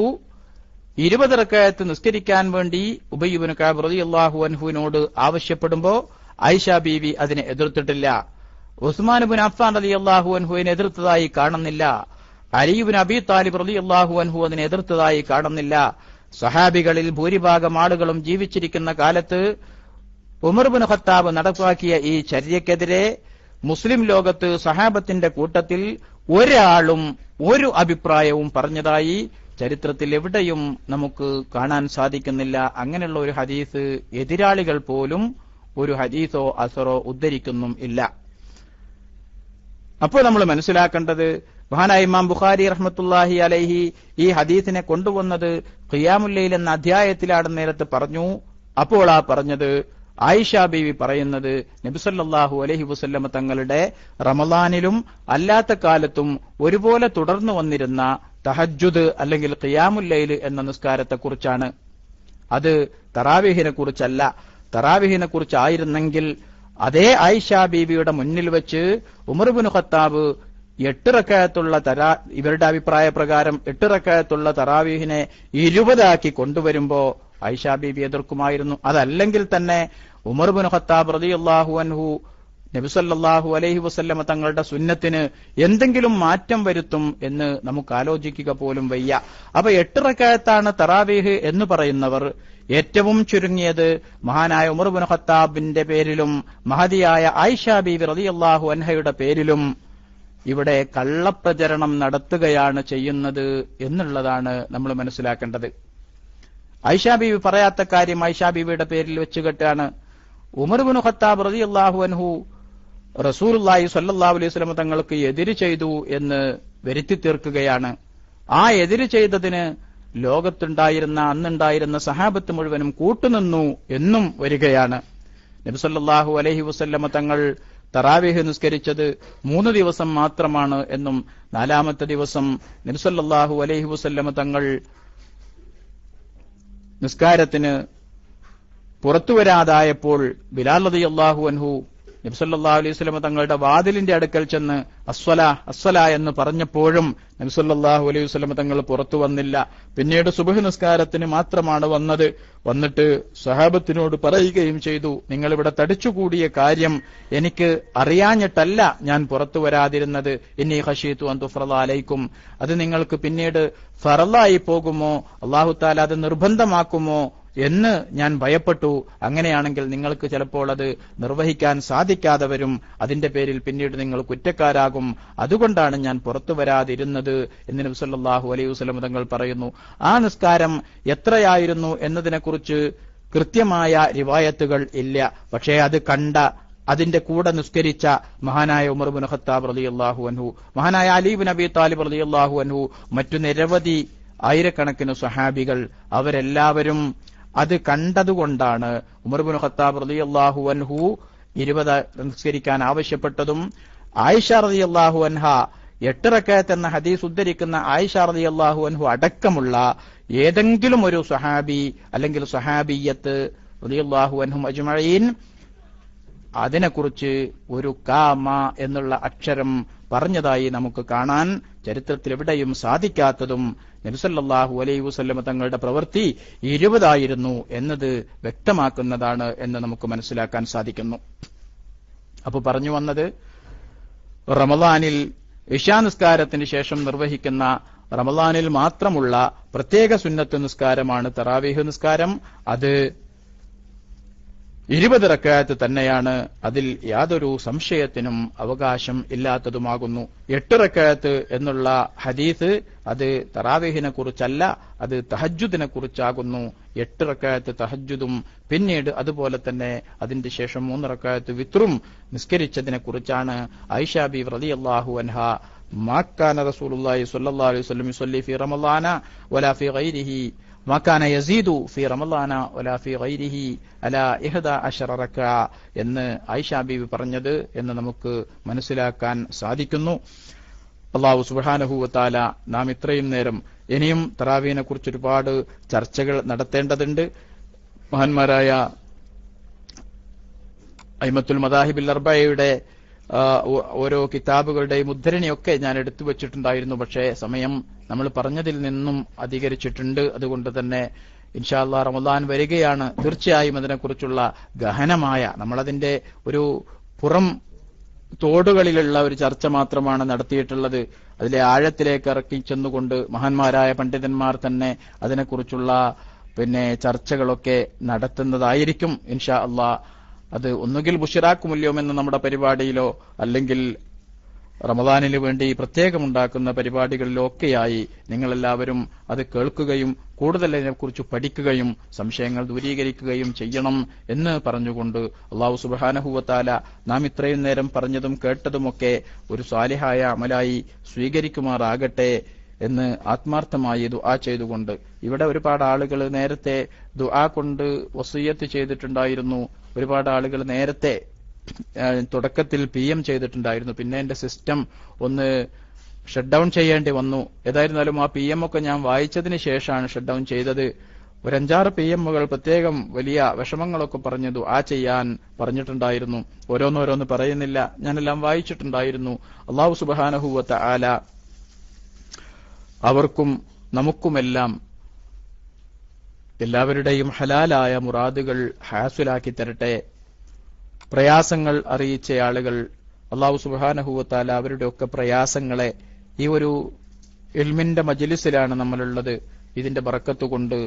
20 റക്അത്ത് നിസ്കരിക്കാൻ വേണ്ടി ഉബൈ ഇബ്നു കഅബ് റളിയല്ലാഹു അൻഹുവിനോട് ആവശ്യപ്പെടുമ്പോൾ ആയിഷ ബീവി അതിനെ എതിർത്തിട്ടില്ല. ഉസ്മാൻ ഇബ്നു അഫ്ഫാൻ റളിയല്ലാഹു അൻഹുവിനെ എതിർത്തതായി കാണുന്നില്ല. അലി ഇബ്നു അബീ താലിബ് റളിയല്ലാഹു അൻഹു അതിനെ എതിർത്തതായി കാണുന്നില്ല. സഹാബികളിൽ ഭൂരിഭാഗം ആളുകളും ജീവിച്ചിരിക്കുന്ന കാലത്ത് ഉമർ ഇബ്നു ഖത്താബ് നടപ്പാക്കിയ ഈ ചര്യക്കെതിരെ മുസ്ലിം ലോകത്ത് സഹാബത്തിന്റെ കൂട്ടത്തിൽ ഒരാളും ഒരു അഭിപ്രായവും പറഞ്ഞതായി ചരിത്രത്തിൽ എവിടെയും നമുക്ക് കാണാൻ സാധിക്കുന്നില്ല. അങ്ങനെയുള്ള ഒരു ഹദീസ് എതിരാളികൾ പോലും ഒരു ഹദീസോ അസറോ ഉദ്ധരിക്കുന്നും ഇല്ല. അപ്പോൾ നമ്മൾ മനസ്സിലാക്കേണ്ടത്, മഹാനായ ഇമാം ബുഖാരി റഹ്മത്തുള്ളാഹി അലൈഹി ഈ ഹദീസിനെ കൊണ്ടുവന്നത് ഖിയാമുൽ ലൈൽ എന്ന അധ്യായത്തിലാണെന്ന് നേരത്തെ പറഞ്ഞു. അപ്പോൾ ആ പറഞ്ഞത് ആയിഷ ബീവി പറയുന്നത് നബി സല്ലല്ലാഹു അലൈഹി വസല്ലമ തങ്ങളുടെ റമളാനിലും അല്ലാത്ത കാലത്തും ഒരുപോലെ തുടർന്നു വന്നിരുന്ന തഹജ്ജുദ് അല്ലെങ്കിൽ ഖിയാമുൽ ലൈൽ എന്ന നിസ്കാരത്തെക്കുറിച്ചാണ്. അത് തറാവീഹിനെ കുറിച്ചല്ല. തറാവീഹിനെ കുറിച്ചായിരുന്നെങ്കിൽ അതേ ആയിഷ ബീവിയുടെ മുന്നിൽ വെച്ച് ഉമർ ഇബ്നു ഖത്താബ് 8 റക്അത്തുള്ള ഇവരുടെ അഭിപ്രായ പ്രകാരം 8 റക്അത്തുള്ള തറാവീഹിനെ 20 ആക്കി കൊണ്ടുവരുമ്പോ ആയിഷ ബീബി എതിർക്കുമായിരുന്നു. അതല്ലെങ്കിൽ തന്നെ ഉമർ ഇബ്നു ഖത്താബ് റളിയല്ലാഹു അൻഹു നബി സല്ലല്ലാഹു അലൈഹി വസല്ലമ തങ്ങളുടെ സുന്നത്തിന് എന്തെങ്കിലും മാറ്റം വരുത്തും എന്ന് നമുക്ക് ആലോചിക്കുക പോലും വയ്യ. അപ്പൊ 8 റക്അത്താണ് തറാവീഹ് എന്ന് പറയുന്നവർ ഏറ്റവും ചുരുങ്ങിയത് മഹാനായ ഉമർ ഇബ്നു ഖത്താബിന്റെ പേരിലും മഹദിയായ ആയിഷ ബീവി റളിയല്ലാഹു അൻഹയുടെ പേരിലും ഇവിടെ കള്ളപ്രചരണം നടത്തുകയാണ് ചെയ്യുന്നത് എന്നുള്ളതാണ് നമ്മൾ മനസ്സിലാക്കേണ്ടത്. ആയിഷ ബീവി പറയാത്ത കാര്യം ആയിഷ ബീവിയുടെ പേരിൽ വെച്ചുകെട്ടാണ്. ഉമർ ഇബ്നു ഖത്താബ് റളിയല്ലാഹു അൻഹു റസൂലുള്ളാഹി സ്വല്ലല്ലാഹു അലൈഹി വസല്ലം തങ്ങൾക്ക് എതിര് ചെയ്തു എന്ന് വരുത്തി തീർക്കുകയാണ്. ആ എതിര് ചെയ്തതിന് ലോകത്തുണ്ടായിരുന്ന അന്നുണ്ടായിരുന്ന സഹാബത്ത് മുഴുവനും കൂട്ടുനിന്നു എന്നും വരികയാണ്. നബി സല്ലല്ലാഹു അലൈഹി വസല്ലം തങ്ങൾ തറാവീഹ് നിസ്കരിച്ചത് 3 ദിവസം മാത്രമാണ് എന്നും 4ാമത്തെ ദിവസം നബി സല്ലല്ലാഹു അലൈഹി വസല്ലം തങ്ങൾ നിസ്കാരത്തിന് പുറത്തുവരാതായപ്പോൾ ബിലാൽ റളിയല്ലാഹു അൻഹു നബി സല്ലല്ലാഹു അലൈഹി വസല്ലം തങ്ങളുടെ വാതിലിന്റെ അടുക്കൽ ചെന്ന് അസ്സലാ എന്ന് പറഞ്ഞപ്പോഴും നബി സല്ലല്ലാഹു അലൈഹി വസല്ലം തങ്ങൾ പുറത്തു വന്നില്ല. പിന്നീട് സുബ്ഹ് നിസ്കാരത്തിന് മാത്രമാണ് വന്നത്. വന്നിട്ട് സഹാബത്തിനോട് പറയുകയും ചെയ്തു, നിങ്ങൾ ഇവിടെ തടിച്ചുകൂടിയ കാര്യം എനിക്ക് അറിയാഞ്ഞിട്ടല്ല ഞാൻ പുറത്തു വരാതിരുന്നത്. ഇന്നി ഖശീതു അൻ തുഫ്റദ അലൈക്കും, അത് നിങ്ങൾക്ക് പിന്നീട് ഫറളായി പോകുമോ, അല്ലാഹു തആല അത് നിർബന്ധമാക്കുമോ എന്ന് ഞാൻ ഭയപ്പെട്ടു. അങ്ങനെയാണെങ്കിൽ നിങ്ങൾക്ക് ചിലപ്പോൾ അത് നിർവഹിക്കാൻ സാധിക്കാതെ വരും. അതിന്റെ പേരിൽ പിന്നീട് നിങ്ങൾ കുറ്റക്കാരാകും. അതുകൊണ്ടാണ് ഞാൻ പുറത്തു വരാതിരുന്നത് എന്ന് നബി സല്ലല്ലാഹു അലൈഹി വസല്ലം തങ്ങൾ പറയുന്നു. ആ നിസ്കാരം എത്രയായിരുന്നു എന്നതിനെക്കുറിച്ച് കൃത്യമായ റിവായത്തുകൾ ഇല്ല. പക്ഷേ അത് കണ്ട, അതിന്റെ കൂടെ നിസ്കരിച്ച മഹാനായ ഉമർ ഇബ്നു ഖത്താബ് റളിയല്ലാഹു അൻഹു, മഹാനായ അലി ഇബ്നു അബീ താലിബ് റളിയല്ലാഹു അൻഹു, മറ്റു നിരവധി ആയിരക്കണക്കിന് സ്വഹാബികൾ അവരെല്ലാവരും അത് കണ്ടതുകൊണ്ടാണ് ഉമർ ഇബ്നു ഖത്താബ് റളിയല്ലാഹു അൻഹു 20 നിസ്കരിക്കാൻ ആവശ്യപ്പെട്ടതും ആയിഷ റളിയല്ലാഹു അൻഹ 8 റക്അത്ത് എന്ന ഹദീസ് ഉദ്ധരിക്കുന്ന ആയിഷ റളിയല്ലാഹു അൻഹു അടക്കമുള്ള ഏതെങ്കിലും ഒരു സ്വഹാബി അല്ലെങ്കിൽ സ്വഹാബിയത്ത് റളിയല്ലാഹു അൻഹും അജ്മഈൻ അതിനെക്കുറിച്ച് ഒരു കാമ എന്നുള്ള അക്ഷരം പറഞ്ഞതായി നമുക്ക് കാണാൻ ചരിത്രത്തിൽ എവിടെയും സാധിക്കാത്തതും നബി സല്ലല്ലാഹു അലൈഹി വസല്ലം തങ്ങളുടെ പ്രവൃത്തി 20 ആയിരുന്നു എന്നത് വ്യക്തമാക്കുന്നതാണ് എന്ന് നമുക്ക് മനസ്സിലാക്കാൻ സാധിക്കുന്നു. അപ്പോൾ പറഞ്ഞു വന്നത്, റമളാനിൽ ഇശാ നിസ്കാരത്തിന് ശേഷം നിർവഹിക്കുന്ന റമളാനിൽ മാത്രമുള്ള പ്രത്യേക സുന്നത്ത് നിസ്കാരമാണ് തറാവീഹ് നിസ്കാരം. അത് 20 റക്അത്ത് തന്നെയാണ്, അതിൽ യാതൊരു സംശയത്തിനും അവകാശം ഇല്ലാത്തതുമാകുന്നു. 8 റക്അത്ത് എന്നുള്ള ഹദീസ് അത് തറാവീഹിനെ കുറിച്ചല്ല, അത് തഹജ്ജുദിനെ കുറിച്ചാകുന്നു. 8 റക്അത്ത് തഹജ്ജുദും പിന്നീട് അതുപോലെ തന്നെ അതിന്റെ ശേഷം 3 റക്അത്ത് വിത്റും നിസ്കരിച്ചതിനെ കുറിച്ചാണ്. ആയിഷ ബീവി റളിയല്ലാഹു അൻഹ മാ കാന റസൂലുള്ളാഹി സ്വല്ലല്ലാഹു അലൈഹി വസല്ലം യുസല്ലി ഫീ റമളാന വലാ ഫീ ഗൈരിഹി മാ കാന യസീദു ഫീ റമളാന വലാ ഫീ ഗൈരിഹി അലാ 11 റക്അ എന്ന് ആയിഷ ബീവി പറഞ്ഞത് എന്ന് നമുക്ക് മനസ്സിലാക്കാൻ സാധിക്കുന്നു. അല്ലാഹു സുബ്ഹാനഹു വ തആല നാം ഇത്രയും നേരം ഇനിയും തറാവീഹിനെ കുറിച്ച് ഒരുപാട് ചർച്ചകൾ നടത്തേണ്ടതുണ്ട്. മഹാന്മാരായ അയിമത്തുൽ മദാഹിബിൽ അർബഅയുടെ ഓരോ കിതാബുകളുടെയും ഉദ്ധരണിയൊക്കെ ഞാൻ എടുത്തു വച്ചിട്ടുണ്ടായിരുന്നു. പക്ഷേ സമയം നമ്മൾ പറഞ്ഞതിൽ നിന്നും അധികരിച്ചിട്ടുണ്ട്. അതുകൊണ്ട് തന്നെ ഇൻഷാ അല്ലാഹ് റമളാൻ വരികയാണ്. തീർച്ചയായും അതിനെക്കുറിച്ചുള്ള ഗഹനമായ നമ്മളതിന്റെ ഒരു പുറം തോടുകളിലുള്ള ഒരു ചർച്ച മാത്രമാണ് നടത്തിയിട്ടുള്ളത്. അതിലെ ആഴത്തിലേക്ക് ഇറക്കി ചെന്നുകൊണ്ട് മഹാന്മാരായ പണ്ഡിതന്മാർ തന്നെ അതിനെക്കുറിച്ചുള്ള ചർച്ചകളൊക്കെ നടത്തുന്നതായിരിക്കും ഇൻഷാ അല്ലാഹ്. അത് ഒന്നുകിൽ ബുശ്റാക്കുമുല്യം എന്ന നമ്മുടെ പരിപാടിയിലോ അല്ലെങ്കിൽ റമദാനിന് വേണ്ടി പ്രത്യേകമുണ്ടാക്കുന്ന പരിപാടികളിലോ ഒക്കെയായി നിങ്ങളെല്ലാവരും അത് കേൾക്കുകയും കൂടുതൽ അതിനെക്കുറിച്ച് പഠിക്കുകയും സംശയങ്ങൾ ദൂരീകരിക്കുകയും ചെയ്യണം എന്ന് പറഞ്ഞുകൊണ്ട് അല്ലാഹു സുബ്ഹാനഹു വ തആല നാം ഇത്രയും നേരം പറഞ്ഞതും കേട്ടതുമൊക്കെ ഒരു സാലിഹായ അമലായി സ്വീകരിക്കുമാറാകട്ടെ എന്ന് ആത്മാർത്ഥമായി ദുആ ചെയ്തുകൊണ്ട്, ഇവിടെ ഒരുപാട് ആളുകൾ നേരത്തെ ദുആ കൊണ്ട് വസിയ്യത്ത് ചെയ്തിട്ടുണ്ടായിരുന്നു. ഒരുപാട് ആളുകൾ നേരത്തെ തുടക്കത്തിൽ PM ചെയ്തിട്ടുണ്ടായിരുന്നു. പിന്നെ എന്റെ സിസ്റ്റം ഒന്ന് ഷട്ട് ഡൗൺ ചെയ്യേണ്ടി വന്നു. ഏതായിരുന്നാലും ആ PM ഒക്കെ ഞാൻ വായിച്ചതിന് ശേഷമാണ് ഷട്ട് ഡൗൺ ചെയ്തത്. ഒരു 5-6 PMകൾ പ്രത്യേകം വലിയ വിഷമങ്ങളൊക്കെ പറഞ്ഞു ദുആ ചെയ്യാൻ പറഞ്ഞിട്ടുണ്ടായിരുന്നു. ഓരോന്നോരോന്ന് പറയുന്നില്ല, ഞാനെല്ലാം വായിച്ചിട്ടുണ്ടായിരുന്നു. അല്ലാഹു സുബ്ഹാനഹു വ തആല അവർക്കും നമുക്കുമെല്ലാം എല്ലാവരുടെയും ഹലാലായ മുറാദുകൾ ഹാസിലാക്കി തരട്ടെ. പ്രയാസങ്ങൾ അറിയിച്ച ആളുകൾ അല്ലാഹു സുബ്ഹാനഹു വ തആല അവരുടെയൊക്കെ പ്രയാസങ്ങളെ, ഈ ഒരു ഇൽമിന്റെ മജ്ലിസിലാണ് നമ്മളുള്ളത്, ഇതിന്റെ ബറക്കത്ത് കൊണ്ട്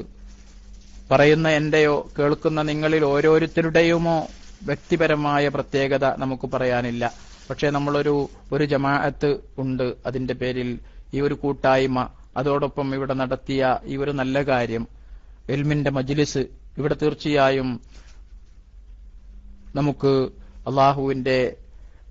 പറയുന്ന എന്റെയോ കേൾക്കുന്ന നിങ്ങളിൽ ഓരോരുത്തരുടെയുമോ വ്യക്തിപരമായ പ്രത്യേകത നമുക്ക് പറയാനില്ല. പക്ഷേ നമ്മളൊരു ജമാഅത്ത് ഉണ്ട്. അതിന്റെ പേരിൽ ഈ ഒരു കൂട്ടായ്മ, അതോടൊപ്പം ഇവിടെ നടത്തിയ ഈ ഒരു നല്ല കാര്യം ഇൽമിന്റെ മജ്ലിസ്, ഇവിടെ തീർച്ചയായും നമുക്ക് അല്ലാഹുവിന്റെ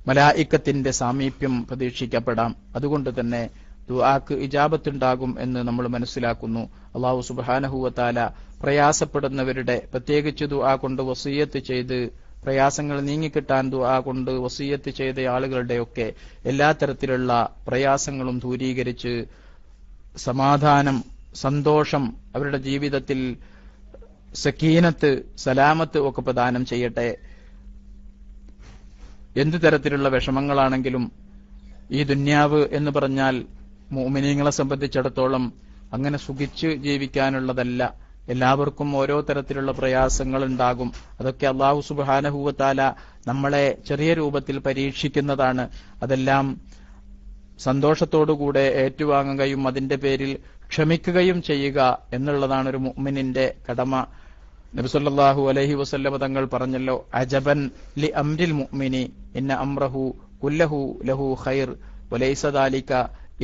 മലായിക്കത്തിന്റെ സാമീപ്യം പ്രതീക്ഷിക്കപ്പെടാം. അതുകൊണ്ട് തന്നെ ദുആക്ക് ഇജാബത്തുണ്ടാകും എന്ന് നമ്മൾ മനസ്സിലാക്കുന്നു. അല്ലാഹു സുബ്ഹാനഹു വ തആല പ്രയാസപ്പെടുന്നവരുടെ, പ്രത്യേകിച്ച് ദുആ കൊണ്ട് വസിയ്യത്ത് ചെയ്ത് പ്രയാസങ്ങൾ നീങ്ങിക്കിട്ടാൻ ദുആ കൊണ്ട് വസിയ്യത്ത് ചെയ്ത ആളുകളുടെയൊക്കെ എല്ലാ തരത്തിലുള്ള പ്രയാസങ്ങളും ദൂരീകരിച്ച് സമാധാനം, സന്തോഷം, അവരുടെ ജീവിതത്തിൽ സക്കീനത്ത്, സലാമത്ത് ഒക്കെ പ്രദാനം ചെയ്യട്ടെ. എന്തു തരത്തിലുള്ള വിഷമങ്ങളാണെങ്കിലും ഈ ദുന്യാവ് എന്ന് പറഞ്ഞാൽ മുഅ്മിനീങ്ങളെ സംബന്ധിച്ചിടത്തോളം അങ്ങനെ സുഖിച്ച് ജീവിക്കാനുള്ളതല്ല. എല്ലാവർക്കും ഓരോ തരത്തിലുള്ള പ്രയാസങ്ങൾ ഉണ്ടാകും. അതൊക്കെ അല്ലാഹു സുബ്ഹാനഹു വ തആല നമ്മളെ ചെറിയ രൂപത്തിൽ പരീക്ഷിക്കുന്നതാണ്. അതെല്ലാം സന്തോഷത്തോടുകൂടെ ഏറ്റുവാങ്ങുകയും അതിന്റെ പേരിൽ ക്ഷമിക്കുകയും ചെയ്യുക എന്നുള്ളതാണ് ഒരു മുഅ്മിനിന്റെ കടമ. നബി സല്ലല്ലാഹു അലൈഹി വസല്ലം തങ്ങൾ പറഞ്ഞല്ലോ, അജബൻ ലി അംരിൽ മുഅ്മിനി ഇന്ന അംറഹു കുല്ലഹു ലഹു ഖൈർ വലൈസ ദാലിക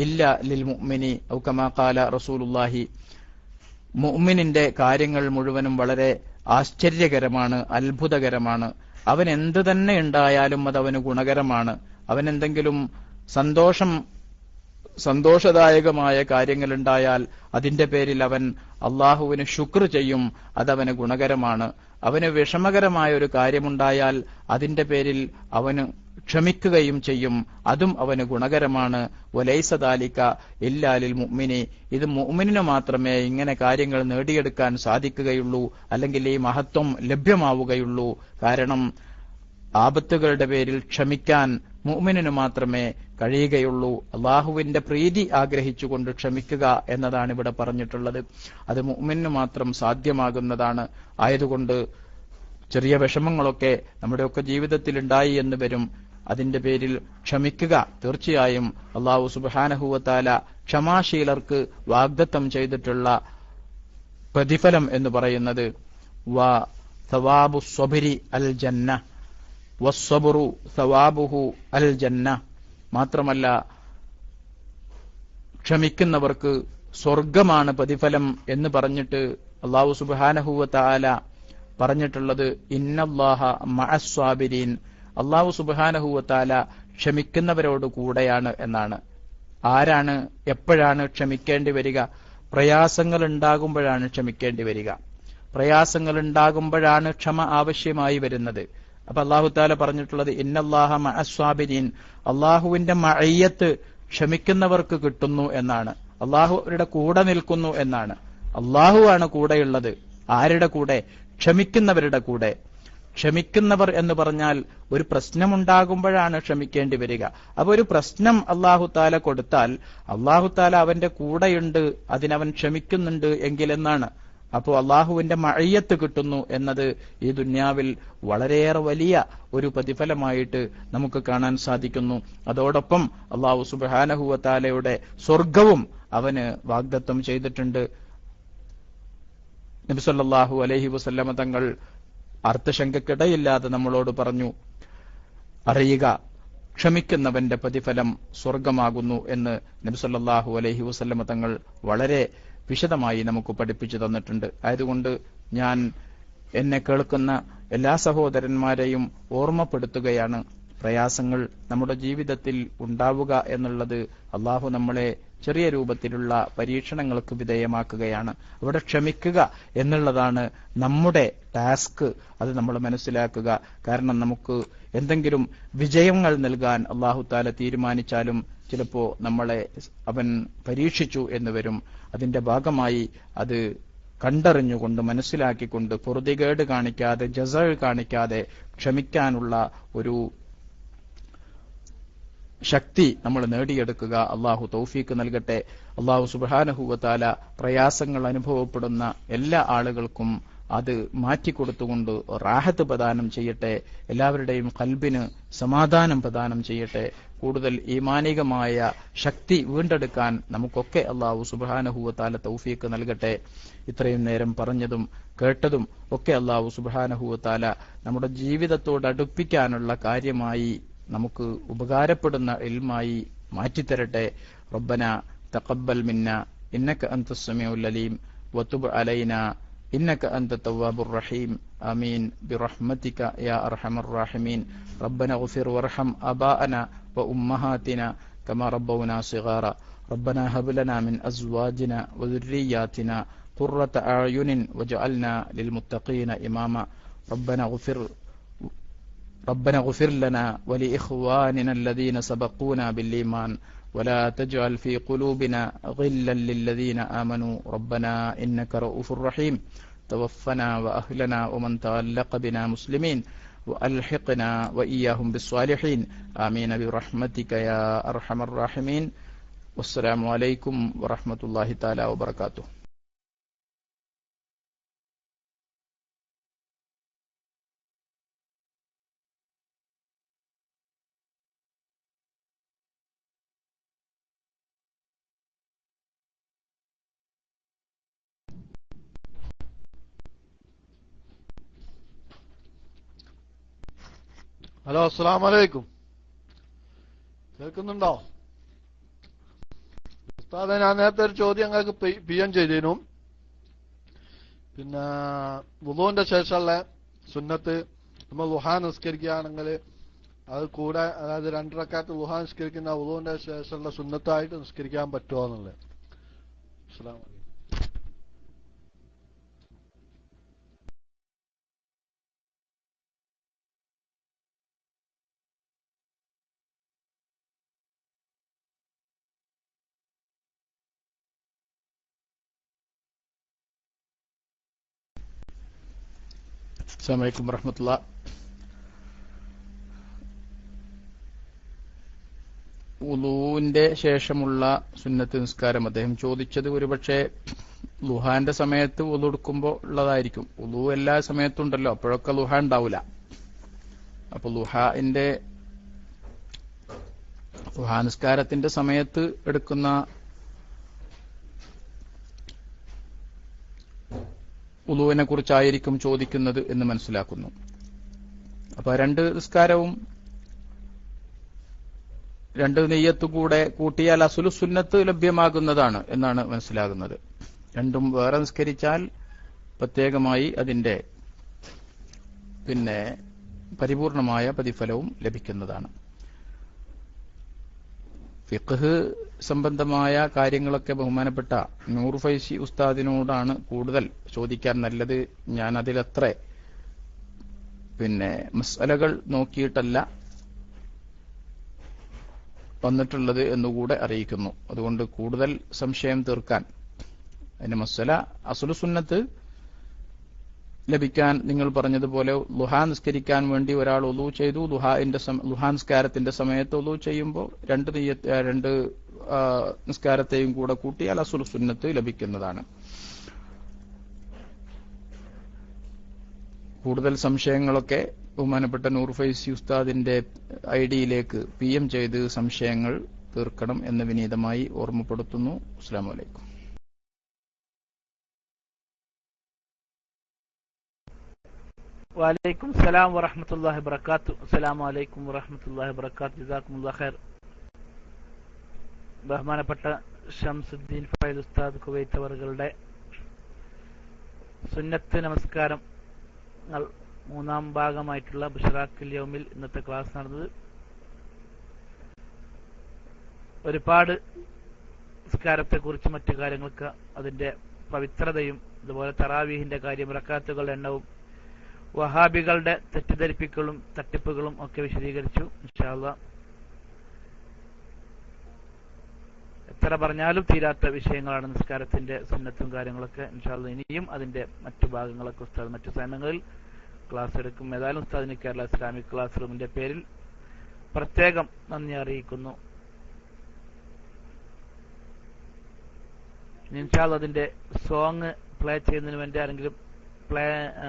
ഇല്ല ലിൽ മുഅ്മിനി ഔ കമാ ഖാല റസൂലുള്ളാഹി. മുഅ്മിനിന്റെ കാര്യങ്ങൾ മുഴുവനും വളരെ ആശ്ചര്യകരമാണ്, അത്ഭുതകരമാണ്. അവൻ എന്ത് തന്നെ ഉണ്ടായാലും അത് അവന് ഗുണകരമാണ്. അവൻ എന്തെങ്കിലും സന്തോഷദായകമായ കാര്യങ്ങൾ ഉണ്ടായാൽ അതിന്റെ പേരിൽ അവൻ അള്ളാഹുവിന് ശുക്ർ ചെയ്യും, അതവന് ഗുണകരമാണ്. അവന് വിഷമകരമായ ഒരു കാര്യമുണ്ടായാൽ അതിന്റെ പേരിൽ അവന് ക്ഷമിക്കുകയും ചെയ്യും, അതും അവന് ഗുണകരമാണ്. വലൈസ ദാലിക ഇല്ലാ ലിൽ മുഅ്മിനി. ഇത് മുഅ്മിനിന് മാത്രമേ ഇങ്ങനെ കാര്യങ്ങൾ നേടിയെടുക്കാൻ സാധിക്കുകയുള്ളൂ, അല്ലെങ്കിൽ ഈ മഹത്വം ലഭ്യമാവുകയുള്ളൂ. കാരണം ആപത്തുകളുടെ പേരിൽ ക്ഷമിക്കാൻ മുഅ്മിനിന് മാത്രമേ കഴിയുകയുള്ളൂ. അള്ളാഹുവിന്റെ പ്രീതി ആഗ്രഹിച്ചുകൊണ്ട് ക്ഷമിക്കുക എന്നതാണ് ഇവിടെ പറഞ്ഞിട്ടുള്ളത്. അത് മുഅ്മിനിന് മാത്രം സാധ്യമാകുന്നതാണ്. ആയതുകൊണ്ട് ചെറിയ വിഷമങ്ങളൊക്കെ നമ്മുടെയൊക്കെ ജീവിതത്തിൽ ഉണ്ടായി എന്ന് വരും. അതിന്റെ പേരിൽ ക്ഷമിക്കുക. തീർച്ചയായും അല്ലാഹു സുബ്ഹാനഹു വ തആല ക്ഷമാശീലർക്ക് വാഗ്ദത്തം ചെയ്തിട്ടുള്ള പ്രതിഫലം എന്ന് പറയുന്നത് സവാബു സ്വബരി അൽ ജന്ന വസ്സബറു സവാബുഹു അൽ ജന്ന. മാത്രമല്ല ക്ഷമിക്കുന്നവർക്ക് സ്വർഗമാണ് പ്രതിഫലം എന്ന് പറഞ്ഞിട്ട് അല്ലാഹു സുബ്ഹാനഹു വ തആല പറഞ്ഞിട്ടുള്ളത് ഇന്നല്ലാഹ മഅസ്സാബിരീൻ, അല്ലാഹു സുബ്ഹാനഹു വ തആല ക്ഷമിക്കുന്നവരോട് കൂടെയാണ് എന്നാണ്. ആരാണ് എപ്പോഴാണ് ക്ഷമിക്കേണ്ടി വരിക? പ്രയാസങ്ങൾ ഉണ്ടാകുമ്പോഴാണ് ക്ഷമിക്കേണ്ടി വരിക. പ്രയാസങ്ങൾ ഉണ്ടാകുമ്പോഴാണ് ക്ഷമ ആവശ്യമായി വരുന്നത്. അപ്പൊ അല്ലാഹു തആല പറഞ്ഞിട്ടുള്ളത് ഇന്നല്ലാഹ മഅസ്സാബിരീൻ, അല്ലാഹുവിന്റെ മഅയ്യത്ത് ക്ഷമിക്കുന്നവർക്ക് കിട്ടുന്നു എന്നാണ്. അല്ലാഹുവിന്റെ കൂടെ നിൽക്കുന്നു എന്നാണ്. അല്ലാഹുവാണ് കൂടെയുള്ളത്. ആരുടെ കൂടെ? ക്ഷമിക്കുന്നവരുടെ കൂടെ. ക്ഷമിക്കുന്നവർ എന്ന് പറഞ്ഞാൽ ഒരു പ്രശ്നമുണ്ടാകുമ്പോഴാണ് ക്ഷമിക്കേണ്ടി വരിക. അപ്പൊ ഒരു പ്രശ്നം അല്ലാഹു തആല കൊടുത്താൽ അല്ലാഹു തആല അവന്റെ കൂടെയുണ്ട്, അതിനവൻ ക്ഷമിക്കുന്നുണ്ട് എങ്കിലെന്നാണ്. അപ്പോൾ അള്ളാഹുവിന്റെ മഅയ്യത്ത് കിട്ടുന്നു എന്നത് ഈ ദുന്യാവിൽ വളരെയേറെ വലിയ ഒരു പ്രതിഫലമായിട്ട് നമുക്ക് കാണാൻ സാധിക്കുന്നു. അതോടൊപ്പം അല്ലാഹു സുബ്ഹാനഹു വ തആലയുടെ സ്വർഗവും അവന് വാഗ്ദത്തം ചെയ്തിട്ടുണ്ട്. നബി സല്ലല്ലാഹു അലൈഹി വസല്ലമ തങ്ങൾ അർത്ഥശങ്കക്കിടയില്ലാതെ നമ്മളോട് പറഞ്ഞു, അറിയുക ക്ഷമിക്കുന്നവന്റെ പ്രതിഫലം സ്വർഗമാകുന്നു എന്ന് നബി സല്ലല്ലാഹു അലൈഹി വസല്ലമ തങ്ങൾ വളരെ വിശദമായി നമുക്ക് പഠിപ്പിച്ചു തന്നിട്ടുണ്ട്. ആയതുകൊണ്ട് ഞാൻ എന്നെ കേൾക്കുന്ന എല്ലാ സഹോദരന്മാരെയും ഓർമ്മപ്പെടുത്തുകയാണ്, പ്രയാസങ്ങൾ നമ്മുടെ ജീവിതത്തിൽ ഉണ്ടാവുക എന്നുള്ളത് അള്ളാഹു നമ്മളെ ചെറിയ രൂപത്തിലുള്ള പരീക്ഷണങ്ങൾക്ക് വിധേയമാക്കുകയാണ്. അവിടെ ക്ഷമിക്കുക എന്നുള്ളതാണ് നമ്മുടെ ടാസ്ക്. അത് നമ്മൾ മനസ്സിലാക്കുക. കാരണം നമുക്ക് എന്തെങ്കിലും വിജയങ്ങൾ നൽകാൻ അള്ളാഹു തആല തീരുമാനിച്ചാലും ചിലപ്പോ നമ്മളെ അവൻ പരീക്ഷിച്ചു എന്ന് വരും. അതിന്റെ ഭാഗമായി അത് കണ്ടറിഞ്ഞുകൊണ്ട് മനസ്സിലാക്കിക്കൊണ്ട് പൊറുതികേട് കാണിക്കാതെ ജസ കാണിക്കാതെ ക്ഷമിക്കാനുള്ള ഒരു ശക്തി നമ്മൾ നേടിയെടുക്കുക. അള്ളാഹു തൗഫീക്ക് നൽകട്ടെ. അള്ളാഹു സുബ്ഹാനഹു വ തആല പ്രയാസങ്ങൾ അനുഭവപ്പെടുന്ന എല്ലാ ആളുകൾക്കും അത് മാറ്റിക്കൊടുത്തുകൊണ്ട് റാഹത്ത് പ്രദാനം ചെയ്യട്ടെ. എല്ലാവരുടെയും ഖൽബിന് സമാധാനം പ്രദാനം ചെയ്യട്ടെ. കൂടുതൽ ഈമാനികമായ ശക്തി വീണ്ടെടുക്കാൻ നമുക്കൊക്കെ അള്ളാഹു സുബ്ഹാനഹു വ തആല തൗഫീക്ക് നൽകട്ടെ. ഇത്രയും നേരം പറഞ്ഞതും കേട്ടതും ഒക്കെ അള്ളാഹു സുബ്ഹാനഹു വ തആല നമ്മുടെ ജീവിതത്തോട് അടുപ്പിക്കാനുള്ള കാര്യമായി നമുക്ക് ഉപകാരപ്പെടുന്ന ഇൽമായി മാറ്റിത്തരട്ടെ. റബ്ബന തഖബ്ബൽ മിന്ന ഇന്നക അൻതസ് സമീഉൽ അലീം വതുബ് അലൈനാ إنك أنت التواب الرحيم آمين برحمتك يا أرحم الراحمين ربنا اغفر وارحم آباءنا وأمهاتنا كما ربونا صغارا ربنا هب لنا من أزواجنا وذرياتنا قرة أعين واجعلنا للمتقين إماما ربنا اغفر لنا ولإخواننا الذين سبقونا بالإيمان ولا تجعل في قلوبنا غلا للذين آمنوا ربنا إنك رؤوف رحيم توفنا وأهلنا ومن تعلق بنا مسلمين وألحقنا وإياهم بالصالحين آمين برحمتك يا أرحم الراحمين والسلام عليكم ورحمة الله تعالى وبركاته. ഹലോ, അസ്സലാമു അലൈക്കും. കേൾക്കുന്നുണ്ടോ ഉസ്താദെ? ഞാൻ നേരത്തെ ഒരു ചോദ്യം ഞങ്ങൾക്ക് PM ചെയ്തിരുന്നു. പിന്നെ വുളുവിന്റെ ശേഷമുള്ള സുന്നത്ത് നമ്മൾ ളുഹാ നിസ്കരിക്കുകയാണെങ്കിൽ അത് കൂടെ, അതായത് 2 റക്അത്ത് ളുഹാ നിസ്കരിക്കുന്ന വുളുവിന്റെ ശേഷമുള്ള സുന്നത്തായിട്ട് നിസ്കരിക്കാൻ പറ്റുമോ എന്നുള്ളത്. അസ്സലാമു അലൈക്കും. അസ്സലാമു അലൈക്കും വറഹ്മത്തുള്ളാഹി. വുളൂവിന്റെ ശേഷമുള്ള സുന്നത്ത് നിസ്കാരം അദ്ദേഹം ചോദിച്ചത് ഒരുപക്ഷെ ളുഹാന്റെ സമയത്ത് വുളു എടുക്കുമ്പോൾ ഉള്ളതായിരിക്കും. വുളു എല്ലാ സമയത്തും ഉണ്ടല്ലോ, അപ്പോഴൊക്കെ ളുഹ ഉണ്ടാവില്ല. അപ്പൊ ളുഹാ നിസ്കാരത്തിന്റെ സമയത്ത് എടുക്കുന്ന ഉളുവിനെ കുറിച്ചായിരിക്കും ചോദിക്കുന്നത് എന്ന് മനസ്സിലാക്കുന്നു. അപ്പൊ രണ്ട് നിസ്കാരവും രണ്ട് നെയ്യത്തുകൂടെ കൂട്ടിയാൽ അസുലു സുന്നത്ത് ലഭ്യമാകുന്നതാണ് എന്നാണ് മനസ്സിലാകുന്നത്. രണ്ടും വേറെ നിസ്കരിച്ചാൽ പ്രത്യേകമായി അതിന്റെ പരിപൂർണമായ പ്രതിഫലവും ലഭിക്കുന്നതാണ്. ഫിഖ്ഹ് സംബന്ധമായ കാര്യങ്ങളൊക്കെ ബഹുമാനപ്പെട്ട നൂർ ഫൈസി ഉസ്താദിനോടാണ് കൂടുതൽ ചോദിക്കാൻ നല്ലത്. ഞാൻ അതിലത്ര മസ്അലകൾ നോക്കിയിട്ടല്ല വന്നിട്ടുള്ളത് എന്നുകൂടെ അറിയിക്കുന്നു. അതുകൊണ്ട് കൂടുതൽ സംശയം തീർക്കാൻ അതിന്റെ മസ്അല അസ്ലു സുന്നത്ത് ലഭിക്കാൻ നിങ്ങൾ പറഞ്ഞതുപോലെ ളുഹാ നിസ്കരിക്കാൻ വേണ്ടി ഒരാൾ ഉളു ചെയ്തു. ളുഹാ നിസ്കാരത്തിന്റെ സമയത്ത് ഉളു ചെയ്യുമ്പോൾ രണ്ട് നിസ്കാരത്തെയും കൂടെ കൂട്ടിയാൽ അസ്ലു സുന്നത്ത് ലഭിക്കുന്നതാണ്. കൂടുതൽ സംശയങ്ങളൊക്കെ ബഹുമാനപ്പെട്ട നൂർ ഫൈസി ഉസ്താദിന്റെ ഐഡിയിലേക്ക് PM ചെയ്ത് സംശയങ്ങൾ തീർക്കണം എന്ന് വിനീതമായി ഓർമ്മപ്പെടുത്തുന്നു. അസ്സലാമു അലൈക്കും. വലൈക്കും സലാം വറഹ്മത്തുള്ളാഹി വബറകാത്തു. അസ്സലാമു അലൈക്കും വറഹ്മത്തുള്ളാഹി വബറകാത്തു. ജസാക്കുമുല്ലാഹു ഖൈർ. ബഹുമാനപ്പെട്ട ഷംസുദ്ദീൻ ഫൈൽ ഉസ്താദ് കുവൈത്ത് അവറുകളുടെ സുന്നത്ത് നമസ്കാരം മൂന്നാം ഭാഗമായിട്ടുള്ള ബുശ്റാഖുൽ യൗമിൽ ഇന്നത്തെ ക്ലാസ് നടന്നത്. ഒരുപാട് നിസ്കാരത്തെക്കുറിച്ച് മറ്റു കാര്യങ്ങൾക്ക് അതിന്റെ പവിത്രതയും അതുപോലെ തറാവീഹിന്റെ കാര്യം, റക്അത്തുകളുടെ എണ്ണവും വഹാബികളുടെ തെറ്റിദ്ധരിപ്പിക്കലും തട്ടിപ്പുകളും ഒക്കെ വിശദീകരിച്ചു. ഇൻഷാ അല്ലാഹ് എത്ര പറഞ്ഞാലും തീരാത്ത വിഷയങ്ങളാണ് നിസ്കാരത്തിന്റെ സുന്നത്തും കാര്യങ്ങളൊക്കെ. ഇൻഷാ അല്ലാഹ് ഇനിയും അതിന്റെ മറ്റു ഭാഗങ്ങളൊക്കെ ഉസ്താദ് മറ്റു സമയങ്ങളിൽ ക്ലാസ് എടുക്കും. ഏതായാലും ഉസ്താദിന് കേരള ഇസ്ലാമിക് ക്ലാസ് റൂമിന്റെ പേരിൽ പ്രത്യേകം നന്ദി അറിയിക്കുന്നു. ഇൻഷാ അല്ലാഹ് അതിന്റെ സോങ് പ്ലേ ചെയ്യുന്നതിന് വേണ്ടി ആരെങ്കിലും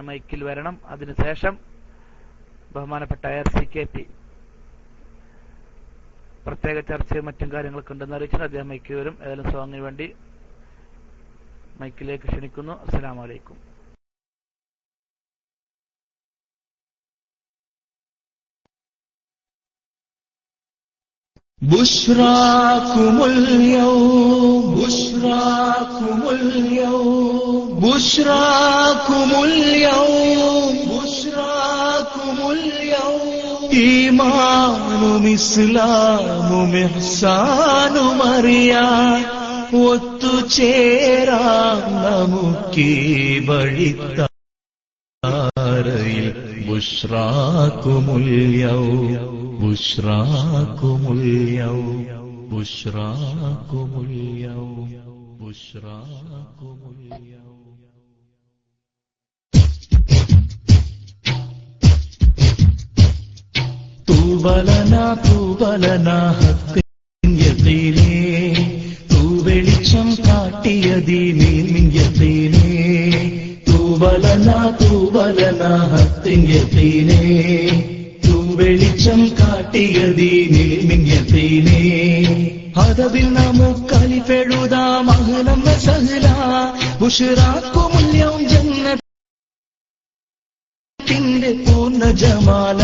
മൈക്കിൽ വരണം. അതിനുശേഷം ബഹുമാനപ്പെട്ട RCKP പ്രത്യേക ചർച്ചയും മറ്റും കാര്യങ്ങളൊക്കെ ഉണ്ടെന്ന് അറിയിച്ചാൽ അദ്ദേഹം മൈക്കിൽ വരും. ഏതായാലും സോങ്ങിന് വേണ്ടി മൈക്കിലേക്ക് ക്ഷണിക്കുന്നു. അസ്സലാമു അലൈക്കും. بشراكم اليوم بشراكم اليوم بشراكم اليوم بشراكم اليوم إيمان إسلام إحسان مريان ഒത്തുചേരാം നമുക്കീ വഴിത്താരയിൽ ബുശ്റാക്കുമുൽ യൗം ബുശ്റാക്കുമുൽ യൗം ബുശ്റാക്കുമുൽ യൗം ബുശ്റാക്കുമുൽ യൗം. തൂബലനാ ഹഖിൻ യഖീനേ വെളിച്ചം കാട്ടിയതീനേ മിൻ യഖീനേ തൂബലനാ ഹഖിൻ യഖീനേ വെളിച്ചം കാട്ടിയതീനേ മിൻ യഖീനേ. അതവിൽ നമുക്കലിഫെഴുതാം അഹ്ലൻ വസഹ്ല ബുശ്റാക്കുമുൽ യൗം ജന്നത്തിന്റെ പൂർണ്ണ ജമാല